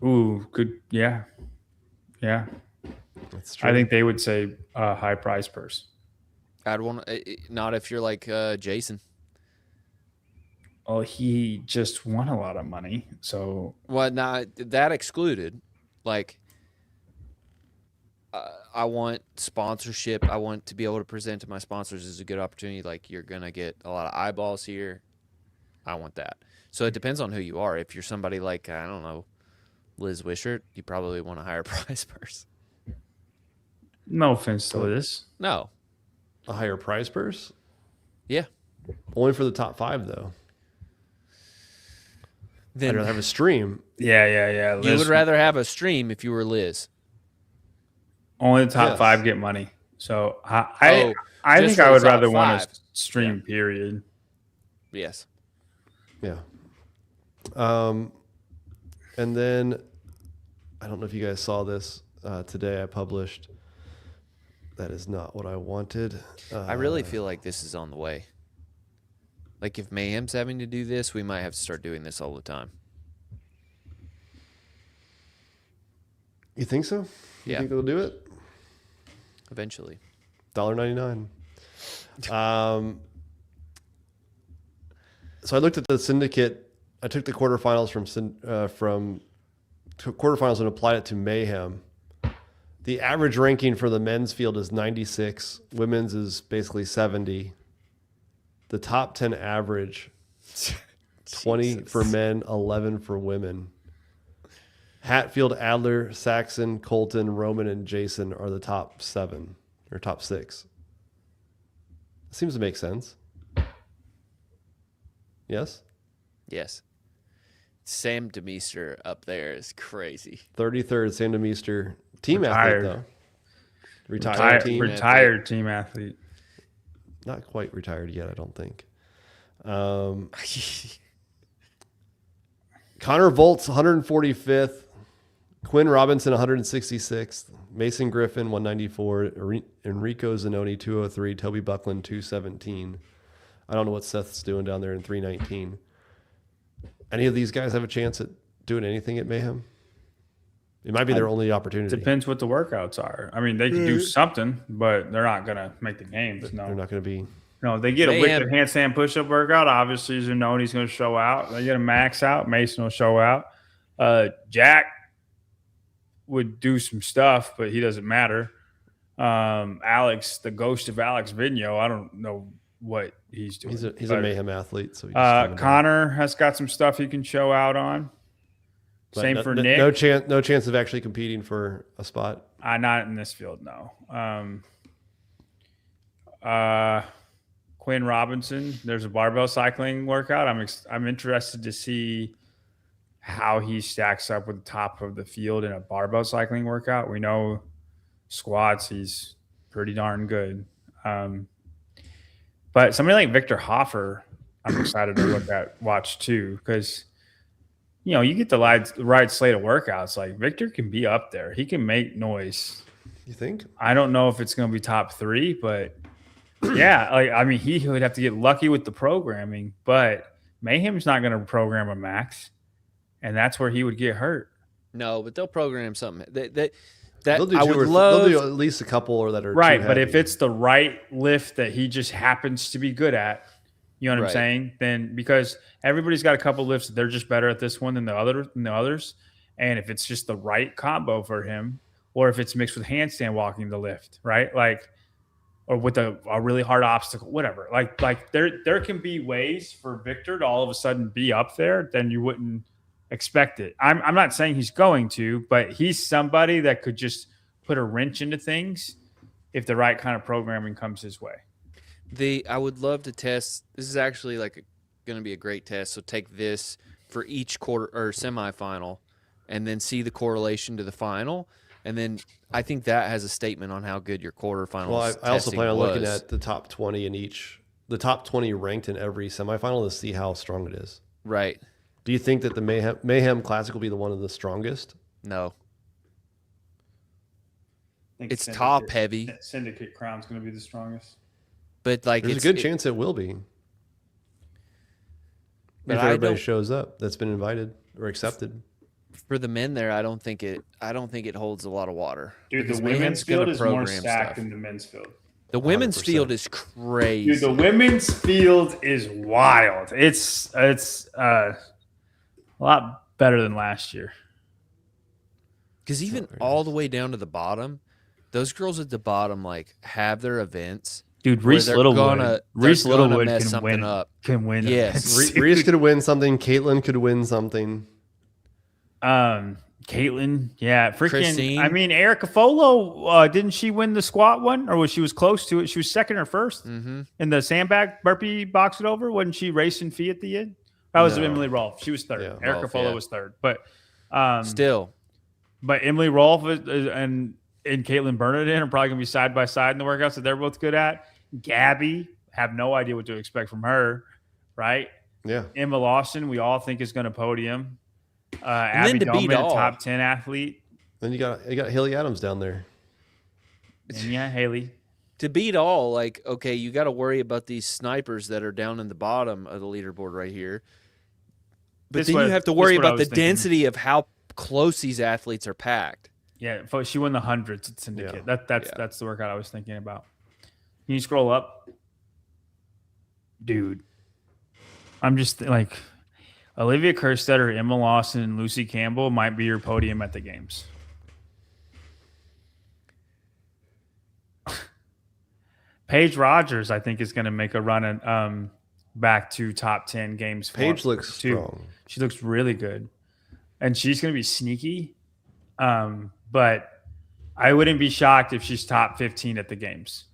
Ooh, good. Yeah. Yeah. That's true. I think they would say high prize purse. I'd want not if you're like Jason. Oh, he just won a lot of money. So, Well, not that excluded. Like, I want sponsorship. I want to be able to present to my sponsors as a good opportunity. Like, you're going to get a lot of eyeballs here. I want that. So it depends on who you are. If you're somebody like, I don't know, Liz Wishart, you probably want a higher prize purse. no offense to this. No. A higher prize purse? Yeah. Only for the top 5, though. Then I'd rather have a stream. Yeah. you would rather have a stream if you were Liz. Only the top Yes. 5 get money. So I just think for I the would top rather want 5. a stream, period. Yes. Yeah. And then I don't know if you guys saw this today. I published. That is not what I wanted. I really feel like this is on the way. Like, if Mayhem's having to do this, we might have to start doing this all the time. You think so? You Yeah. think they'll do it? Eventually. $1.99. So I looked at the syndicate. I took the quarterfinals from quarterfinals and applied it to Mayhem. The average ranking for the men's field is 96. Women's is basically 70. The top 10 average, 20 for men, 11 for women. Hatfield, Adler, Saxon, Colton, Roman, and Jason are the top 7 or top 6. Seems to make sense. Yes? Yes. Sam Demeester up there is crazy. 33rd, Sam Demeester. Team Retired. athlete, though. Retired team. Team athlete. Not quite retired yet, I don't think. Connor Volt's 145th. Quinn Robinson, 166th. Mason Griffin, 194. Enrico Zanoni, 203. Toby Buckland, 217. I don't know what Seth's doing down there in 319. Any of these guys have a chance at doing anything at Mayhem? It might be their only opportunity. Depends what the workouts are. I mean, they can do something, but they're not going to make the games. No, They're not going to be. No, they get a Mayhem. wicked handstand push-up workout. Obviously, Zanoni's going to show out. They get a max out. Mason will show out. Jack would do some stuff, but he doesn't matter. Alex, the ghost of Alex Vigneault, I don't know what he's doing. He's a Mayhem athlete. So he Connor has got some stuff he can show out on. Same for Nick. No chance of actually competing for a spot. Not in this field, no. Quinn Robinson, there's a barbell cycling workout. I'm interested to see how he stacks up with the top of the field in a barbell cycling workout. We know squats, he's pretty darn good. But somebody like Victor Hoffer, I'm excited to watch too, because you get the right slate of workouts. Like, Victor can be up there. He can make noise. You think? I don't know if it's going to be top 3, but yeah, he would have to get lucky with the programming, but Mayhem's not going to program a max. and that's where he would get hurt. No, but they'll program something. That They'll do I would they'll do love. at least a couple that are Right, too but if heavy. it's the right lift that he just happens to be good at, you know what I'm Right. saying? Then because everybody's got a couple lifts, they're just better at this one than the others. And if it's just the right combo for him, or if it's mixed with handstand walking the lift, right? Like, or with a really hard obstacle, whatever. Like there can be ways for Victor to all of a sudden be up there, then you wouldn't expect it. I'm not saying he's going to, but he's somebody that could just put a wrench into things if the right kind of programming comes his way. I would love to test. This is actually like going to be a great test. So take this for each quarter or semifinal, and then see the correlation to the final. And then I think that has a statement on how good your quarterfinals. Well, I also plan on looking was. at the top 20 in each, the top 20 ranked in every semifinal to see how strong it is. Right. Do you think that the Mayhem Classic will be the one of the strongest? No. I think It's top heavy. Syndicate Crown's going to be the strongest. But like There's a good chance it will be. But If I everybody don't- shows up that's been invited or accepted. for the men there, I don't think it holds a lot of water. Dude, Because the women's Mayhem's gonna field is more program stacked stuff. than the men's field. The women's 100%. field is crazy. Dude, the women's field is wild. It's a lot better than last year. Because even very all nice. the way down to the bottom, those girls at the bottom like have their events. Dude, where Reese they're Littlewood, they're Reese gonna Littlewood mess can something win. up. Can win. Yes. events. Reese could win something. Caitlin could win something. Caitlin, yeah, freaking. Christine. I mean, Erica Folo, didn't she win the squat one, or was she close to it? She was second or first Mm-hmm. in the sandbag burpee box it over. Wasn't she racing fee at the end? That was No. Emily Rolfe. She was third. Yeah. Erica Rolfe, Folo yeah. was third, but Still, But Emily Rolfe and Caitlin Bernardin are probably gonna be side by side in the workouts that they're both good at. Gabby, have no idea what to expect from her, right? Yeah. Emma Lawson, we all think is going to podium. then Abby to beat Dolman, a all- top 10 athlete. Then you got Haley Adams down there. And yeah, Haley. to beat all, like, okay, you got to worry about these snipers that are down in the bottom of the leaderboard right here. But This then what- you have to this worry what I about the was thinking. density of how close these athletes are packed. Yeah, she won the hundreds at Syndicate. Yeah. That's the workout I was thinking about. Can you scroll up? Dude. I'm just like Olivia Kerstetter, Emma Lawson, and Lucy Campbell might be your podium at the games. Paige Rogers, I think, is going to make a run at, back to top 10 games. Paige looks too. strong. She looks really good. And she's going to be sneaky. But I wouldn't be shocked if she's top 15 at the games.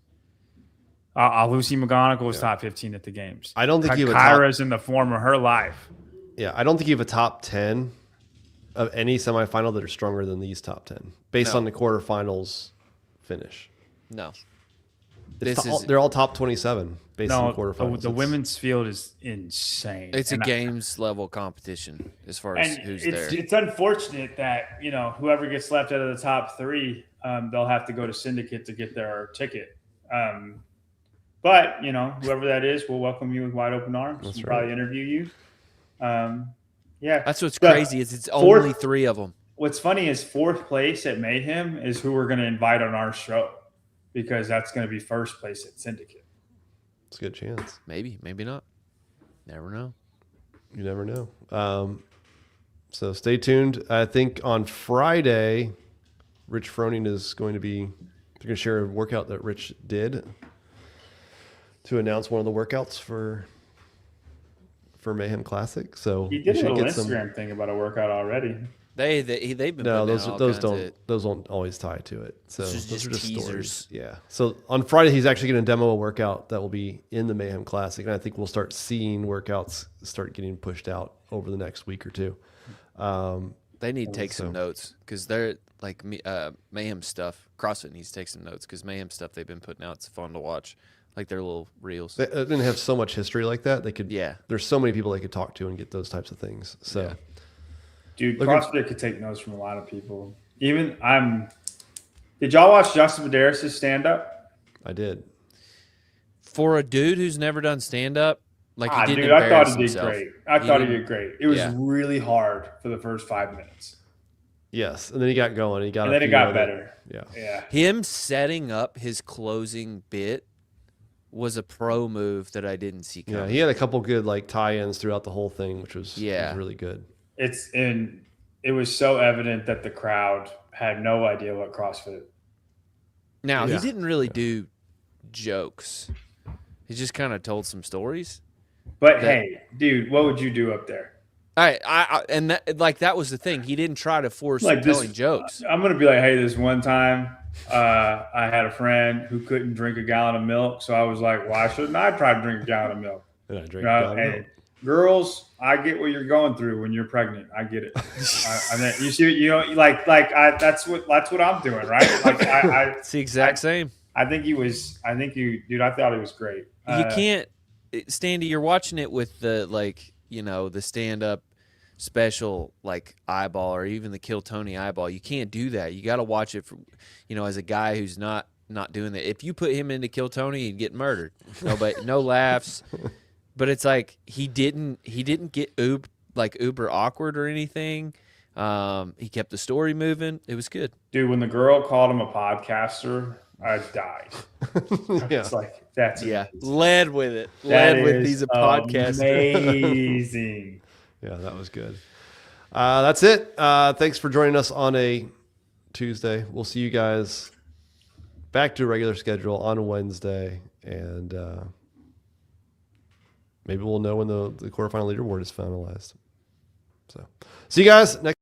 Lucy McGonigal was top 15 at the games. I don't think you have a top, Kyra's in the form of her life. yeah, I don't think you have a top 10 of any semifinal that are stronger than these top 10 based No. on the quarterfinals finish. No. It's they're all top 27 based on the quarterfinals. The women's field is insane. It's a And games level competition as far as And who's it's, there. it's unfortunate that, whoever gets left out of the top three, they'll have to go to Syndicate to get their ticket. But, whoever that is, we'll welcome you with wide open arms. That's We'll right. probably interview you. Yeah. That's what's The crazy is it's fourth- only 3 of them. What's funny is fourth place at Mayhem is who we're going to invite on our show because that's going to be first place at Syndicate. It's a good chance. Maybe, maybe not. Never know. You never know. So stay tuned. I think on Friday, Rich Froning is going to be they're going to share a workout that Rich did to announce one of the workouts for Mayhem Classic. So He did we a should little get some. Instagram thing about a workout already. They've been No, putting out all those kinds don't always tie to it. So This is those are just just teasers. stories. Yeah. So on Friday he's actually going to demo a workout that will be in the Mayhem Classic, and I think we'll start seeing workouts start getting pushed out over the next week or two. They need to take some So- notes because they're like Mayhem stuff. CrossFit needs to take some notes because Mayhem stuff they've been putting out. It's fun to watch, like their little reels. They didn't have so much history like that. They could. Yeah. There's so many people they could talk to and get those types of things. So. Yeah. Dude, Look at- CrossFit could take notes from a lot of people. Did y'all watch Justin Medeiros' stand up? I did. For a dude who's never done stand up, Like he didn't dude, I thought embarrass he did himself. great. I thought he didn't- did great. It was yeah. really hard for the first 5 minutes. Yes, and then he got going. He got, And a then it few got other- better. Yeah, Yeah. Him setting up his closing bit was a pro move that I didn't see coming. yeah. He had a couple good like tie-ins throughout the whole thing, which was really good. It was so evident that the crowd had no idea what CrossFit. Now, Yeah. he didn't really do jokes. He just kind of told some stories. But hey, dude, what would you do up there? And that was the thing. He didn't try to force Like telling this, jokes. I'm gonna be like, hey, this one time, I had a friend who couldn't drink a gallon of milk, so I was like, why shouldn't I try to drink a gallon of milk? And I drank You a know, gallon of and milk. girls, I get what you're going through when you're pregnant. I get it. I mean, you see, you know, that's what I'm doing, right? Like It's the exact same. I thought he was great. You can't, Standy, you're watching it with the, like, you know, the stand-up special, like, eyeball or even the Kill Tony eyeball. You can't do that. You got to watch it, for, you know, as a guy who's not doing that. If you put him into Kill Tony, he'd get murdered. No laughs. But it's like he didn't get uber awkward or anything. He kept the story moving. It was good. Dude, when the girl called him a podcaster, I died. Yeah. It's like, that's amazing. Led with it. That Led with is he's a podcaster. Amazing. Yeah, that was good. That's it. Thanks for joining us on a Tuesday. We'll see you guys back to a regular schedule on Wednesday, and maybe we'll know when the quarterfinal leaderboard is finalized. So, see you guys next.